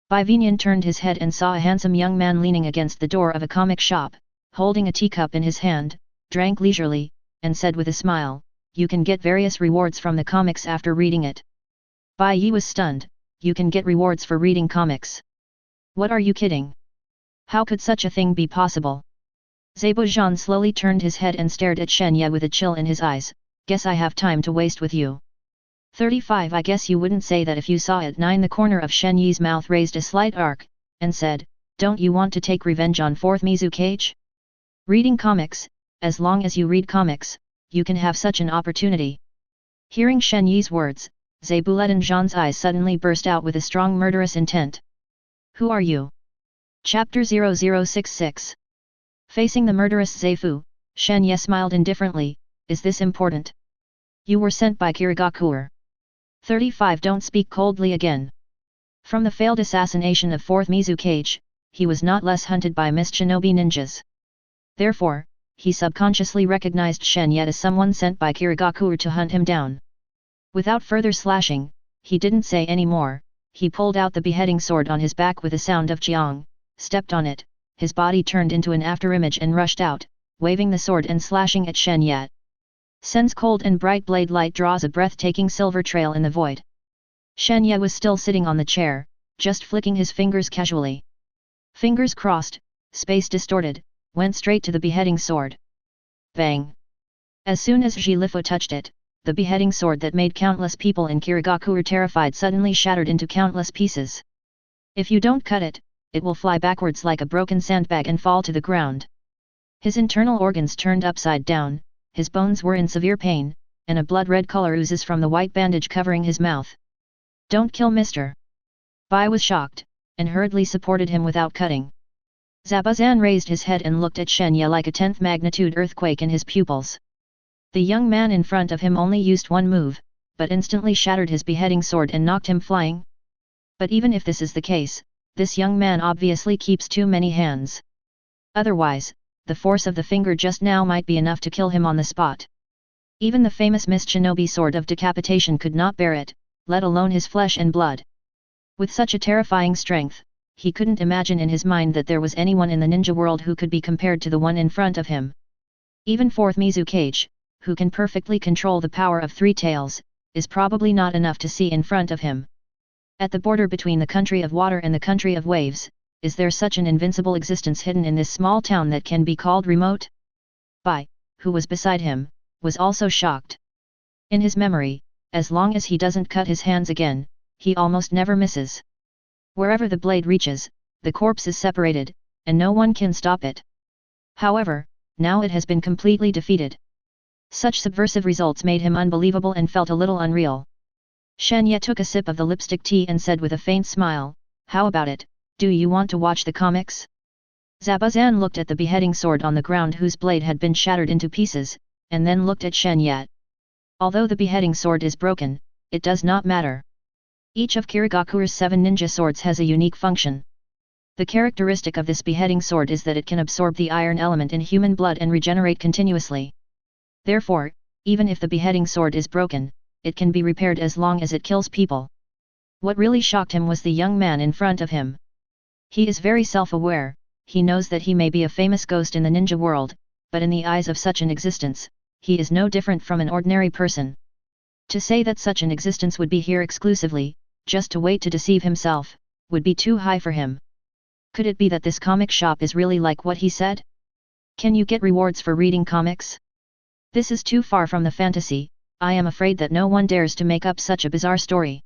Bai Vinian turned his head and saw a handsome young man leaning against the door of a comic shop, holding a teacup in his hand, drank leisurely, and said with a smile, you can get various rewards from the comics after reading it. Bai Yi was stunned, you can get rewards for reading comics. What are you kidding? How could such a thing be possible? Zebo Zhan slowly turned his head and stared at Shen Ye with a chill in his eyes, guess I have time to waste with you. 35 I guess you wouldn't say that if you saw it. 9 The corner of Shen Ye's mouth raised a slight arc, and said, don't you want to take revenge on 4th Mizukage? Reading comics, as long as you read comics, you can have such an opportunity. Hearing Shen Ye's words, Zebuletan Zhan's eyes suddenly burst out with a strong murderous intent. Who are you? Chapter 0066. Facing the murderous Zeifu, Shen Ye smiled indifferently, is this important? You were sent by Kirigakure. 35 Don't speak coldly again. From the failed assassination of 4th Mizukage, he was not less hunted by mist shinobi ninjas. Therefore, he subconsciously recognized Shen Ye as someone sent by Kirigakure to hunt him down. Without further slashing, he didn't say any more. He pulled out the beheading sword on his back with a sound of jiang, stepped on it, his body turned into an afterimage and rushed out, waving the sword and slashing at Shen Ye. Sen's cold and bright blade light draws a breathtaking silver trail in the void. Shen Ye was still sitting on the chair, just flicking his fingers casually. Fingers crossed, space distorted, went straight to the beheading sword. Bang! As soon as Zhilifo touched it, the beheading sword that made countless people in Kirigakure terrified suddenly shattered into countless pieces. If you don't cut it, it will fly backwards like a broken sandbag and fall to the ground. His internal organs turned upside down, his bones were in severe pain, and a blood-red color oozes from the white bandage covering his mouth. Don't kill Mr. Bai was shocked, and hurriedly supported him without cutting. Zabuzan raised his head and looked at Shen Ye like a 10th magnitude earthquake in his pupils. The young man in front of him only used one move, but instantly shattered his beheading sword and knocked him flying. But even if this is the case, this young man obviously keeps too many hands. Otherwise, the force of the finger just now might be enough to kill him on the spot. Even the famous mist shinobi sword of decapitation could not bear it, let alone his flesh and blood. With such a terrifying strength, he couldn't imagine in his mind that there was anyone in the ninja world who could be compared to the one in front of him. Even 4th Mizukage, who can perfectly control the power of 3 taels, is probably not enough to see in front of him. At the border between the country of water and the country of waves, is there such an invincible existence hidden in this small town that can be called remote? Bai, who was beside him, was also shocked. In his memory, as long as he doesn't cut his hands again, he almost never misses. Wherever the blade reaches, the corpse is separated, and no one can stop it. However, now it has been completely defeated. Such subversive results made him unbelievable and felt a little unreal. Shen Ye took a sip of the lipstick tea and said with a faint smile, how about it, do you want to watch the comics? Zabazan looked at the beheading sword on the ground whose blade had been shattered into pieces, and then looked at Shen Ye. Although the beheading sword is broken, it does not matter. Each of Kirigakuru's 7 ninja swords has a unique function. The characteristic of this beheading sword is that it can absorb the iron element in human blood and regenerate continuously. Therefore, even if the beheading sword is broken, it can be repaired as long as it kills people. What really shocked him was the young man in front of him. He is very self-aware, he knows that he may be a famous ghost in the ninja world, but in the eyes of such an existence, he is no different from an ordinary person. To say that such an existence would be here exclusively, just to wait to deceive himself, would be too high for him. Could it be that this comic shop is really like what he said? Can you get rewards for reading comics? This is too far from the fantasy, I am afraid that no one dares to make up such a bizarre story.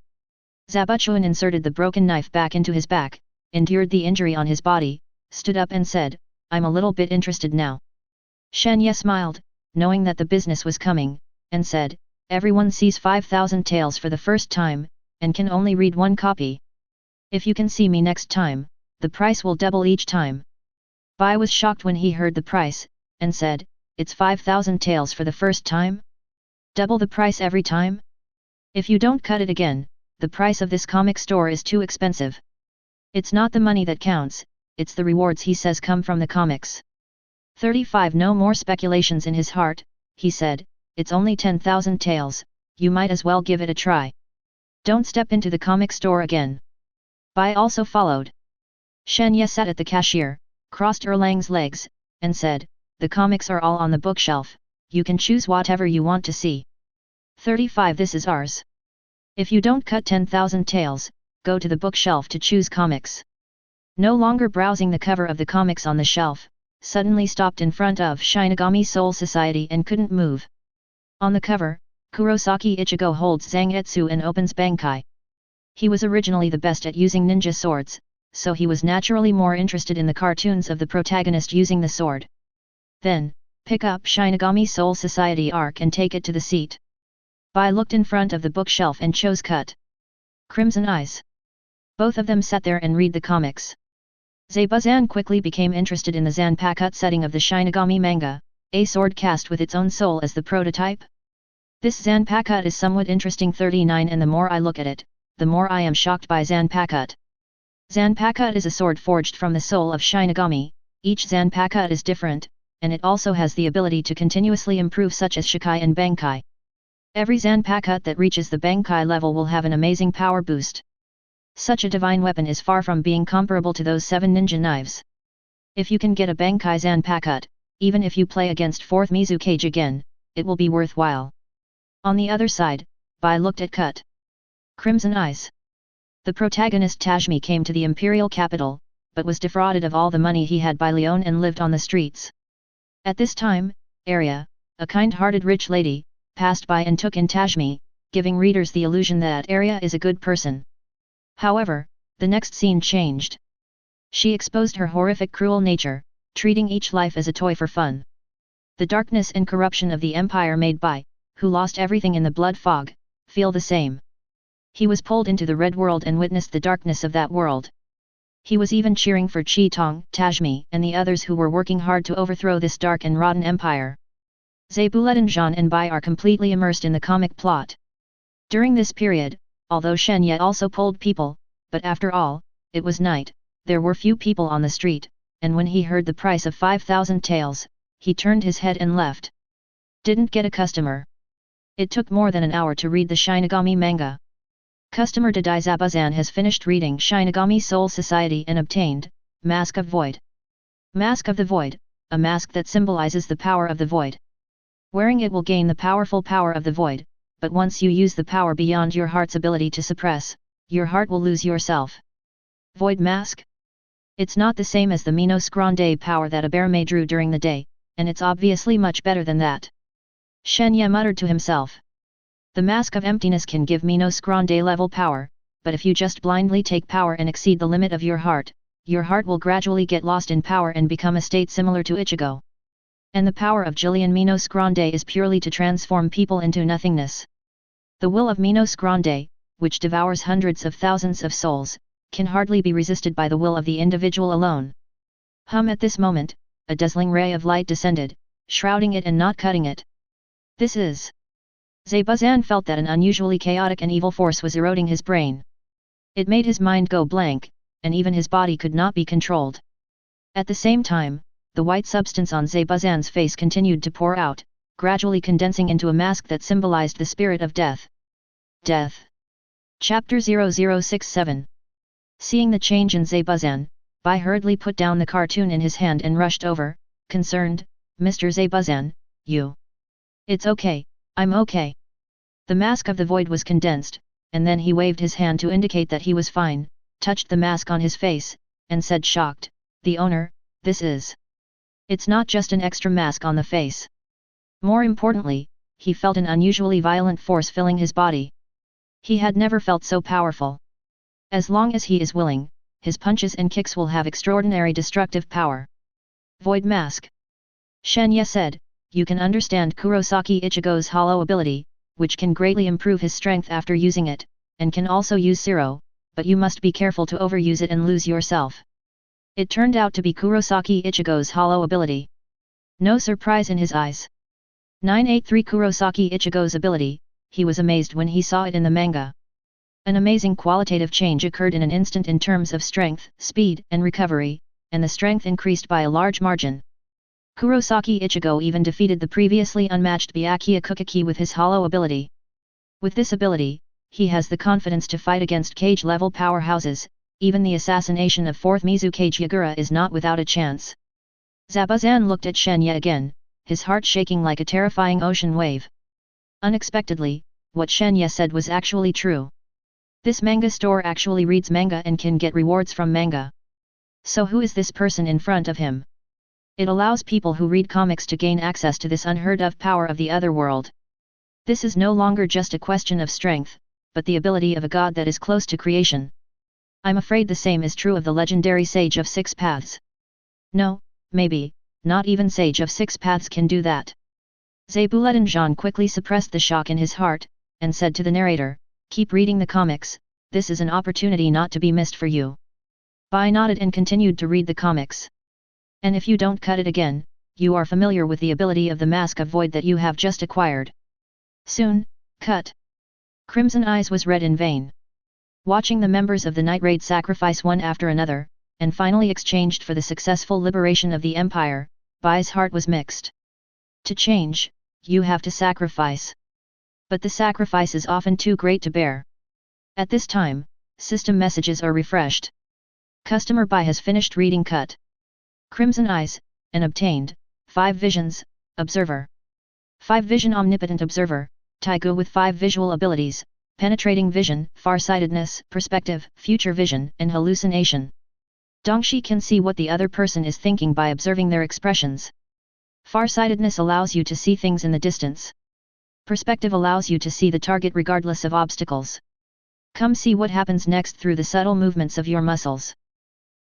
Zabuchuan inserted the broken knife back into his back, endured the injury on his body, stood up and said, I'm a little bit interested now. Shen Ye smiled, knowing that the business was coming, and said, everyone sees 5,000 taels for the first time, and can only read one copy. If you can see me next time, the price will double each time. Bai was shocked when he heard the price, and said, it's 5,000 taels for the first time? Double the price every time? If you don't cut it again, the price of this comic store is too expensive. It's not the money that counts, it's the rewards he says come from the comics. 35 No more speculations in his heart, he said, it's only 10,000 taels, you might as well give it a try. Don't step into the comic store again. Bai also followed. Shen Ye sat at the cashier, crossed Erlang's legs, and said, the comics are all on the bookshelf, you can choose whatever you want to see. 35 This is ours. If you don't cut 10,000 taels, go to the bookshelf to choose comics. No longer browsing the cover of the comics on the shelf, suddenly stopped in front of Shinigami Soul Society and couldn't move. On the cover, Kurosaki Ichigo holds Zangetsu and opens Bankai. He was originally the best at using ninja swords, so he was naturally more interested in the cartoons of the protagonist using the sword. Then, pick up Shinigami Soul Society arc and take it to the seat. Bai looked in front of the bookshelf and chose Cut. Crimson Eyes. Both of them sat there and read the comics. Zabuza quickly became interested in the Zanpakuto setting of the Shinigami manga, a sword cast with its own soul as the prototype. This Zanpakuto is somewhat interesting. 39 And the more I look at it, the more I am shocked by Zanpakuto. Zanpakuto is a sword forged from the soul of Shinigami, each Zanpakuto is different, and it also has the ability to continuously improve such as Shikai and Bankai. Every Zanpakuto that reaches the Bankai level will have an amazing power boost. Such a divine weapon is far from being comparable to those 7 ninja knives. If you can get a Bankai Zanpakuto, even if you play against 4th Mizukage again, it will be worthwhile. On the other side, Bai looked at Cut. Crimson Eyes. The protagonist Tajmi came to the imperial capital, but was defrauded of all the money he had by Leon and lived on the streets. At this time, Arya, a kind-hearted rich lady, passed by and took in Tajmi, giving readers the illusion that Arya is a good person. However, the next scene changed. She exposed her horrific cruel nature, treating each life as a toy for fun. The darkness and corruption of the empire made Bai, who lost everything in the blood fog, feel the same. He was pulled into the red world and witnessed the darkness of that world. He was even cheering for Chi Tong, Tajmi and the others who were working hard to overthrow this dark and rotten empire. Zabuledin and Bai are completely immersed in the comic plot. During this period, although Shen Ye also pulled people, but after all, it was night, there were few people on the street, and when he heard the price of 5,000 taels, he turned his head and left. Didn't get a customer. It took more than an hour to read the Shinigami manga. Customer Dadai Zabuzan has finished reading Shinigami Soul Society and obtained Mask of Void. Mask of the Void, a mask that symbolizes the power of the void. Wearing it will gain the powerful power of the void, but once you use the power beyond your heart's ability to suppress, your heart will lose yourself. Void Mask? It's not the same as the Minos Grande power that a bear may drew during the day, and it's obviously much better than that. Shen Ye muttered to himself. The Mask of Emptiness can give Minos Grande level power, but if you just blindly take power and exceed the limit of your heart will gradually get lost in power and become a state similar to Ichigo. And the power of Jillian Minos Grande is purely to transform people into nothingness. The will of Minos Grande, which devours hundreds of thousands of souls, can hardly be resisted by the will of the individual alone. At this moment, a dazzling ray of light descended, shrouding it and not cutting it. This is... Zebuzan felt that an unusually chaotic and evil force was eroding his brain. It made his mind go blank, and even his body could not be controlled. At the same time, the white substance on Zebuzan's face continued to pour out, gradually condensing into a mask that symbolized the spirit of death. Death. Chapter 0067. Seeing the change in Zebuzan, Bai hurriedly put down the cartoon in his hand and rushed over, concerned, "Mr. Zebuzan, you... It's okay, I'm okay." The mask of the void was condensed, and then he waved his hand to indicate that he was fine, touched the mask on his face, and said shocked, "The owner, this is... It's not just an extra mask on the face." More importantly, he felt an unusually violent force filling his body. He had never felt so powerful. As long as he is willing, his punches and kicks will have extraordinary destructive power. Void Mask. Shen Ye said, "You can understand Kurosaki Ichigo's hollow ability, which can greatly improve his strength after using it, and can also use Zero, but you must be careful to overuse it and lose yourself." It turned out to be Kurosaki Ichigo's hollow ability. No surprise in his eyes. 983 Kurosaki Ichigo's ability, he was amazed when he saw it in the manga. An amazing qualitative change occurred in an instant in terms of strength, speed, and recovery, and the strength increased by a large margin. Kurosaki Ichigo even defeated the previously unmatched Byakuya Kukiki with his hollow ability. With this ability, he has the confidence to fight against cage-level powerhouses. Even the assassination of 4th Mizukage Yagura is not without a chance. Zebuzan looked at Shen Ye again, his heart shaking like a terrifying ocean wave. Unexpectedly, what Shen Ye said was actually true. This manga store actually reads manga and can get rewards from manga. So who is this person in front of him? It allows people who read comics to gain access to this unheard of power of the other world. This is no longer just a question of strength, but the ability of a god that is close to creation. I'm afraid the same is true of the legendary Sage of Six Paths. No, maybe, not even Sage of Six Paths can do that. Zebuledinjan quickly suppressed the shock in his heart, and said to the narrator, "Keep reading the comics, this is an opportunity not to be missed for you." Bai nodded and continued to read the comics. "And if you don't cut it again, you are familiar with the ability of the Mask of Void that you have just acquired. Soon, cut." Crimson Eyes was read in vain. Watching the members of the Night Raid sacrifice one after another, and finally exchanged for the successful liberation of the Empire, Bai's heart was mixed. To change, you have to sacrifice. But the sacrifice is often too great to bear. At this time, system messages are refreshed. Customer Bai has finished reading Cut Crimson Eyes, and obtained 5 visions, Observer. 5 Vision Omnipotent Observer, Taigu with 5 visual abilities, penetrating vision, farsightedness, perspective, future vision, and hallucination. Dongshi can see what the other person is thinking by observing their expressions. Farsightedness allows you to see things in the distance. Perspective allows you to see the target regardless of obstacles. Come see what happens next through the subtle movements of your muscles.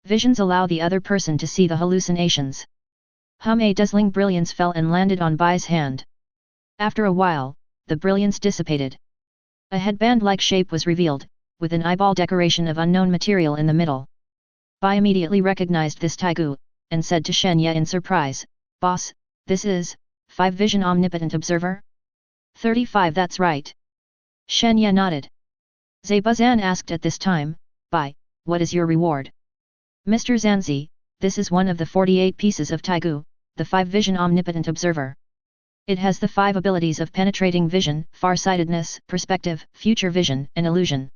Visions allow the other person to see the hallucinations. A dazzling brilliance fell and landed on Bai's hand. After a while, the brilliance dissipated. A headband-like shape was revealed, with an eyeball decoration of unknown material in the middle. Bai immediately recognized this Taigu, and said to Shen Ye in surprise, "Boss, this is 5 Vision Omnipotent Observer?" 35 That's right. Shen Ye nodded. Zebuzan asked at this time, "Bai, what is your reward?" "Mr. Zanzi, this is one of the 48 pieces of Taigu, the 5 Vision Omnipotent Observer. It has the 5 abilities of penetrating vision, farsightedness, perspective, future vision, and illusion."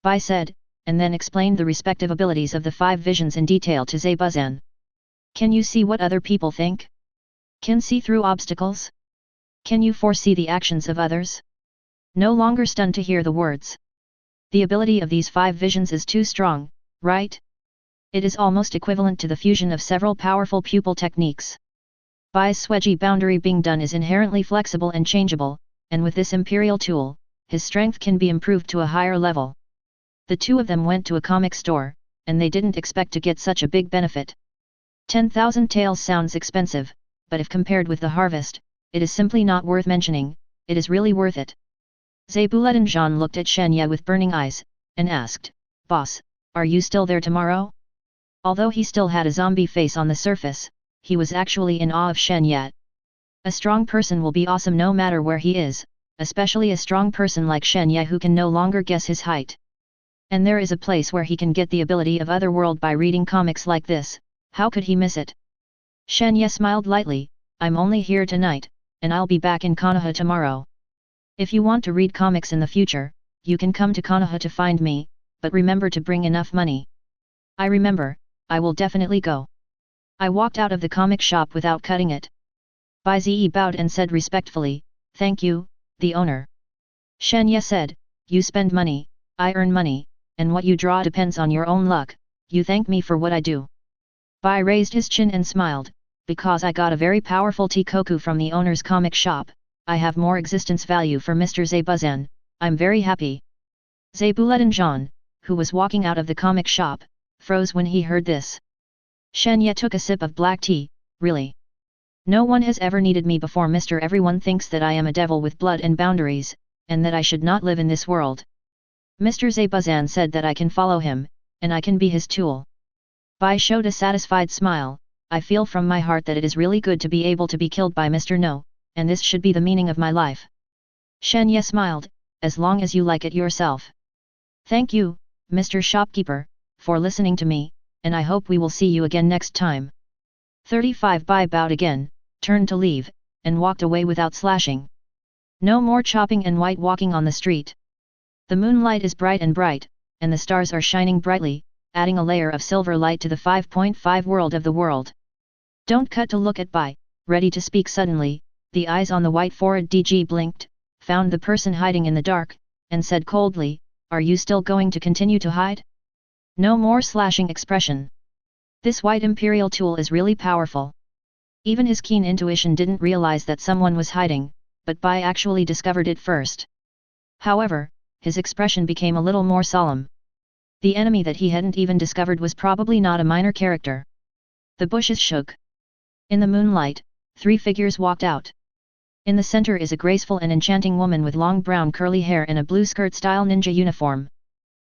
Bai said, and then explained the respective abilities of the 5 visions in detail to Zebuzan. "Can you see what other people think? Can see through obstacles? Can you foresee the actions of others?" No longer stunned to hear the words. "The ability of these 5 visions is too strong, right? It is almost equivalent to the fusion of several powerful pupil techniques. Bai's Sweji boundary being done is inherently flexible and changeable, and with this imperial tool, his strength can be improved to a higher level." The two of them went to a comic store, and they didn't expect to get such a big benefit. 10,000 taels sounds expensive, but if compared with the harvest, it is simply not worth mentioning. It is really worth it. Zebuledinjan looked at Shen Ye with burning eyes, and asked, "Boss, are you still there tomorrow?" Although he still had a zombie face on the surface, he was actually in awe of Shen Ye. A strong person will be awesome no matter where he is, especially a strong person like Shen Ye who can no longer guess his height. And there is a place where he can get the ability of otherworld by reading comics like this, how could he miss it? Shen Ye smiled lightly, I'm only here tonight, and I'll be back in Konoha tomorrow. If you want to read comics in the future, you can come to Konoha to find me, but remember to bring enough money. I remember, I will definitely go. I walked out of the comic shop without cutting it. Bai Zi bowed and said respectfully, thank you, the owner. Shen Ye said, you spend money, I earn money, and what you draw depends on your own luck, you thank me for what I do. Bai raised his chin and smiled, because I got a very powerful Tikoku from the owner's comic shop, I have more existence value for Mr. Zebuzan, I'm very happy. Zebuledan, who was walking out of the comic shop, froze when he heard this. Shen Ye took a sip of black tea, really? No one has ever needed me before Mr. Everyone thinks that I am a devil with blood and boundaries, and that I should not live in this world. Mr. Zebuzan said that I can follow him, and I can be his tool. Bai showed a satisfied smile, I feel from my heart that it is really good to be able to be killed by Mr. No, and this should be the meaning of my life. Shen Ye smiled, as long as you like it yourself. Thank you, Mr. Shopkeeper, for listening to me, and I hope we will see you again next time. 35 Bai bowed again, turned to leave, and walked away without slashing. No more chopping and white walking on the street. The moonlight is bright, and the stars are shining brightly, adding a layer of silver light to the 5.5 world of the world. Don't cut to look at Bai, ready to speak suddenly, the eyes on the white forehead DG blinked, found the person hiding in the dark, and said coldly, are you still going to continue to hide? No more slashing expression. This white imperial tool is really powerful. Even his keen intuition didn't realize that someone was hiding, but Bai actually discovered it first. However, his expression became a little more solemn. The enemy that he hadn't even discovered was probably not a minor character. The bushes shook. In the moonlight, 3 figures walked out. In the center is a graceful and enchanting woman with long brown curly hair and a blue skirt-style ninja uniform.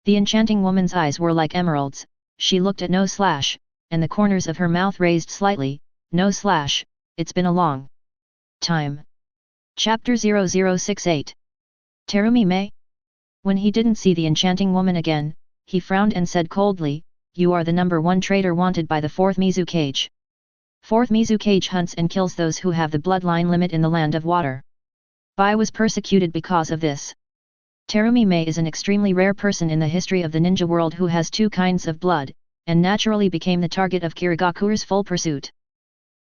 The enchanting woman's eyes were like emeralds, she looked at No Slash, and the corners of her mouth raised slightly, No Slash, it's been a long time. Chapter 0068. Terumi Mei? When he didn't see the enchanting woman again, he frowned and said coldly, you are the number 1 traitor wanted by the 4th Mizukage. 4th Mizukage hunts and kills those who have the bloodline limit in the land of water. Bai was persecuted because of this. Terumi Mei is an extremely rare person in the history of the ninja world who has 2 kinds of blood, and naturally became the target of Kirigakuru's full pursuit.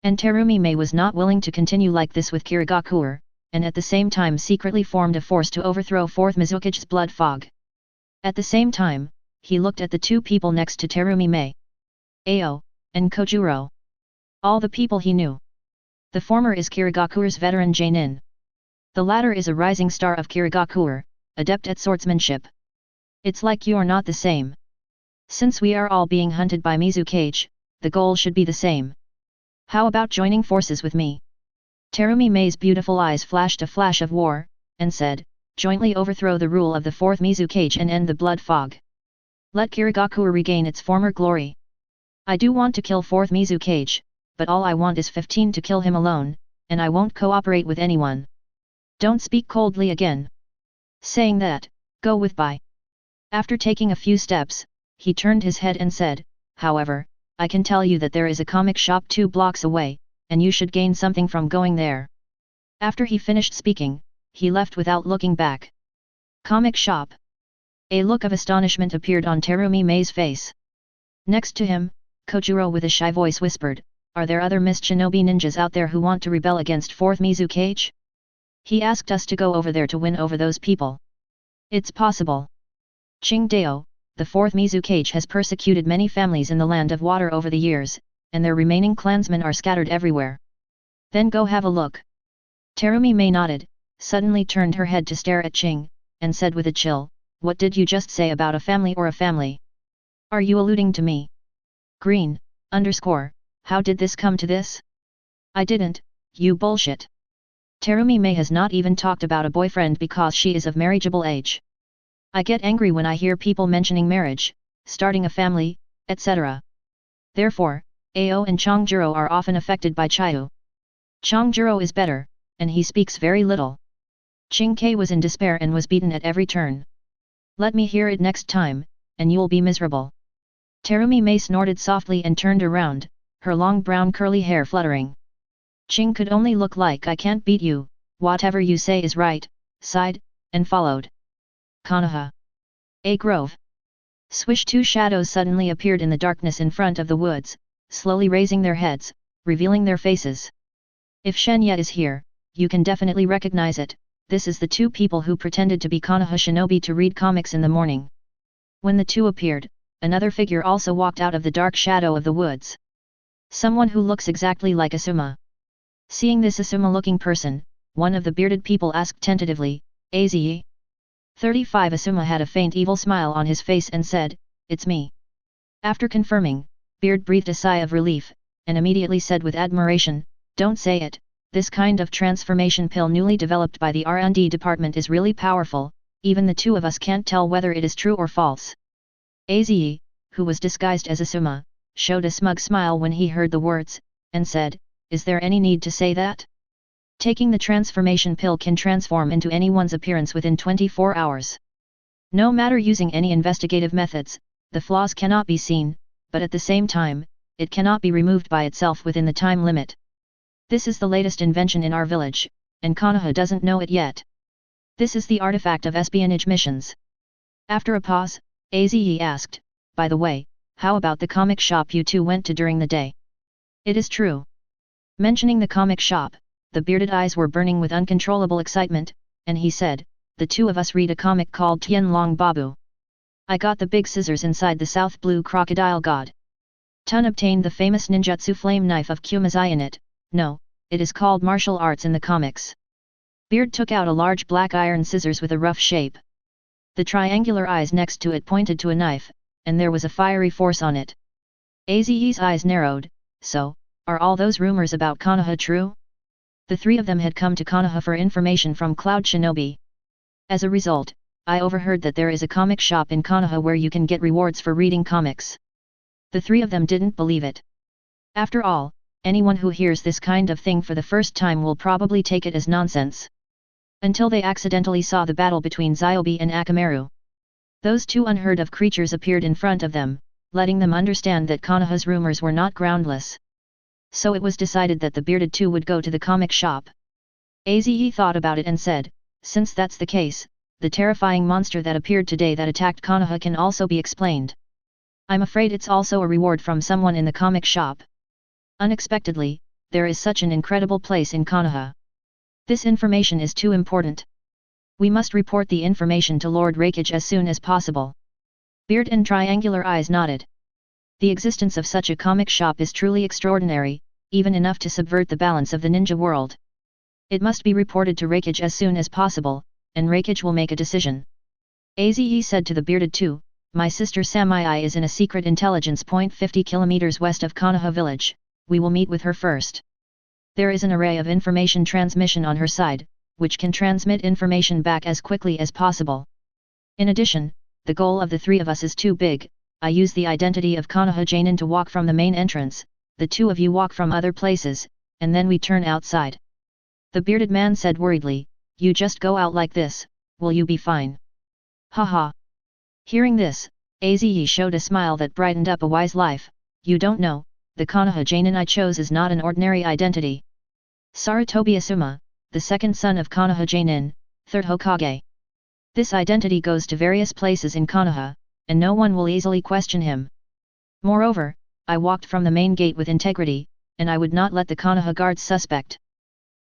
And Terumi Mei was not willing to continue like this with Kirigakuru, and at the same time secretly formed a force to overthrow 4th Mizukage's blood fog. At the same time, he looked at the 2 people next to Terumi Mei. Ao, and Kojuro. All the people he knew. The former is Kirigakuru's veteran Jainin. The latter is a rising star of Kirigakuru, adept at swordsmanship. It's like you're not the same. Since we are all being hunted by Mizukage, the goal should be the same. How about joining forces with me? Terumi Mei's beautiful eyes flashed a flash of war, and said, jointly overthrow the rule of the 4th Mizukage and end the blood fog. Let Kirigakuru regain its former glory. I do want to kill 4th Mizukage, but all I want is 15 to kill him alone, and I won't cooperate with anyone. Don't speak coldly again. Saying that, go with Bai. After taking a few steps, he turned his head and said, however, I can tell you that there is a comic shop 2 blocks away, and you should gain something from going there. After he finished speaking, he left without looking back. Comic shop. A look of astonishment appeared on Terumi Mei's face. Next to him, Kojuro with a shy voice whispered, are there other mist shinobi ninjas out there who want to rebel against 4th Mizukage? He asked us to go over there to win over those people. It's possible. Qingdao, the 4th Mizukage has persecuted many families in the land of water over the years, and their remaining clansmen are scattered everywhere. Then go have a look. Terumi Mei nodded, suddenly turned her head to stare at Qing, and said with a chill, what did you just say about a family or a family? Are you alluding to me? Green, _ how did this come to this? I didn't, you bullshit. Terumi Mei has not even talked about a boyfriend because she is of marriageable age. I get angry when I hear people mentioning marriage, starting a family, etc. Therefore, Ao and Changjuro are often affected by Chiyu. Changjuro is better, and he speaks very little. Qingke was in despair and was beaten at every turn. Let me hear it next time, and you'll be miserable. Terumi Mei snorted softly and turned around, her long brown curly hair fluttering. Qing could only look like I can't beat you, whatever you say is right, sighed, and followed. Konoha. A grove. Swish, two shadows suddenly appeared in the darkness in front of the woods, slowly raising their heads, revealing their faces. If Shen Ye is here, you can definitely recognize it. This is the two people who pretended to be Konoha shinobi to read comics in the morning. When the two appeared, another figure also walked out of the dark shadow of the woods. Someone who looks exactly like Asuma. Seeing this Asuma-looking person, one of the bearded people asked tentatively, Aze? 35. Asuma had a faint evil smile on his face and said, it's me. After confirming, Beard breathed a sigh of relief, and immediately said with admiration, don't say it, this kind of transformation pill newly developed by the R&D department is really powerful, even the two of us can't tell whether it is true or false. Aze, who was disguised as Asuma, showed a smug smile when he heard the words, and said, is there any need to say that? Taking the transformation pill can transform into anyone's appearance within 24 hours. No matter using any investigative methods, the flaws cannot be seen, but at the same time, it cannot be removed by itself within the time limit. This is the latest invention in our village, and Konoha doesn't know it yet. This is the artifact of espionage missions. After a pause, Aze asked, by the way, how about the comic shop you two went to during the day? It is true. Mentioning the comic shop, the bearded eyes were burning with uncontrollable excitement, and he said, the two of us read a comic called Tianlong Babu. I got the big scissors inside the South Blue Crocodile God. Tun obtained the famous ninjutsu flame knife of Kumazai in it. No, it is called martial arts in the comics. Beard took out a large black iron scissors with a rough shape. The triangular eyes next to it pointed to a knife, and there was a fiery force on it. Aze's eyes narrowed, so, are all those rumors about Konoha true? The three of them had come to Konoha for information from Cloud Shinobi. As a result, I overheard that there is a comic shop in Konoha where you can get rewards for reading comics. The three of them didn't believe it. After all, anyone who hears this kind of thing for the first time will probably take it as nonsense. Until they accidentally saw the battle between Zyubi and Akamaru. Those two unheard of creatures appeared in front of them, letting them understand that Konoha's rumors were not groundless. So it was decided that the bearded two would go to the comic shop. Aze thought about it and said, since that's the case, the terrifying monster that appeared today that attacked Konoha can also be explained. I'm afraid it's also a reward from someone in the comic shop. Unexpectedly, there is such an incredible place in Konoha. This information is too important. We must report the information to Lord Raikage as soon as possible. Beard and Triangular Eyes nodded. The existence of such a comic shop is truly extraordinary, even enough to subvert the balance of the ninja world. It must be reported to Raikage as soon as possible, and Raikage will make a decision. Aze said to the bearded two, my sister Samai is in a secret intelligence point 50 kilometers west of Konoha village, we will meet with her first. There is an array of information transmission on her side, which can transmit information back as quickly as possible. In addition, the goal of the three of us is too big. I use the identity of Konoha Jainin to walk from the main entrance, the two of you walk from other places, and then we turn outside. The bearded man said worriedly, you just go out like this, will you be fine? Haha. Hearing this, Aze showed a smile that brightened up a wise life, you don't know, the Konoha Jainin I chose is not an ordinary identity. Sarutobi Asuma, the second son of Konoha Jainin, third Hokage. This identity goes to various places in Konoha, and no one will easily question him. Moreover, I walked from the main gate with integrity, and I would not let the Konoha guards suspect.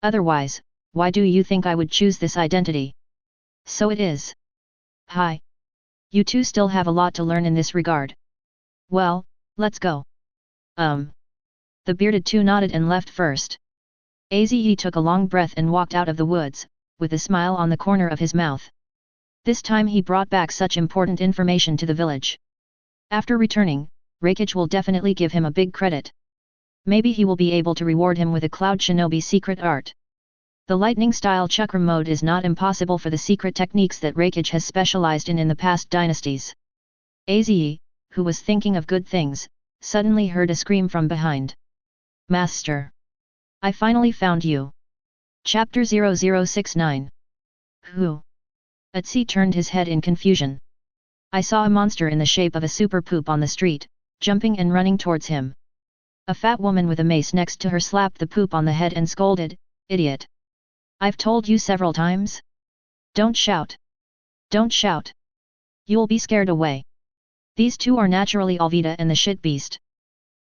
Otherwise, why do you think I would choose this identity? So it is. Hi. You two still have a lot to learn in this regard. Well, let's go. The bearded two nodded and left first. Aze took a long breath and walked out of the woods, with a smile on the corner of his mouth. This time he brought back such important information to the village. After returning, Raikage will definitely give him a big credit. Maybe he will be able to reward him with a Cloud Shinobi secret art. The lightning style chakra mode is not impossible for the secret techniques that Raikage has specialized in the past dynasties. Aze, who was thinking of good things, suddenly heard a scream from behind. Master! I finally found you! Chapter 0069. Who? Atsi turned his head in confusion. I saw a monster in the shape of a super poop on the street, jumping and running towards him. A fat woman with a mace next to her slapped the poop on the head and scolded, "Idiot! I've told you several times? Don't shout! Don't shout! You'll be scared away." These two are naturally Alvida and the shit beast.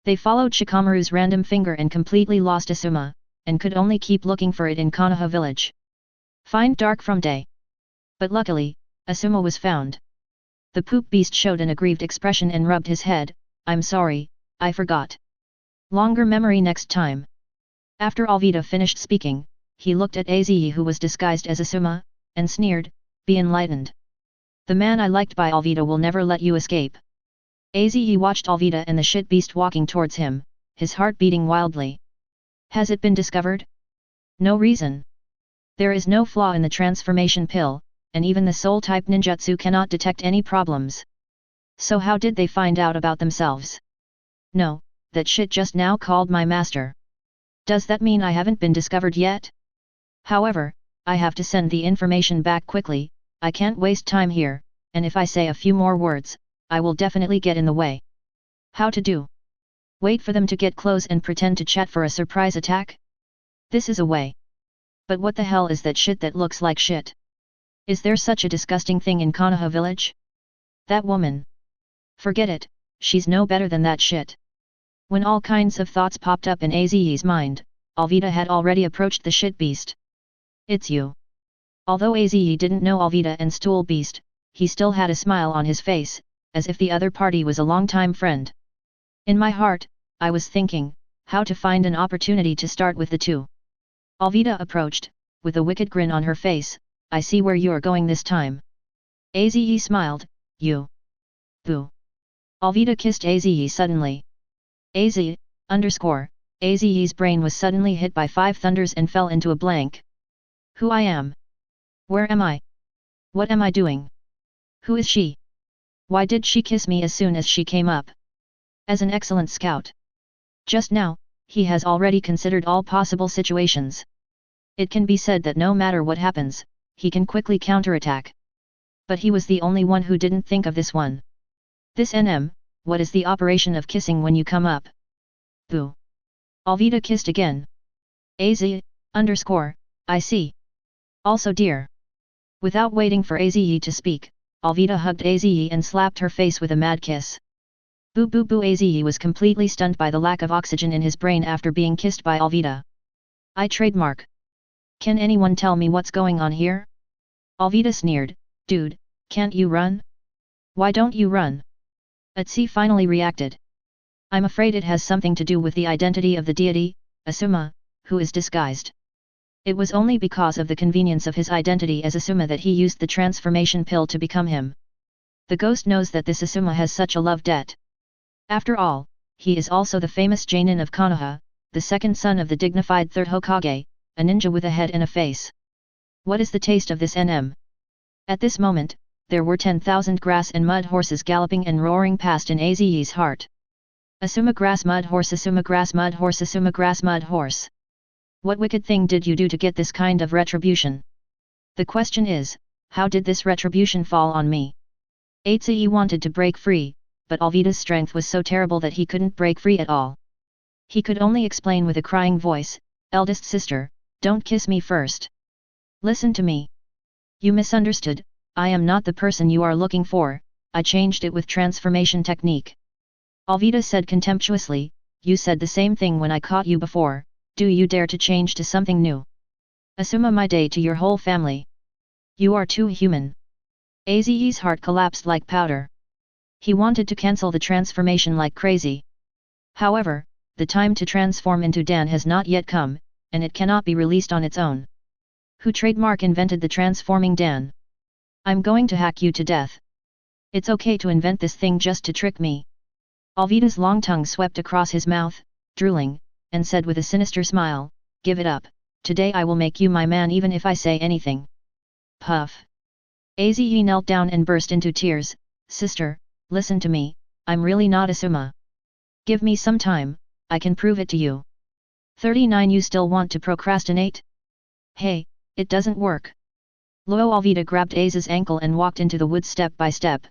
They followed Shikamaru's random finger and completely lost Asuma, and could only keep looking for it in Konoha village. Find dark from day. But luckily, Asuma was found. The poop beast showed an aggrieved expression and rubbed his head. "I'm sorry, I forgot. Longer memory next time." After Alvida finished speaking, he looked at Aze who was disguised as Asuma, and sneered, "Be enlightened. The man I liked by Alvida will never let you escape." Aze watched Alvida and the shit beast walking towards him, his heart beating wildly. Has it been discovered? No reason. There is no flaw in the transformation pill, and even the soul-type ninjutsu cannot detect any problems. So how did they find out about themselves? No, that shit just now called my master. Does that mean I haven't been discovered yet? However, I have to send the information back quickly. I can't waste time here, and if I say a few more words, I will definitely get in the way. How to do? Wait for them to get close and pretend to chat for a surprise attack? This is a way. But what the hell is that shit that looks like shit? Is there such a disgusting thing in Konoha village? That woman. Forget it, she's no better than that shit. When all kinds of thoughts popped up in Aze's mind, Alvida had already approached the shit beast. It's you. Although Aze didn't know Alvida and Stool Beast, he still had a smile on his face, as if the other party was a long-time friend. In my heart, I was thinking, how to find an opportunity to start with the two. Alvida approached, with a wicked grin on her face. "I see where you're going this time." Aze smiled, "You." Boo. Alvida kissed Aze suddenly. Aze, Aze's brain was suddenly hit by 5 thunders and fell into a blank. Who I am? Where am I? What am I doing? Who is she? Why did she kiss me as soon as she came up? As an excellent scout. Just now, he has already considered all possible situations. It can be said that no matter what happens, he can quickly counterattack. But he was the only one who didn't think of this one. This NM, what is the operation of kissing when you come up? Boo. Alvida kissed again. I see. Also dear. Without waiting for Aze to speak, Alvida hugged Aze and slapped her face with a mad kiss. Boo boo boo. Aze was completely stunned by the lack of oxygen in his brain after being kissed by Alvida. I trademark. Can anyone tell me what's going on here? Alvida sneered, dude, can't you run? Why don't you run? Atsi finally reacted. I'm afraid it has something to do with the identity of the deity, Asuma, who is disguised. It was only because of the convenience of his identity as Asuma that he used the transformation pill to become him. The ghost knows that this Asuma has such a love debt. After all, he is also the famous Jainin of Konoha, the second son of the dignified third Hokage, a ninja with a head and a face. What is the taste of this NM? At this moment, there were 10,000 grass and mud horses galloping and roaring past in Aze's heart. Asuma grass mud horse, Asuma grass mud horse, Asuma grass mud horse. What wicked thing did you do to get this kind of retribution? The question is, how did this retribution fall on me? Atsuyi wanted to break free, but Alvida's strength was so terrible that he couldn't break free at all. He could only explain with a crying voice, eldest sister, don't kiss me first. Listen to me. You misunderstood, I am not the person you are looking for, I changed it with transformation technique. Alvida said contemptuously, you said the same thing when I caught you before, do you dare to change to something new? Asuma my day to your whole family. You are too human. Aze's heart collapsed like powder. He wanted to cancel the transformation like crazy. However, the time to transform into Dan has not yet come, and it cannot be released on its own. Who trademark invented the transforming Dan? I'm going to hack you to death. It's okay to invent this thing just to trick me. Alvida's long tongue swept across his mouth, drooling, and said with a sinister smile, give it up, today I will make you my man even if I say anything. Puff. Aze knelt down and burst into tears, sister, listen to me, I'm really not Asuma. Give me some time, I can prove it to you. 39 You still want to procrastinate? Hey, it doesn't work. Luo Alvida grabbed Aze's ankle and walked into the woods step by step.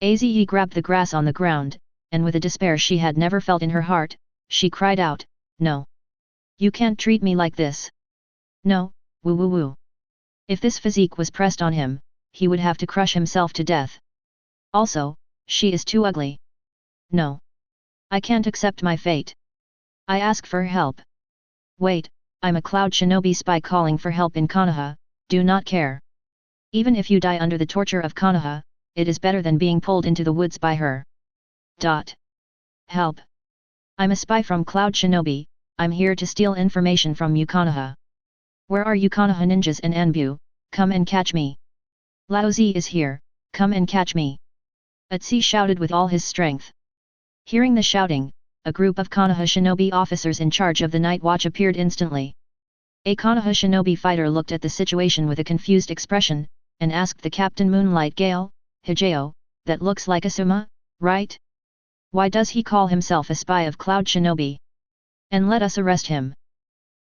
Aze grabbed the grass on the ground, and with a despair she had never felt in her heart, she cried out, "No! You can't treat me like this! No, woo woo woo!" If this physique was pressed on him, he would have to crush himself to death. Also, she is too ugly. No. I can't accept my fate. I ask for help. Wait, I'm a cloud shinobi spy calling for help in Konoha, do not care. Even if you die under the torture of Konoha, it is better than being pulled into the woods by her. Help. I'm a spy from Cloud Shinobi, I'm here to steal information from you Konoha. Where are you Konoha ninjas and Anbu, come and catch me. Laozi is here, come and catch me. Atsi shouted with all his strength. Hearing the shouting, a group of Konoha shinobi officers in charge of the night watch appeared instantly. A Konoha shinobi fighter looked at the situation with a confused expression, and asked the captain Moonlight Gale, "Hijao, that looks like Asuma, right? Why does he call himself a spy of Cloud Shinobi? And let us arrest him."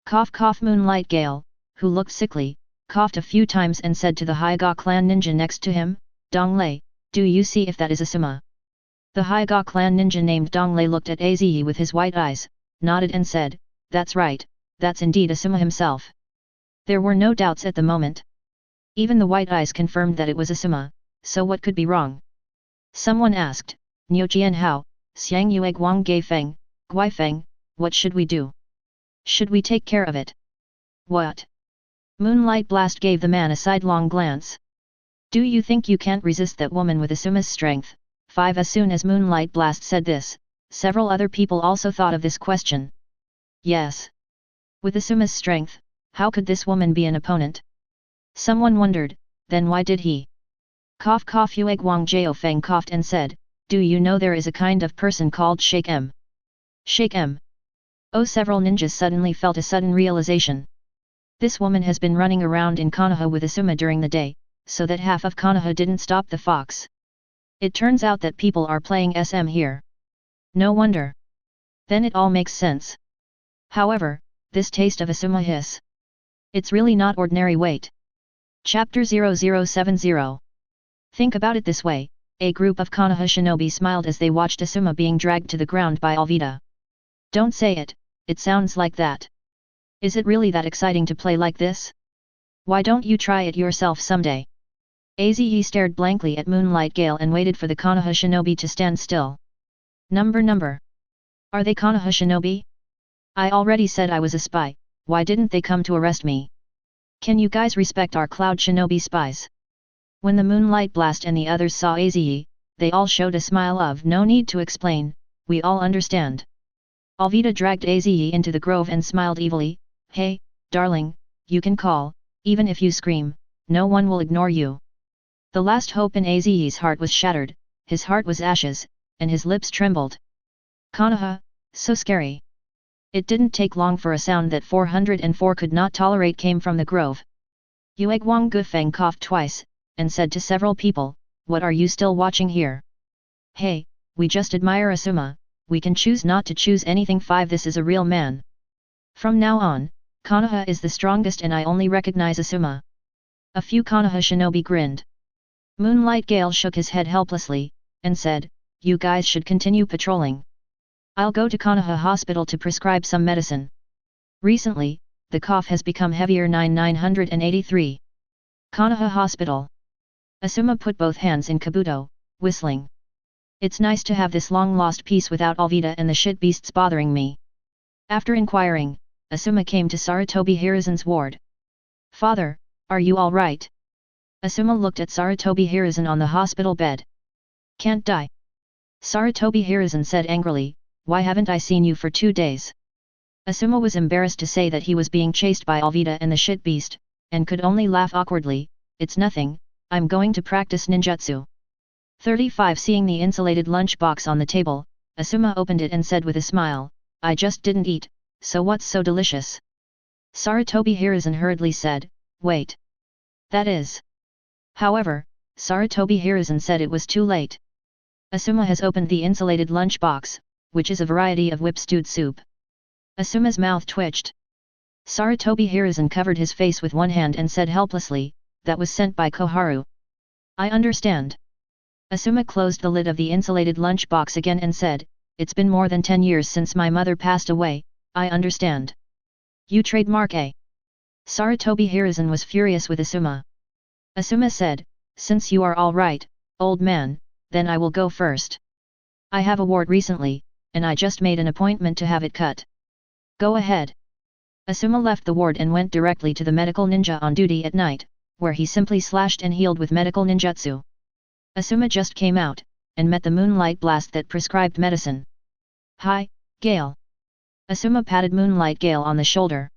Cough cough Moonlight Gale, who looked sickly, coughed a few times and said to the Hyuga clan ninja next to him, "Donglei, do you see if that is Asuma?" The Hyuga clan ninja named Donglei looked at Aze with his white eyes, nodded and said, "That's right, that's indeed Asuma himself." There were no doubts at the moment. Even the white eyes confirmed that it was Asuma, so what could be wrong? Someone asked, "Niujian Hao, Xiang Yue Guang Gai Feng, Guai Feng, what should we do? Should we take care of it?" "What?" Moonlight Blast gave the man a sidelong glance. "Do you think you can't resist that woman with Asuma's strength?" 5 As soon as Moonlight Blast said this, several other people also thought of this question. Yes. With Asuma's strength, how could this woman be an opponent? Someone wondered, then why did he? Cough cough Yue Guang Jiao Feng coughed and said, "Do you know there is a kind of person called Sheikh M? Sheikh M? Oh, several ninjas suddenly felt a sudden realization. This woman has been running around in Konoha with Asuma during the day, so that half of Konoha didn't stop the fox. It turns out that people are playing SM here. No wonder. Then it all makes sense. However, this taste of Asuma hiss. It's really not ordinary weight." Chapter 0070. Think about it this way, a group of Konoha shinobi smiled as they watched Asuma being dragged to the ground by Alvida. Don't say it, it sounds like that. Is it really that exciting to play like this? Why don't you try it yourself someday? Aze stared blankly at Moonlight Gale and waited for the Konoha shinobi to stand still. Number. Are they Konoha shinobi? I already said I was a spy, why didn't they come to arrest me? Can you guys respect our Cloud Shinobi spies? When the Moonlight Blast and the others saw Aze, they all showed a smile of no need to explain, we all understand. Alvida dragged Aze into the grove and smiled evilly, "Hey, darling, you can call, even if you scream, no one will ignore you." The last hope in Aze's heart was shattered, his heart was ashes, and his lips trembled. Konoha, so scary. It didn't take long for a sound that 404 could not tolerate came from the grove. Yue Guang Gufeng coughed twice, and said to several people, "What are you still watching here? Hey, we just admire Asuma, we can choose not to choose anything 5 This is a real man. From now on, Konoha is the strongest and I only recognize Asuma." A few Konoha shinobi grinned. Moonlight Gale shook his head helplessly, and said, "You guys should continue patrolling. I'll go to Konoha Hospital to prescribe some medicine. Recently, the cough has become heavier." 983. Konoha Hospital. Asuma put both hands in kabuto, whistling. "It's nice to have this long-lost peace without Alvida and the shit beasts bothering me." After inquiring, Asuma came to Sarutobi Hiruzen's ward. "Father, are you all right?" Asuma looked at Sarutobi Hiruzen on the hospital bed. "Can't die." Sarutobi Hiruzen said angrily, "Why haven't I seen you for 2 days?" Asuma was embarrassed to say that he was being chased by Alvida and the shit beast, and could only laugh awkwardly, "It's nothing, I'm going to practice ninjutsu." 35 Seeing the insulated lunch box on the table, Asuma opened it and said with a smile, "I just didn't eat, so what's so delicious?" Sarutobi Hiruzen hurriedly said, "Wait. That is." However, Sarutobi Hiruzen said it was too late. Asuma has opened the insulated lunch box, which is a variety of whip stewed soup. Asuma's mouth twitched. Sarutobi Hiruzen covered his face with one hand and said helplessly, "That was sent by Koharu." "I understand." Asuma closed the lid of the insulated lunch box again and said, "It's been more than 10 years since my mother passed away, I understand." "You trademark a." Sarutobi Hiruzen was furious with Asuma. Asuma said, "Since you are all right, old man, then I will go first. I have a wart recently, and I just made an appointment to have it cut." "Go ahead." Asuma left the ward and went directly to the medical ninja on duty at night, where he simply slashed and healed with medical ninjutsu. Asuma just came out, and met the Moonlight Blast that prescribed medicine. "Hi, Gale." Asuma patted Moonlight Gale on the shoulder.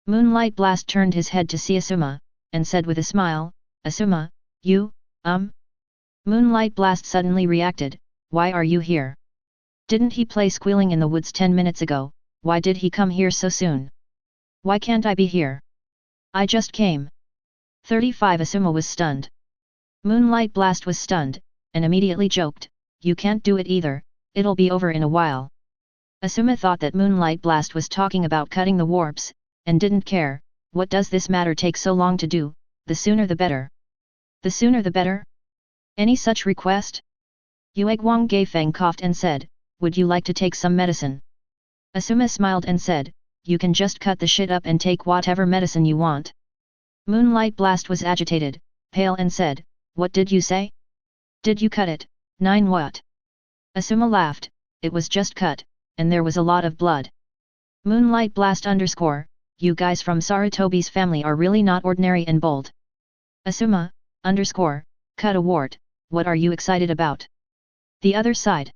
Moonlight Blast turned his head to see Asuma, and said with a smile, "Asuma, you, Moonlight Blast suddenly reacted, "Why are you here? Didn't he play squealing in the woods 10 minutes ago, why did he come here so soon? Why can't I be here? I just came." 35 Asuma was stunned. Moonlight Blast was stunned, and immediately joked, "You can't do it either, it'll be over in a while." Asuma thought that Moonlight Blast was talking about cutting the warps, and didn't care, what does this matter take so long to do, the sooner the better. "The sooner the better? Any such request?" Yueguang Gaifeng coughed and said, "Would you like to take some medicine?" Asuma smiled and said, "You can just cut the shit up and take whatever medicine you want." Moonlight Blast was agitated, pale and said, "What did you say? Did you cut it? 9 what?" Asuma laughed, "It was just cut, and there was a lot of blood." Moonlight Blast _ "You guys from Sarutobi's family are really not ordinary and bold." Asuma _ "Cut a wart, what are you excited about?" The other side.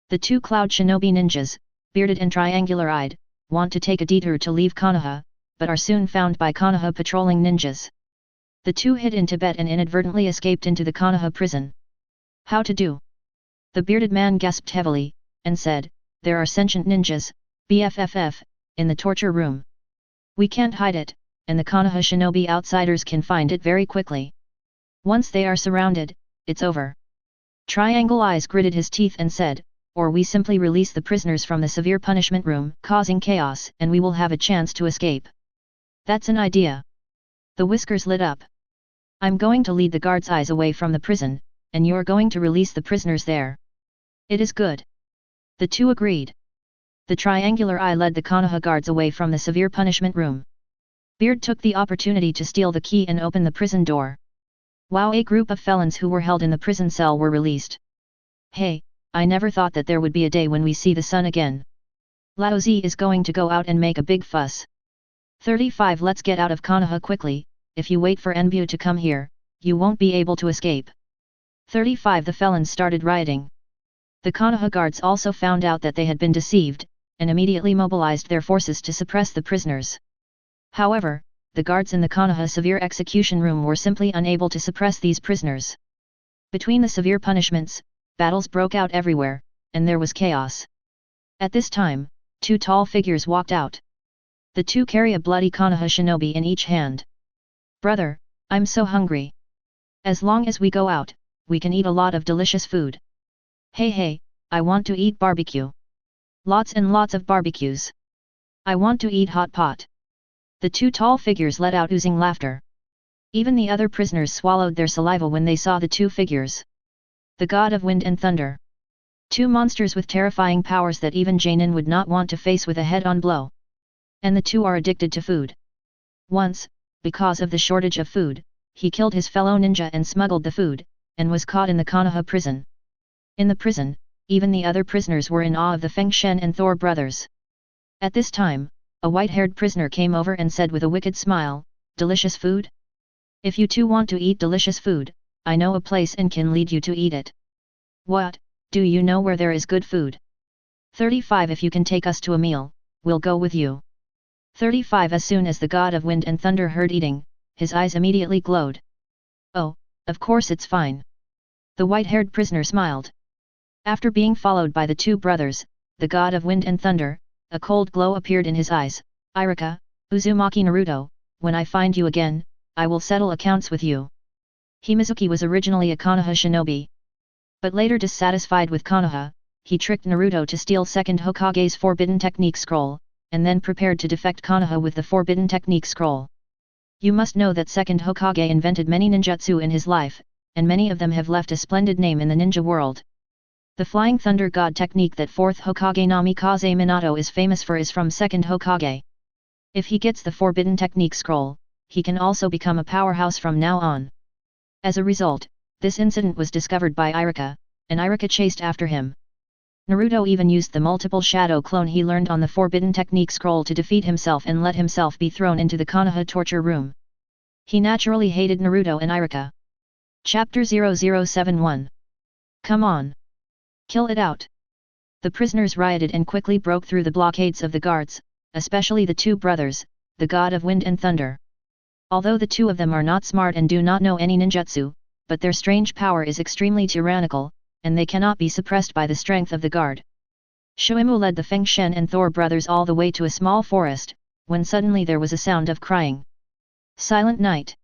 The two cloud shinobi ninjas, bearded and triangular-eyed, want to take a detour to leave Konoha, but are soon found by Konoha patrolling ninjas. The two hid in Tibet and inadvertently escaped into the Konoha prison. "How to do?" The bearded man gasped heavily, and said, "There are sentient ninjas, BFFF, in the torture room. We can't hide it, and the Konoha shinobi outsiders can find it very quickly. Once they are surrounded, it's over." Triangle Eyes gritted his teeth and said, "Or we simply release the prisoners from the severe punishment room, causing chaos, and we will have a chance to escape." "That's an idea." The whiskers lit up. "I'm going to lead the guards' eyes away from the prison, and you're going to release the prisoners there." "It is good." The two agreed. The triangular eye led the Konoha guards away from the severe punishment room. Beard took the opportunity to steal the key and open the prison door. Wow! A group of felons who were held in the prison cell were released. "Hey, I never thought that there would be a day when we see the sun again. Lao Zi is going to go out and make a big fuss. 35 Let's get out of Konoha quickly, if you wait for Enbu to come here, you won't be able to escape." 35 The felons started rioting. The Konoha guards also found out that they had been deceived, and immediately mobilized their forces to suppress the prisoners. However, the guards in the Konoha severe execution room were simply unable to suppress these prisoners. Between the severe punishments, battles broke out everywhere, and there was chaos. At this time, two tall figures walked out. The two carry a bloody Konoha shinobi in each hand. "Brother, I'm so hungry. As long as we go out, we can eat a lot of delicious food. Hey, I want to eat barbecue. Lots and lots of barbecues. I want to eat hot pot." The two tall figures let out oozing laughter. Even the other prisoners swallowed their saliva when they saw the two figures. The god of wind and thunder. Two monsters with terrifying powers that even Jainin would not want to face with a head-on blow. And the two are addicted to food. Once, because of the shortage of food, he killed his fellow ninja and smuggled the food, and was caught in the Konoha prison. In the prison, even the other prisoners were in awe of the Feng Shen and Thor brothers. At this time, a white-haired prisoner came over and said with a wicked smile, "Delicious food? If you two want to eat delicious food, I know a place and can lead you to eat it." "What, do you know where there is good food?" 35 If you can take us to a meal, we'll go with you." 35 As soon as the god of wind and thunder heard eating, his eyes immediately glowed. "Oh, of course it's fine." The white-haired prisoner smiled. After being followed by the two brothers, the god of wind and thunder, a cold glow appeared in his eyes. "Irika, Uzumaki Naruto, when I find you again, I will settle accounts with you." Himizuki was originally a Konoha shinobi. But later dissatisfied with Konoha, he tricked Naruto to steal second Hokage's forbidden technique scroll, and then prepared to defect Konoha with the forbidden technique scroll. You must know that second Hokage invented many ninjutsu in his life, and many of them have left a splendid name in the ninja world. The Flying Thunder God technique that 4th Hokage Namikaze Minato is famous for is from 2nd Hokage. If he gets the Forbidden Technique Scroll, he can also become a powerhouse from now on. As a result, this incident was discovered by Iruka, and Iruka chased after him. Naruto even used the multiple shadow clone he learned on the Forbidden Technique Scroll to defeat himself and let himself be thrown into the Konoha torture room. He naturally hated Naruto and Iruka. Chapter 0071. Come on! Kill it out! The prisoners rioted and quickly broke through the blockades of the guards, especially the two brothers, the god of wind and thunder. Although the two of them are not smart and do not know any ninjutsu, but their strange power is extremely tyrannical, and they cannot be suppressed by the strength of the guard. Shuimu led the Feng Shen and Thor brothers all the way to a small forest, when suddenly there was a sound of crying. Silent night.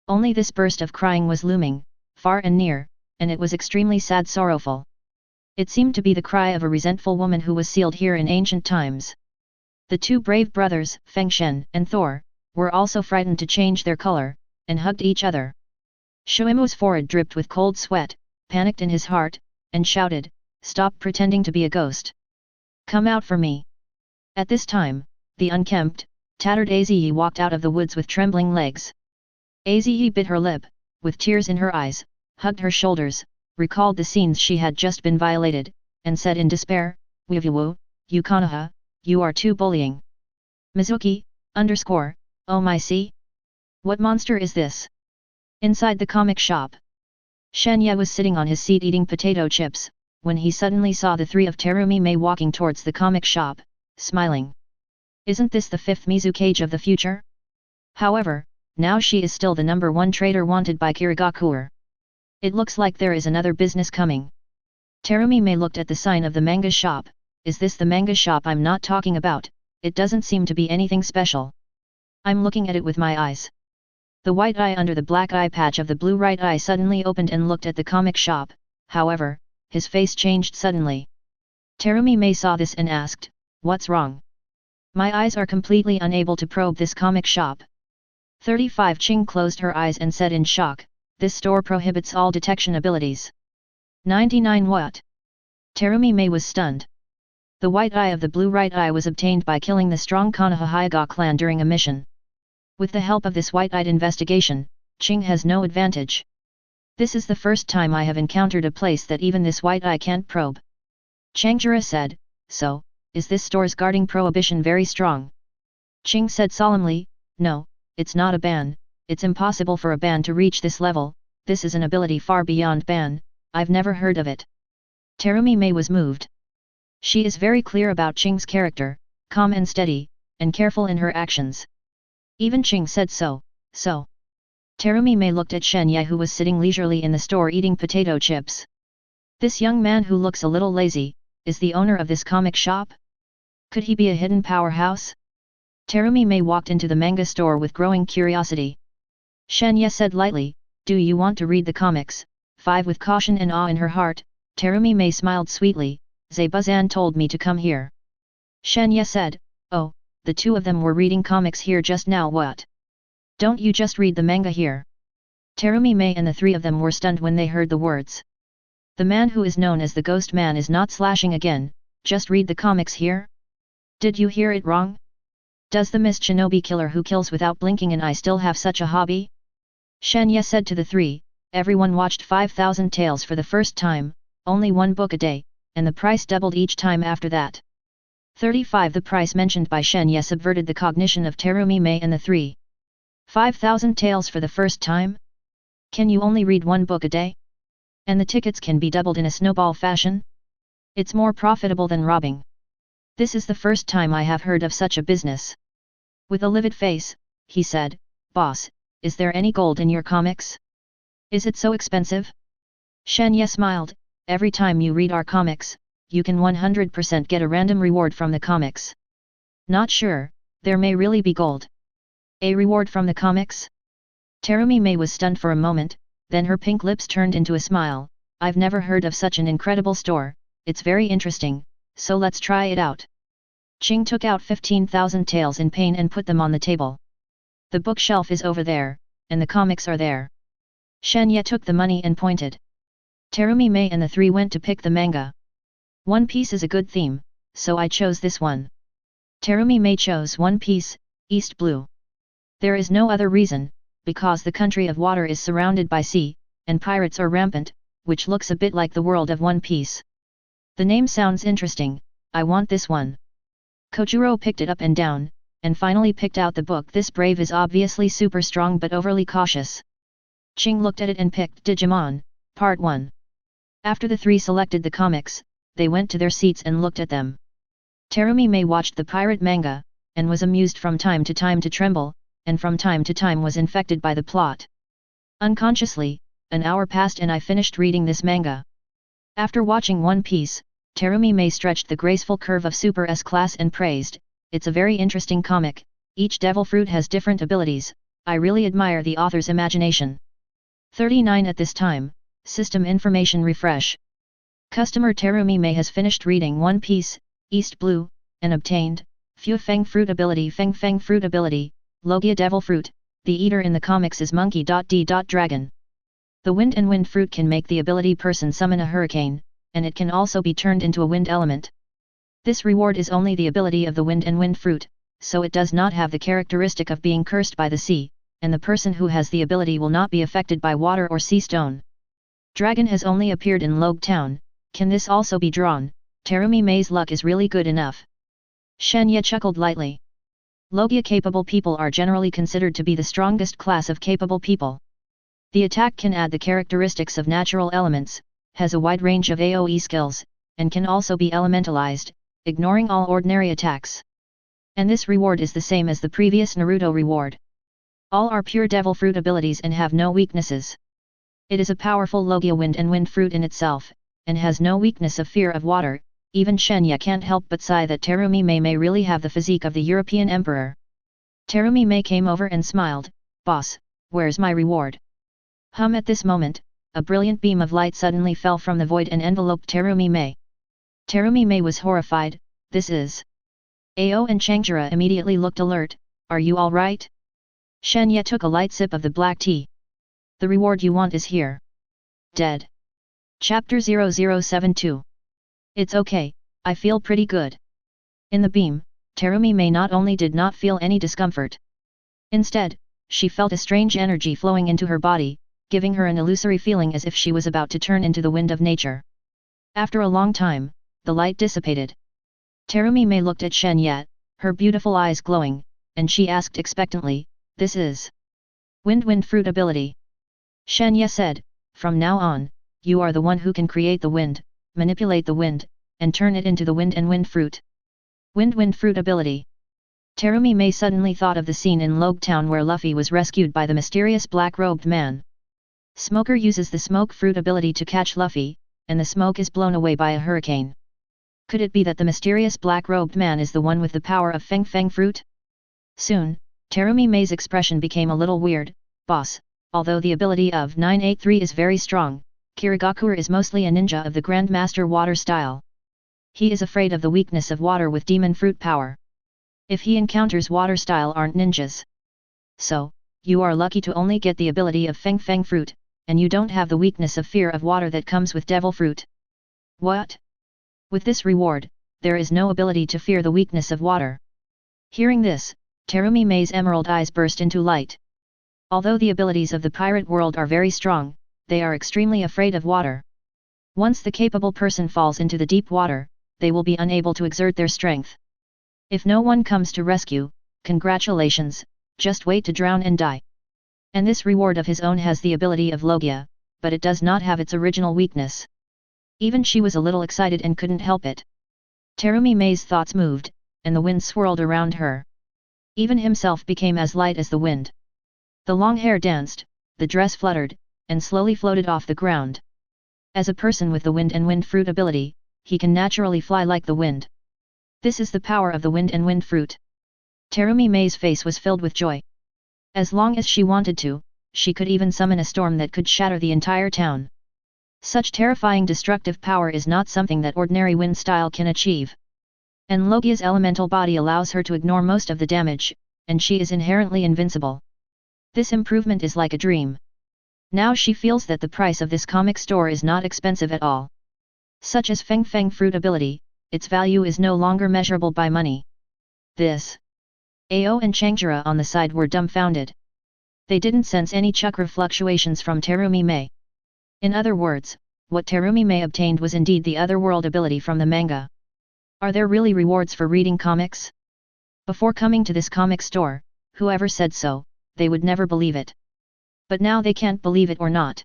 Only this burst of crying was looming, far and near, and it was extremely sad, sorrowful. It seemed to be the cry of a resentful woman who was sealed here in ancient times. The two brave brothers, Feng Shen and Thor, were also frightened to change their color, and hugged each other. Shuimu's forehead dripped with cold sweat, panicked in his heart, and shouted, "Stop pretending to be a ghost. Come out for me." At this time, the unkempt, tattered Aziyi walked out of the woods with trembling legs. Aziyi bit her lip, with tears in her eyes, hugged her shoulders, recalled the scenes she had just been violated, and said in despair, "Wivu, you Konoha, you are too bullying. Mizuki, oh my see? What monster is this?" Inside the comic shop, Shen Ye was sitting on his seat eating potato chips, when he suddenly saw the three of Terumi Mei walking towards the comic shop, smiling. Isn't this the fifth Mizukage of the future? However, now she is still the number one traitor wanted by Kirigakuer. It looks like there is another business coming. Terumi Mei looked at the sign of the manga shop. Is this the manga shop I'm not talking about? It doesn't seem to be anything special. I'm looking at it with my eyes. The white eye under the black eye patch of the blue right eye suddenly opened and looked at the comic shop, however, his face changed suddenly. Terumi Mei saw this and asked, "What's wrong?" "My eyes are completely unable to probe this comic shop." 35 Ching closed her eyes and said in shock, "This store prohibits all detection abilities." 99 What? Terumi Mei was stunned. The white eye of the blue right eye was obtained by killing the strong Konoha Hyuga clan during a mission. With the help of this white-eyed investigation, Ching has no advantage. This is the first time I have encountered a place that even this white eye can't probe. Changjura said, "So, is this store's guarding prohibition very strong?" Ching said solemnly, "No, it's not a ban, it's impossible for a ban to reach this level, this is an ability far beyond ban, I've never heard of it." Terumi Mei was moved. She is very clear about Ching's character, calm and steady, and careful in her actions. Even Ching said so. Terumi Mei looked at Shen Ye who was sitting leisurely in the store eating potato chips. This young man who looks a little lazy, is the owner of this comic shop? Could he be a hidden powerhouse? Terumi Mei walked into the manga store with growing curiosity. Shen Ye said lightly, "Do you want to read the comics?" 5 With caution and awe in her heart, Terumi Mei smiled sweetly, "Zaibuzan told me to come here." Shen Ye said, "Oh, the two of them were reading comics here just now. What? Don't you just read the manga here?" Terumi Mei and the three of them were stunned when they heard the words. The man who is known as the Ghost Man is not slashing again, just read the comics here? Did you hear it wrong? Does the mist shinobi killer who kills without blinking an eye still have such a hobby? Shen Ye said to the three. Everyone watched 5,000 Taels for the first time, only one book a day, and the price doubled each time after that. 35 The price mentioned by Shen Ye subverted the cognition of Terumi Mei and the three. 5,000 Taels for the first time? Can you only read one book a day? And the tickets can be doubled in a snowball fashion? It's more profitable than robbing. This is the first time I have heard of such a business. With a livid face, he said, "Boss, is there any gold in your comics? Is it so expensive?" Shen Ye smiled, "Every time you read our comics, you can 100% get a random reward from the comics." Not sure, there may really be gold. A reward from the comics? Terumi Mei was stunned for a moment, then her pink lips turned into a smile. "I've never heard of such an incredible store, it's very interesting, so let's try it out. Qing took out 15,000 taels in pain and put them on the table. The bookshelf is over there, and the comics are there. Shen Ye took the money and pointed. Terumi Mei and the three went to pick the manga. One Piece is a good theme, so I chose this one. Terumi Mei chose One Piece, East Blue. There is no other reason, because the country of water is surrounded by sea, and pirates are rampant, which looks a bit like the world of One Piece. The name sounds interesting, I want this one. Kojuro picked it up and down, and finally picked out the book. This brave is obviously super strong but overly cautious. Qing looked at it and picked Digimon, Part 1. After the three selected the comics, they went to their seats and looked at them. Terumi Mei watched the pirate manga, and was amused from time to tremble, and from time to time was infected by the plot. Unconsciously, an hour passed and I finished reading this manga. After watching One Piece, Terumi Mei stretched the graceful curve of Super S class and praised, "It's a very interesting comic, each devil fruit has different abilities, I really admire the author's imagination." 39 At this time, System Information Refresh. Customer Terumi Mei has finished reading One Piece, East Blue, and obtained, Fu Feng Fruit Ability. Feng Feng Fruit Ability, Logia Devil Fruit, the eater in the comics is Monkey D. Dragon. The Wind and Wind Fruit can make the ability person summon a hurricane, and it can also be turned into a wind element. This reward is only the ability of the Wind and Wind Fruit, so it does not have the characteristic of being cursed by the sea, and the person who has the ability will not be affected by water or sea stone. Dragon has only appeared in Logue Town, can this also be drawn? Terumi Mei's luck is really good enough. Shen Ye chuckled lightly. Logia capable people are generally considered to be the strongest class of capable people. The attack can add the characteristics of natural elements, has a wide range of AoE skills, and can also be elementalized, ignoring all ordinary attacks. And this reward is the same as the previous Naruto reward. All are pure devil fruit abilities and have no weaknesses. It is a powerful Logia Wind and Wind Fruit in itself, and has no weakness of fear of water. Even Shen Ye can't help but sigh that Terumi Mei may really have the physique of the European emperor. Terumi Mei came over and smiled, "Boss, where's my reward?" At this moment, a brilliant beam of light suddenly fell from the void and enveloped Terumi Mei. Terumi Mei was horrified, "This is..." Ao and Changjura immediately looked alert, "Are you alright?" Shen Ye took a light sip of the black tea. "The reward you want is here." Dead. Chapter 0072. It's okay, I feel pretty good. In the beam, Terumi Mei not only did not feel any discomfort. Instead, she felt a strange energy flowing into her body, giving her an illusory feeling as if she was about to turn into the wind of nature. After a long time, the light dissipated. Terumi Mei looked at Shen Ye, her beautiful eyes glowing, and she asked expectantly, "This is Wind Fruit ability?" Shen Ye said, "From now on, you are the one who can create the wind, manipulate the wind, and turn it into the Wind and Wind Fruit." Wind Fruit ability. Terumi Mei suddenly thought of the scene in Logue Town where Luffy was rescued by the mysterious black-robed man. Smoker uses the Smoke Fruit ability to catch Luffy, and the smoke is blown away by a hurricane. Could it be that the mysterious black-robed man is the one with the power of Feng Feng Fruit? Soon, Terumi Mei's expression became a little weird, "Boss, although the ability of 983 is very strong, Kirigakure is mostly a ninja of the Grandmaster Water style. He is afraid of the weakness of water with demon fruit power. If he encounters water style aren't ninjas. So, you are lucky to only get the ability of Feng Feng Fruit, and you don't have the weakness of fear of water that comes with Devil Fruit." "What? With this reward, there is no ability to fear the weakness of water." Hearing this, Terumi Mei's emerald eyes burst into light. Although the abilities of the pirate world are very strong, they are extremely afraid of water. Once the capable person falls into the deep water, they will be unable to exert their strength. If no one comes to rescue, congratulations, just wait to drown and die. And this reward of his own has the ability of Logia, but it does not have its original weakness. Even she was a little excited and couldn't help it. Terumi Mei's thoughts moved, and the wind swirled around her. Even himself became as light as the wind. The long hair danced, the dress fluttered, and slowly floated off the ground. As a person with the Wind and Wind Fruit ability, he can naturally fly like the wind. This is the power of the Wind and Wind Fruit. Terumi Mei's face was filled with joy. As long as she wanted to, she could even summon a storm that could shatter the entire town. Such terrifying destructive power is not something that ordinary wind style can achieve. And Logia's elemental body allows her to ignore most of the damage, and she is inherently invincible. This improvement is like a dream. Now she feels that the price of this comic store is not expensive at all. Such as Feng Feng fruit ability, its value is no longer measurable by money. This. Ao and Changjira on the side were dumbfounded. They didn't sense any chakra fluctuations from Terumi Mei. In other words, what Terumi Mei obtained was indeed the otherworld ability from the manga. Are there really rewards for reading comics? Before coming to this comic store, whoever said so, they would never believe it. But now they can't believe it or not.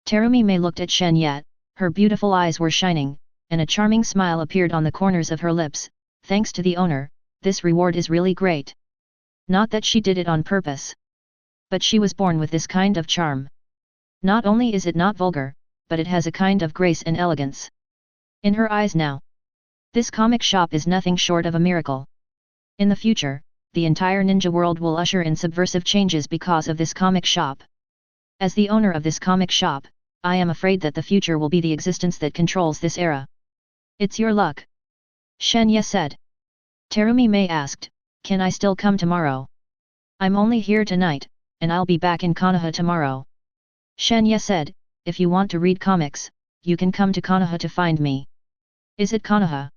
Terumi Mei looked at Shen Ye, her beautiful eyes were shining, and a charming smile appeared on the corners of her lips. Thanks to the owner, this reward is really great. Not that she did it on purpose. But she was born with this kind of charm. Not only is it not vulgar, but it has a kind of grace and elegance. In her eyes now, this comic shop is nothing short of a miracle. In the future, the entire ninja world will usher in subversive changes because of this comic shop. As the owner of this comic shop, I am afraid that the future will be the existence that controls this era. It's your luck. Shen Ye said. Terumi Mei asked, can I still come tomorrow? I'm only here tonight, and I'll be back in Konoha tomorrow. Shen Ye said, if you want to read comics, you can come to Konoha to find me. Is it Konoha?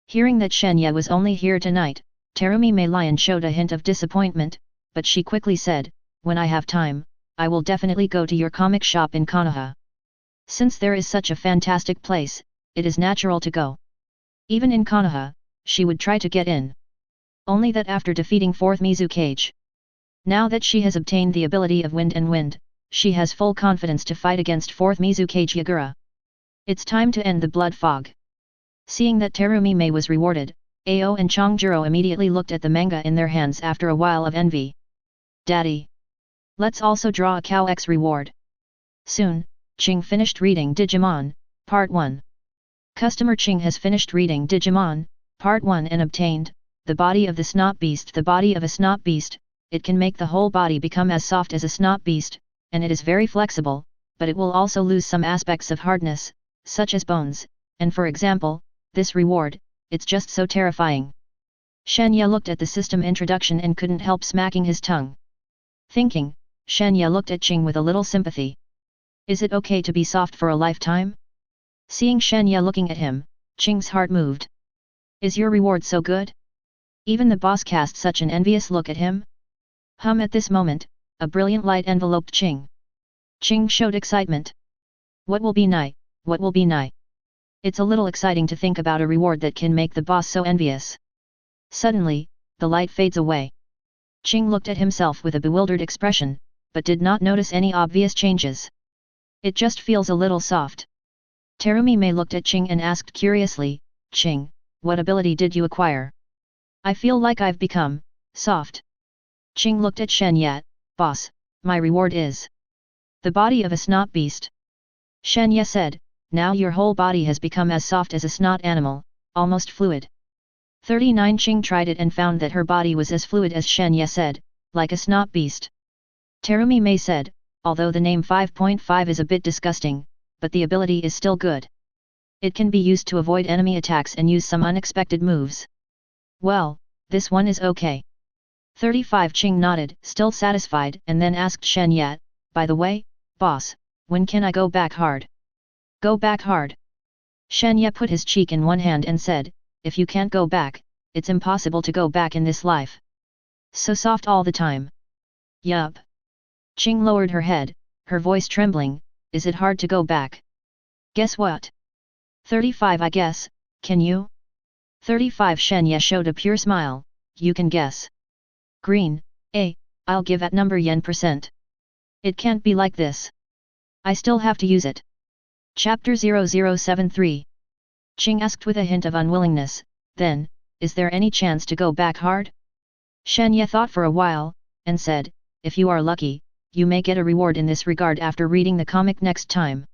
Hearing that Shen Ye was only here tonight, Terumi Mei Lion showed a hint of disappointment, but she quickly said, when I have time, I will definitely go to your comic shop in Konoha. Since there is such a fantastic place, it is natural to go. Even in Konoha, she would try to get in. Only that after defeating 4th Mizukage. Now that she has obtained the ability of Wind and Wind, she has full confidence to fight against 4th Mizukage Yagura. It's time to end the blood fog. Seeing that Terumi Mei was rewarded, Ao and Changjiro immediately looked at the manga in their hands after a while of envy. Daddy! Let's also draw a cow X reward. Soon, Ching finished reading Digimon, Part 1. Customer Ching has finished reading Digimon, Part 1 and obtained, the body of the snot beast. The body of a snot beast, it can make the whole body become as soft as a snot beast, and it is very flexible, but it will also lose some aspects of hardness, such as bones, and for example, this reward, it's just so terrifying. Shen Ye looked at the system introduction and couldn't help smacking his tongue. Thinking, Shen Ye looked at Ching with a little sympathy. Is it okay to be soft for a lifetime? Seeing Shen Ye looking at him, Ching's heart moved. Is your reward so good? Even the boss cast such an envious look at him? At this moment, a brilliant light enveloped Ching. Ching showed excitement. What will be nigh, what will be nigh? It's a little exciting to think about a reward that can make the boss so envious. Suddenly, the light fades away. Ching looked at himself with a bewildered expression, but did not notice any obvious changes. It just feels a little soft. Terumi Mei looked at Ching and asked curiously, Ching, what ability did you acquire? I feel like I've become soft. Ching looked at Shen Ye, boss, my reward is the body of a snot beast. Shen Ye said, now your whole body has become as soft as a snot animal, almost fluid. 39 Ching tried it and found that her body was as fluid as Shen Ye said, like a snot beast. Terumi Mei said, although the name 5.5 is a bit disgusting, but the ability is still good. It can be used to avoid enemy attacks and use some unexpected moves. Well, this one is okay. 35 Ching nodded, still satisfied, and then asked Shen Ye, by the way, boss, when can I go back hard? Go back hard? Shen Ye put his cheek in one hand and said, if you can't go back, it's impossible to go back in this life. So soft all the time. Yup. Ching lowered her head, her voice trembling, is it hard to go back? Guess what? 35 I guess, can you? 35 Shen Ye showed a pure smile, you can guess. Green, I'll give at number yen%. It can't be like this. I still have to use it. Chapter 0073. Ching asked with a hint of unwillingness, then, is there any chance to go back hard? Shen Ye thought for a while, and said, if you are lucky, you may get a reward in this regard after reading the comic next time.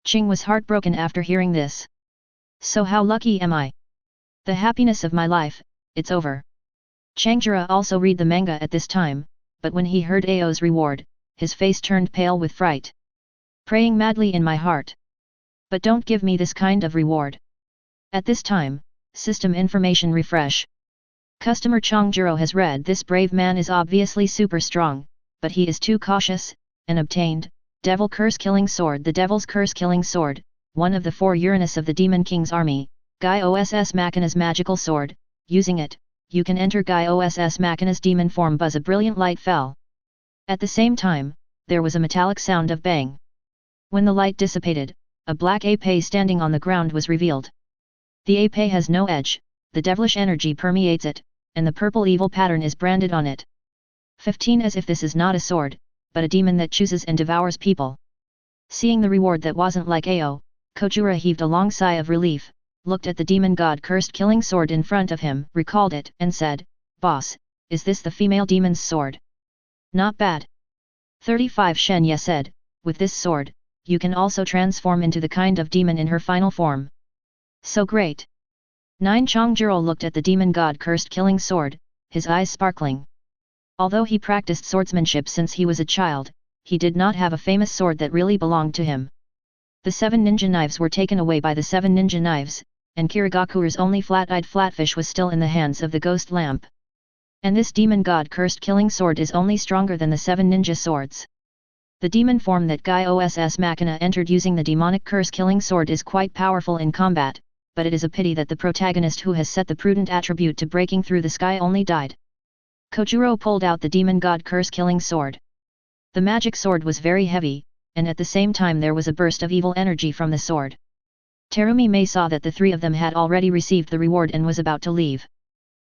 Ching was heartbroken after hearing this. So how lucky am I? The happiness of my life, it's over. Changjira also read the manga at this time, but when he heard Ao's reward, his face turned pale with fright. Praying madly in my heart, But don't give me this kind of reward. At this time, system information refresh. Customer Chongjuro has read this brave man is obviously super strong, but he is too cautious, and obtained, Devil Curse Killing Sword. The Devil's Curse Killing Sword, one of the 4 Uranus of the Demon King's army, Gai Oss Machina's magical sword. Using it, you can enter Gai Oss Machina's demon form. Buzz. A brilliant light fell. At the same time, there was a metallic sound of bang. When the light dissipated, a black ape standing on the ground was revealed. The ape has no edge, the devilish energy permeates it, and the purple evil pattern is branded on it. 15. As if this is not a sword, but a demon that chooses and devours people. Seeing the reward that wasn't like Ao, Kojuro heaved a long sigh of relief, looked at the demon god cursed killing sword in front of him, recalled it, and said, "Boss, is this the female demon's sword?" "Not bad." 35. Shen Ye said, "With this sword, you can also transform into the kind of demon in her final form." "So great." 9. Chongjuro looked at the demon god cursed killing sword, his eyes sparkling. Although he practiced swordsmanship since he was a child, he did not have a famous sword that really belonged to him. The 7 ninja knives were taken away by the 7 ninja knives, and Kirigakuru's only flat-eyed flatfish was still in the hands of the ghost lamp. And this demon god cursed killing sword is only stronger than the 7 ninja swords. The demon form that Gai Oss Machina entered using the demonic curse killing sword is quite powerful in combat, but it is a pity that the protagonist who has set the prudent attribute to breaking through the sky only died. Kojuro pulled out the demon god curse killing sword. The magic sword was very heavy, and at the same time there was a burst of evil energy from the sword. Terumi Mei saw that the 3 of them had already received the reward and was about to leave.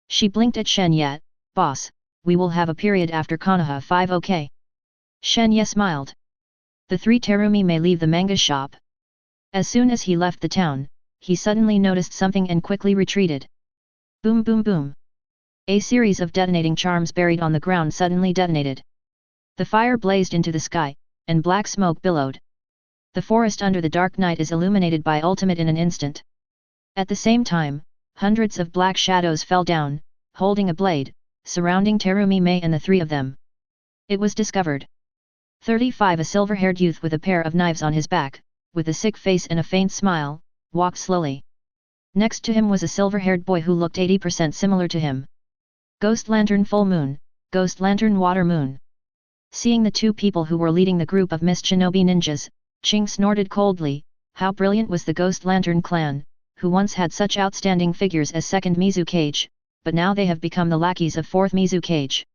She blinked at Shen Ye. "Boss, we will have a period after Konoha 5, okay?" Shen Ye smiled. The 3 Terumi Mei leave the manga shop. As soon as he left the town, he suddenly noticed something and quickly retreated. Boom boom boom. A series of detonating charms buried on the ground suddenly detonated. The fire blazed into the sky, and black smoke billowed. The forest under the dark night is illuminated by ultimate in an instant. At the same time, hundreds of black shadows fell down, holding a blade, surrounding Terumi Mei and the 3 of them. It was discovered. 35. A silver-haired youth with a pair of knives on his back, with a sick face and a faint smile, walked slowly. Next to him was a silver-haired boy who looked 80% similar to him. Ghost Lantern Full Moon, Ghost Lantern Water Moon. Seeing the 2 people who were leading the group of mist shinobi ninjas, Ching snorted coldly. How brilliant was the Ghost Lantern clan, who once had such outstanding figures as 2nd Mizukage, but now they have become the lackeys of 4th Mizukage.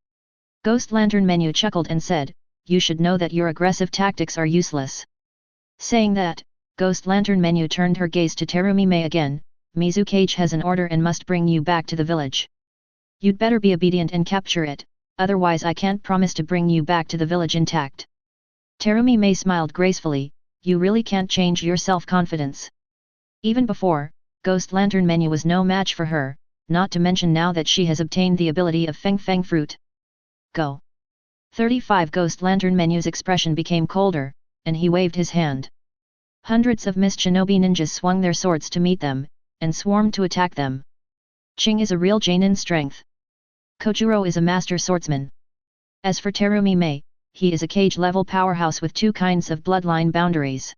Ghost Lantern Menu chuckled and said, "You should know that your aggressive tactics are useless." Saying that, Ghost Lantern Menu turned her gaze to Terumi Mei again. "Mizukage has an order and must bring you back to the village. You'd better be obedient and capture it, otherwise I can't promise to bring you back to the village intact." Terumi Mei smiled gracefully. "You really can't change your self-confidence." Even before, Ghost Lantern Menu was no match for her, not to mention now that she has obtained the ability of Feng Feng Fruit. Go! 35. Ghost Lantern Menu's expression became colder, and he waved his hand. Hundreds of mist shinobi ninjas swung their swords to meet them, and swarmed to attack them. Ching is a real Jainin strength. Kojuro is a master swordsman. As for Terumi Mei, he is a cage-level powerhouse with 2 kinds of bloodline boundaries.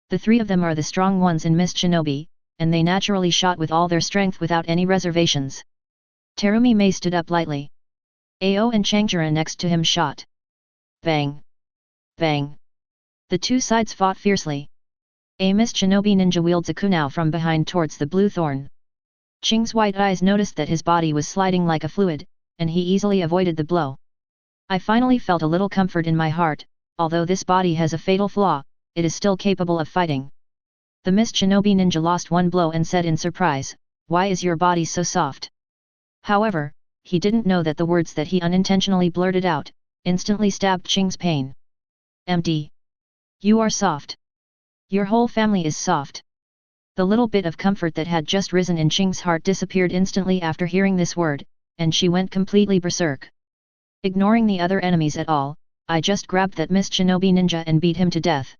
The 3 of them are the strong ones in Mist Shinobi, and they naturally shot with all their strength without any reservations. Terumi Mei stood up lightly. Ao and Changjura next to him shot. Bang! Bang! The 2 sides fought fiercely. A Mist Shinobi ninja wields a kunao from behind towards the blue thorn. Ching's white eyes noticed that his body was sliding like a fluid, and he easily avoided the blow. "I finally felt a little comfort in my heart. Although this body has a fatal flaw, it is still capable of fighting." The Mist Shinobi ninja lost 1 blow and said in surprise, "Why is your body so soft?" However, he didn't know that the words that he unintentionally blurted out, instantly stabbed Ching's pain. "MD. You are soft. Your whole family is soft." The little bit of comfort that had just risen in Ching's heart disappeared instantly after hearing this word, and she went completely berserk. "Ignoring the other enemies at all, I just grabbed that Mist Shinobi ninja and beat him to death.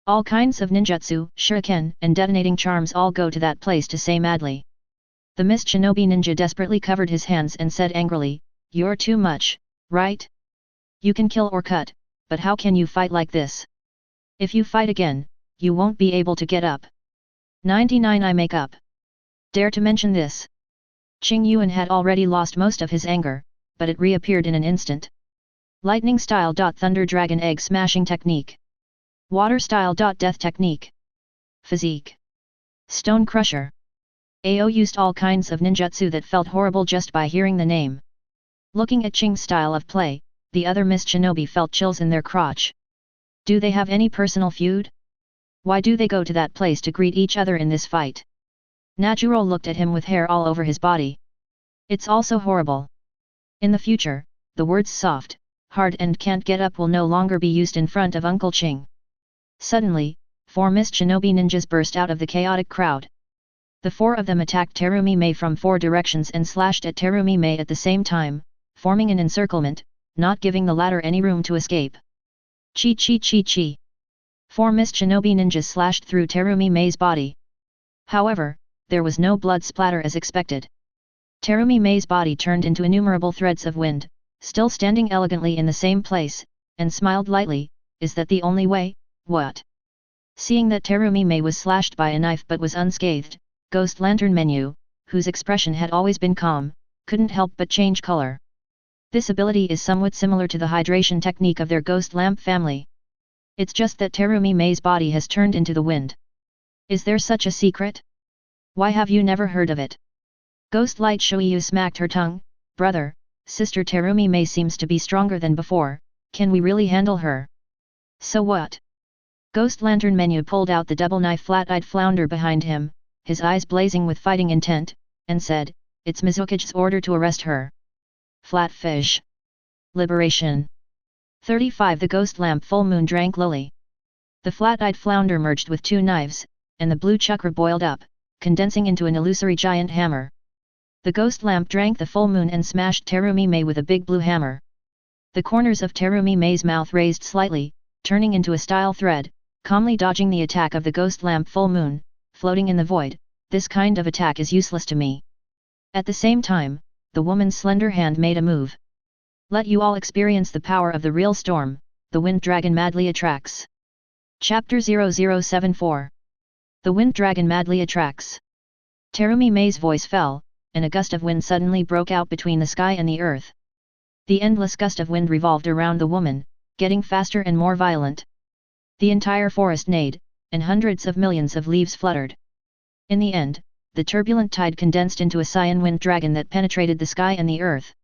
All kinds of ninjutsu, shuriken, and detonating charms all go to that place to say madly." The Mist Shinobi ninja desperately covered his hands and said angrily, "You're too much, right? You can kill or cut, but how can you fight like this? If you fight again, you won't be able to get up. 99 I make up. Dare to mention this. Qing Yuan had already lost most of his anger, but it reappeared in an instant. Lightning style. Thunder dragon egg smashing technique. Water style. Death technique. Physique. Stone crusher. AO used all kinds of ninjutsu that felt horrible just by hearing the name. Looking at Qing's style of play, the other mist shinobi felt chills in their crotch. Do they have any personal feud? Why do they go to that place to greet each other in this fight? Natural looked at him with hair all over his body. It's also horrible. In the future, the words soft, hard and can't get up will no longer be used in front of Uncle Qing. Suddenly, 4 mist shinobi ninjas burst out of the chaotic crowd. The 4 of them attacked Terumi Mei from 4 directions and slashed at Terumi Mei at the same time, forming an encirclement, not giving the latter any room to escape. Chi chi chi chi. 4 mist shinobi ninjas slashed through Terumi Mei's body. However, there was no blood splatter as expected. Terumi Mei's body turned into innumerable threads of wind, still standing elegantly in the same place, and smiled lightly. Is that the only way? What? Seeing that Terumi Mei was slashed by a knife but was unscathed, Ghost Lantern Menu, whose expression had always been calm, couldn't help but change color. This ability is somewhat similar to the hydration technique of their Ghost Lamp family. It's just that Terumi Mei's body has turned into the wind. Is there such a secret? Why have you never heard of it? Ghost Light Shoyu smacked her tongue. Brother, sister Terumi Mei seems to be stronger than before, can we really handle her? So what? Ghost Lantern Menu pulled out the double knife flat-eyed flounder behind him, his eyes blazing with fighting intent, and said, it's Mizuki's order to arrest her. Flatfish. Liberation. 35 The ghost lamp full moon drank lily. The flat-eyed flounder merged with 2 knives, and the blue chakra boiled up, condensing into an illusory giant hammer. The ghost lamp drank the full moon and smashed Terumi Mei with a big blue hammer. The corners of Terumi Mei's mouth raised slightly, turning into a style thread, calmly dodging the attack of the ghost lamp full moon, floating in the void. This kind of attack is useless to me. At the same time, the woman's slender hand made a move. Let you all experience the power of the real storm, the wind dragon madly attracts. Chapter 0074. The wind dragon madly attracts. Terumi Mei's voice fell, and a gust of wind suddenly broke out between the sky and the earth. The endless gust of wind revolved around the woman, getting faster and more violent. The entire forest neighed, and hundreds of millions of leaves fluttered. In the end, the turbulent tide condensed into a cyan wind dragon that penetrated the sky and the earth.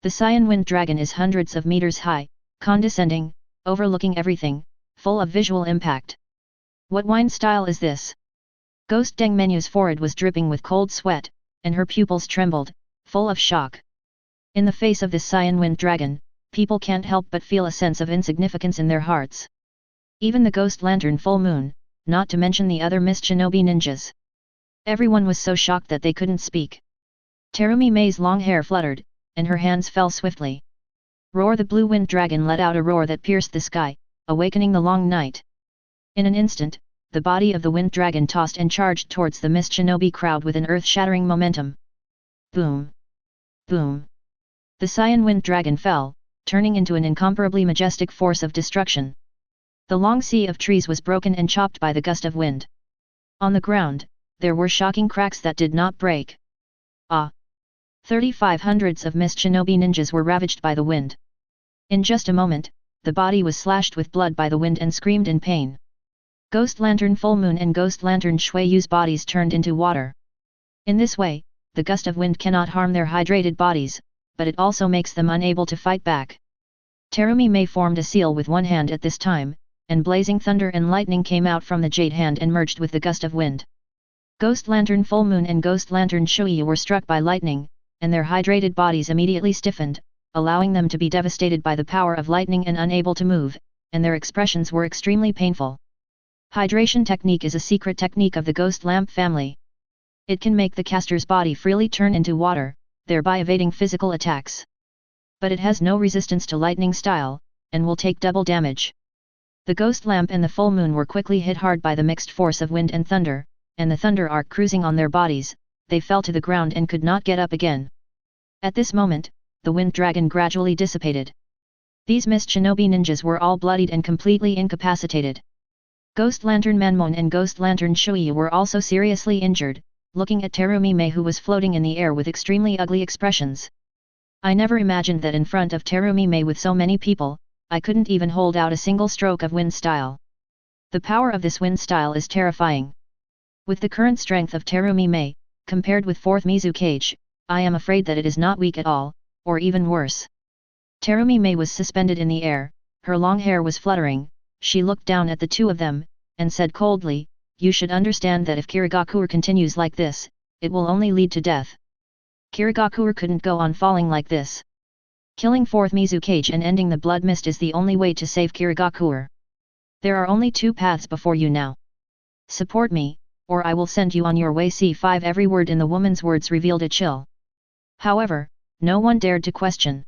The cyan wind dragon is hundreds of meters high, condescending, overlooking everything, full of visual impact. What wine style is this? Ghost Deng Menu's forehead was dripping with cold sweat, and her pupils trembled, full of shock. In the face of this cyan wind dragon, people can't help but feel a sense of insignificance in their hearts. Even the ghost lantern full moon, not to mention the other mist shinobi ninjas. Everyone was so shocked that they couldn't speak. Terumi Mei's long hair fluttered, and her hands fell swiftly. Roar! The blue wind dragon let out a roar that pierced the sky, awakening the long night. In an instant, the body of the wind dragon tossed and charged towards the mist shinobi crowd with an earth-shattering momentum. Boom! Boom! The cyan wind dragon fell, turning into an incomparably majestic force of destruction. The long sea of trees was broken and chopped by the gust of wind. On the ground, there were shocking cracks that did not break. 3,500 of mist shinobi ninjas were ravaged by the wind. In just a moment, the body was slashed with blood by the wind and screamed in pain. Ghost Lantern Full Moon and Ghost Lantern Shuiyu's bodies turned into water. In this way, the gust of wind cannot harm their hydrated bodies, but it also makes them unable to fight back. Terumi Mei formed a seal with one hand at this time, and blazing thunder and lightning came out from the jade hand and merged with the gust of wind. Ghost Lantern Full Moon and Ghost Lantern Shuiyu were struck by lightning, and their hydrated bodies immediately stiffened, allowing them to be devastated by the power of lightning and unable to move, and their expressions were extremely painful. Hydration technique is a secret technique of the Ghost Lamp family. It can make the caster's body freely turn into water, thereby evading physical attacks. But it has no resistance to lightning style, and will take double damage. The Ghost Lamp and the Full Moon were quickly hit hard by the mixed force of wind and thunder, and the thunder arc cruising on their bodies. They fell to the ground and could not get up again. At this moment, the wind dragon gradually dissipated. These mist shinobi ninjas were all bloodied and completely incapacitated. Ghost Lantern Manmon and Ghost Lantern Shui were also seriously injured, looking at Terumime who was floating in the air with extremely ugly expressions. I never imagined that in front of Terumime with so many people, I couldn't even hold out a single stroke of wind style. The power of this wind style is terrifying. With the current strength of Terumime, compared with 4th Mizukage, I am afraid that it is not weak at all, or even worse. Terumime was suspended in the air, her long hair was fluttering, she looked down at the two of them, and said coldly, "You should understand that if Kirigakuer continues like this, it will only lead to death. Kirigakuer couldn't go on falling like this. Killing 4th Mizukage and ending the blood mist is the only way to save Kirigakuer. There are only 2 paths before you now. Support me, or I will send you on your way." C5 Every word in the woman's words revealed a chill. However, no one dared to question.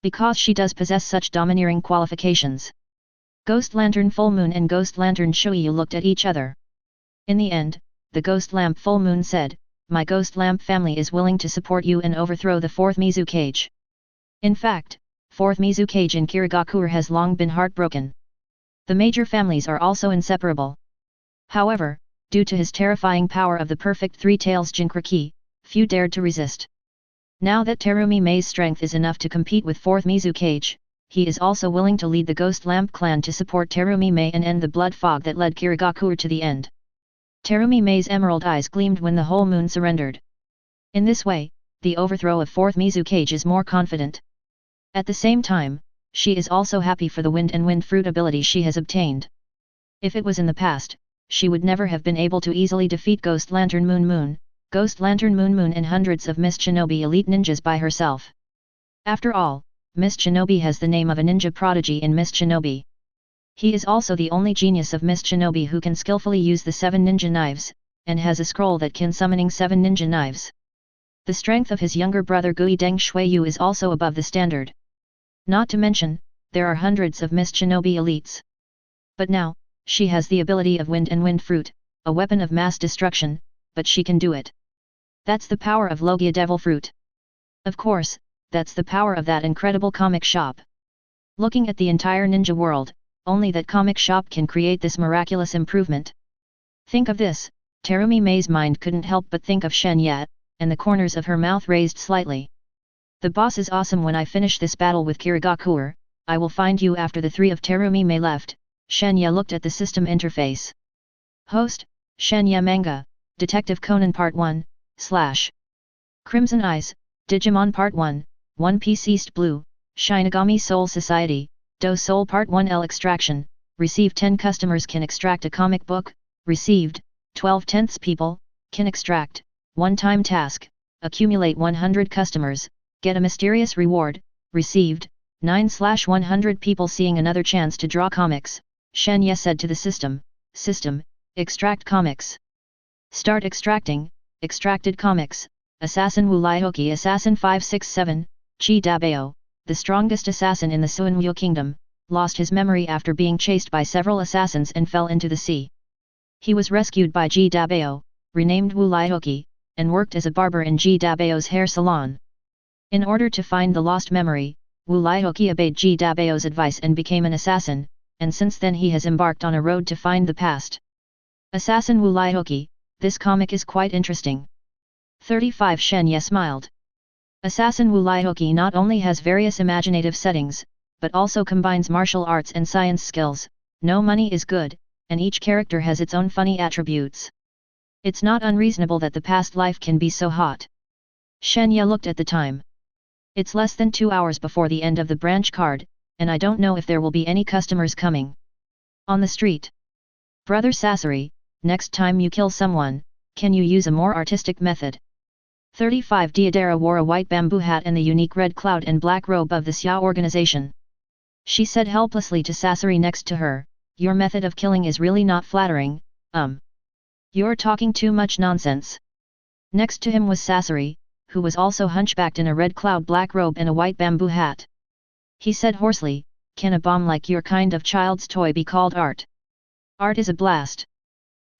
Because she does possess such domineering qualifications. Ghost Lantern Full Moon and Ghost Lantern Shuyu looked at each other. In the end, the Ghost Lamp Full Moon said, "My Ghost Lamp family is willing to support you and overthrow the 4th Mizukage. In fact, 4th Mizukage in Kirigakuer has long been heartbroken. The major families are also inseparable. However, due to his terrifying power of the perfect 3 taels Jinkraki, few dared to resist. Now that Terumime's strength is enough to compete with 4th Mizukage, he is also willing to lead the Ghost Lamp clan to support Terumime and end the blood fog that led Kirigakuer to the end." Terumime's emerald eyes gleamed when the whole moon surrendered. In this way, the overthrow of 4th Mizukage is more confident. At the same time, she is also happy for the wind and wind fruit ability she has obtained. If it was in the past, she would never have been able to easily defeat Ghost Lantern Moon Moon, Ghost Lantern Moon Moon and hundreds of Mist Shinobi elite ninjas by herself. After all, Mist Shinobi has the name of a ninja prodigy in Mist Shinobi. He is also the only genius of Mist Shinobi who can skillfully use the 7 ninja knives, and has a scroll that can summoning 7 ninja knives. The strength of his younger brother Gui Deng Shuiyu is also above the standard. Not to mention, there are hundreds of Mist Shinobi elites. But now, she has the ability of wind and wind fruit, a weapon of mass destruction, but she can do it. That's the power of Logia Devil Fruit. Of course, that's the power of that incredible comic shop. Looking at the entire ninja world, only that comic shop can create this miraculous improvement. Think of this, Terumime's mind couldn't help but think of Shen Ye, and the corners of her mouth raised slightly. "The boss is awesome. When I finish this battle with Kirigakuer, I will find you after the 3 of Terumime left." Shen Ye looked at the system interface. Host, Shen Ye Manga, Detective Conan Part 1, / Crimson Eyes, Digimon Part 1, One Piece East Blue, Shinigami Soul Society, Do Soul Part 1 Extraction, receive 10 customers can extract a comic book, received, 12/10 people, can extract, one-time task, accumulate 100 customers, get a mysterious reward, received, 9/100 people seeing another chance to draw comics, Shen Ye said to the system, extract comics. Start extracting, extracted comics, Assassin Wu Laihoki Assassin 567, Chi Dabeo, the strongest assassin in the Suanwoo Kingdom, lost his memory after being chased by several assassins and fell into the sea. He was rescued by Ji Dabeo, renamed Wu Laihoki, and worked as a barber in Ji Dabeo's hair salon. In order to find the lost memory, Wu Laihoki obeyed Ji Dabeo's advice and became an assassin, and since then he has embarked on a road to find the past. Assassin Wu Laihoki, this comic is quite interesting. 35 Shen Ye smiled. Assassin Wu Laihoki not only has various imaginative settings, but also combines martial arts and science skills. No money is good, and each character has its own funny attributes. It's not unreasonable that the past life can be so hot. Shen Ye looked at the time. It's less than 2 hours before the end of the branch card, and I don't know if there will be any customers coming. On the street. Brother Sasori, next time you kill someone, can you use a more artistic method? 35 Diodara wore a white bamboo hat and the unique red cloud and black robe of the Xia organization. She said helplessly to Sasori next to her, "Your method of killing is really not flattering, You're talking too much nonsense." Next to him was Sasori, who was also hunchbacked in a red cloud black robe and a white bamboo hat. He said hoarsely, "Can a bomb like your kind of child's toy be called art? Art is a blast."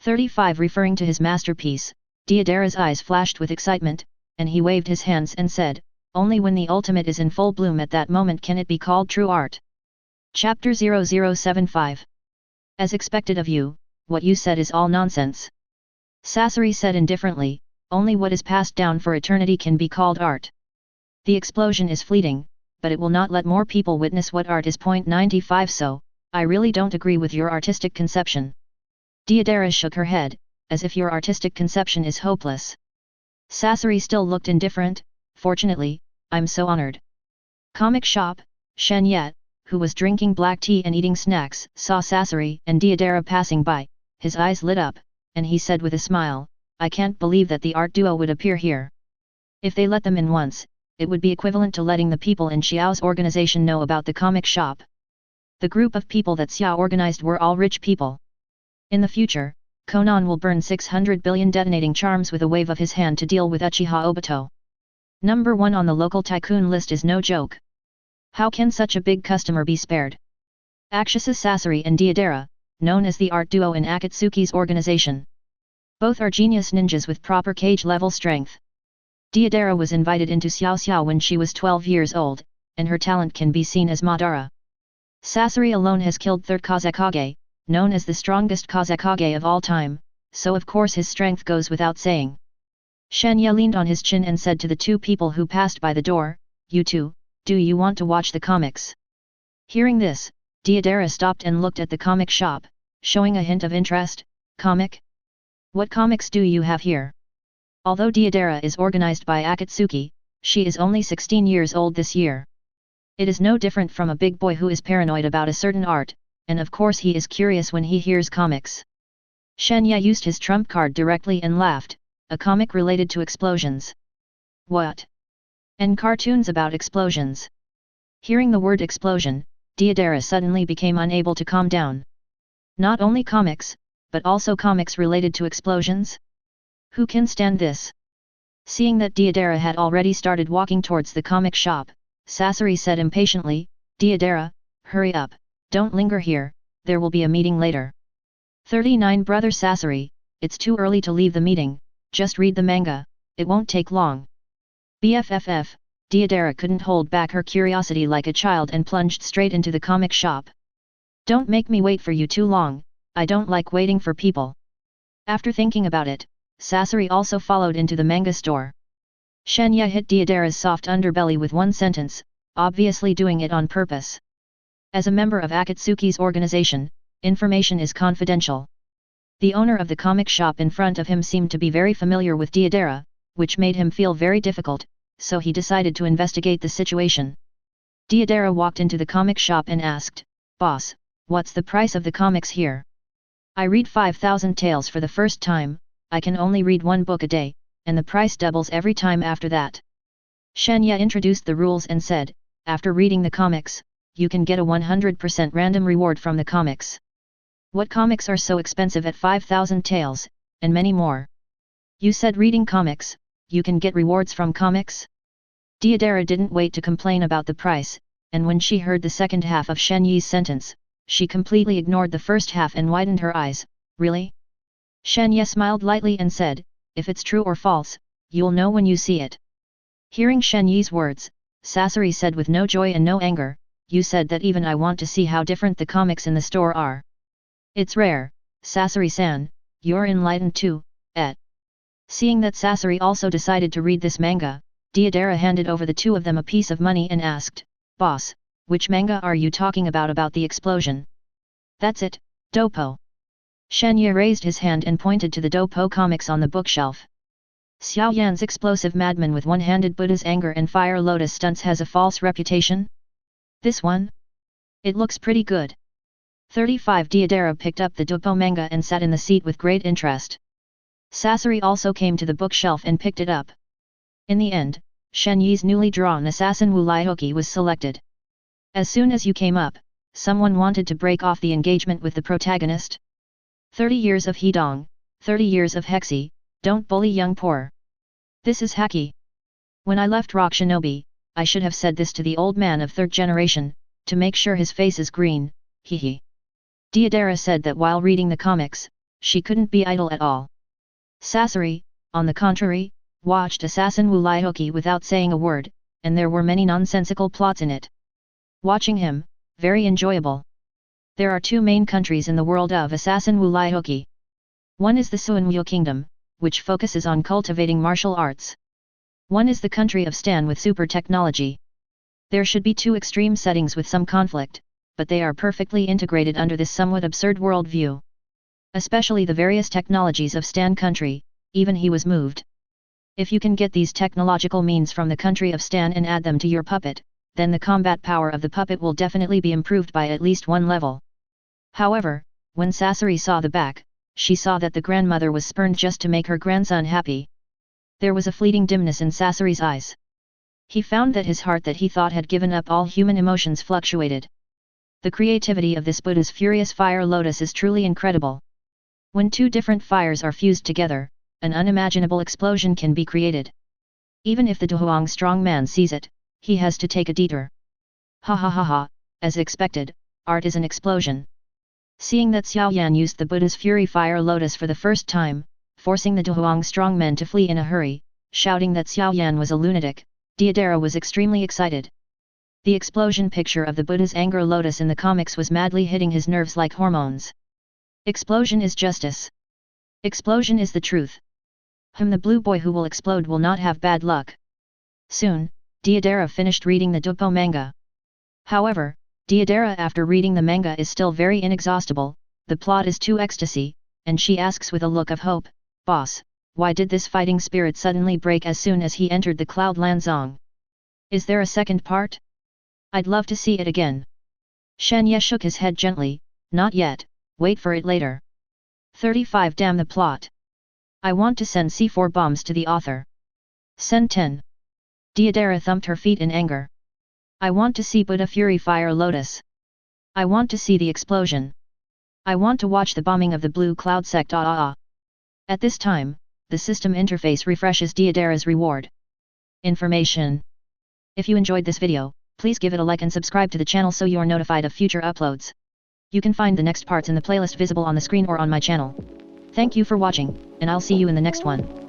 35 Referring to his masterpiece, Diodara's eyes flashed with excitement, and he waved his hands and said, "Only when the ultimate is in full bloom at that moment can it be called true art." Chapter 0075 As expected of you, what you said is all nonsense. Sasori said indifferently, only what is passed down for eternity can be called art. The explosion is fleeting, but it will not let more people witness what art is. 95 So, I really don't agree with your artistic conception. Deidara shook her head, as if your artistic conception is hopeless. Sasori still looked indifferent. Fortunately, I'm so honored. Comic shop, Shen Ye, who was drinking black tea and eating snacks, saw Sasori and Deidara passing by, his eyes lit up, and he said with a smile, I can't believe that the art duo would appear here. If they let them in once, it would be equivalent to letting the people in Xiao's organization know about the comic shop. The group of people that Xiao organized were all rich people. In the future, Konan will burn 600 billion detonating charms with a wave of his hand to deal with Uchiha Obito. Number 1 on the local tycoon list is no joke. How can such a big customer be spared? Akshasa Sasori and Deidara, known as the art duo in Akatsuki's organization. Both are genius ninjas with proper cage level strength. Deidara was invited into Xiao when she was 12 years old, and her talent can be seen as Madara. Sasori alone has killed 3rd Kazekage, known as the strongest Kazekage of all time, so of course his strength goes without saying. Shen Ye leaned on his chin and said to the two people who passed by the door, You two, do you want to watch the comics? Hearing this, Deidara stopped and looked at the comic shop, showing a hint of interest. Comic? What comics do you have here? Although Deidara is organized by Akatsuki, she is only 16 years old this year. It is no different from a big boy who is paranoid about a certain art, and of course he is curious when he hears comics. Shen Ye used his trump card directly and laughed, a comic related to explosions. What? And cartoons about explosions. Hearing the word explosion, Deidara suddenly became unable to calm down. Not only comics, but also comics related to explosions? Who can stand this? Seeing that Deidara had already started walking towards the comic shop, Sasori said impatiently, Deidara, hurry up, don't linger here, there will be a meeting later. 39 Brother Sasori, it's too early to leave the meeting, just read the manga, it won't take long. BFFF, Deidara couldn't hold back her curiosity like a child and plunged straight into the comic shop. Don't make me wait for you too long, I don't like waiting for people. After thinking about it, Sasori also followed into the manga store. Shen Ye hit Deidara's soft underbelly with one sentence, obviously doing it on purpose. As a member of Akatsuki's organization, information is confidential. The owner of the comic shop in front of him seemed to be very familiar with Deidara, which made him feel very difficult, so he decided to investigate the situation. Deidara walked into the comic shop and asked, Boss, what's the price of the comics here? I read 5,000 taels for the first time, I can only read one book a day, and the price doubles every time after that. Shen Ye introduced the rules and said, after reading the comics, you can get a 100% random reward from the comics. What comics are so expensive at 5,000 taels, and many more? You said reading comics, you can get rewards from comics? Deidara didn't wait to complain about the price, and when she heard the second half of Shen Ye's sentence, she completely ignored the first half and widened her eyes. Really? Shen Ye smiled lightly and said, if it's true or false, you'll know when you see it. Hearing Shen Ye's words, Sasori said with no joy and no anger, you said that even I want to see how different the comics in the store are. It's rare, Sasori-san, you're enlightened too, et. Seeing that Sasori also decided to read this manga, Deidara handed over the two of them a piece of money and asked, Boss, which manga are you talking about the explosion? That's it, Dopo. Shen Ye raised his hand and pointed to the Dopo comics on the bookshelf. Xiao Yan's explosive madman with one-handed Buddha's anger and fire lotus stunts has a false reputation? This one? It looks pretty good. 35 Deidara picked up the Dopo manga and sat in the seat with great interest. Sasori also came to the bookshelf and picked it up. In the end, Shen Ye's newly drawn assassin Wu Laihoki was selected. As soon as you came up, someone wanted to break off the engagement with the protagonist. 30 years of Hidong, 30 years of Hexi, don't bully young poor. This is Haki. When I left Rock Shinobi, I should have said this to the old man of 3rd generation, to make sure his face is green, hehe. Deidara said that while reading the comics, she couldn't be idle at all. Sasori, on the contrary, watched Assassin Wu Laihoki without saying a word, and there were many nonsensical plots in it. Watching him, very enjoyable. There are two main countries in the world of Assassin Wulai Hoki. One is the Suanweo Kingdom, which focuses on cultivating martial arts. One is the country of Stan with super technology. There should be two extreme settings with some conflict, but they are perfectly integrated under this somewhat absurd worldview. Especially the various technologies of Stan country, even he was moved. If you can get these technological means from the country of Stan and add them to your puppet, then the combat power of the puppet will definitely be improved by at least one level. However, when Sasori saw the back, she saw that the grandmother was spurned just to make her grandson happy. There was a fleeting dimness in Sasori's eyes. He found that his heart that he thought had given up all human emotions fluctuated. The creativity of this Buddha's furious fire lotus is truly incredible. When two different fires are fused together, an unimaginable explosion can be created. Even if the Duhuang strong man sees it, he has to take a detour. Ha ha ha ha, as expected, art is an explosion. Seeing that Xiao Yan used the Buddha's fury fire lotus for the first time, forcing the Duhuang strong men to flee in a hurry, shouting that Xiao Yan was a lunatic, Deidara was extremely excited. The explosion picture of the Buddha's anger lotus in the comics was madly hitting his nerves like hormones. Explosion is justice. Explosion is the truth. The blue boy who will explode will not have bad luck. Soon, Deidara finished reading the Dupo manga. However, Deidara after reading the manga is still very inexhaustible, the plot is too ecstasy, and she asks with a look of hope, "Boss, why did this fighting spirit suddenly break as soon as he entered the Cloudland Zong? Is there a second part? I'd love to see it again." Shen Ye shook his head gently, "Not yet, wait for it later." 35 Damn the plot. I want to send C4 bombs to the author. Send 10. Deidara thumped her feet in anger. I want to see Buddha Fury Fire Lotus. I want to see the explosion. I want to watch the bombing of the blue cloud sect. At this time, the system interface refreshes Deidara's reward. Information. If you enjoyed this video, please give it a like and subscribe to the channel so you are notified of future uploads. You can find the next parts in the playlist visible on the screen or on my channel. Thank you for watching, and I'll see you in the next one.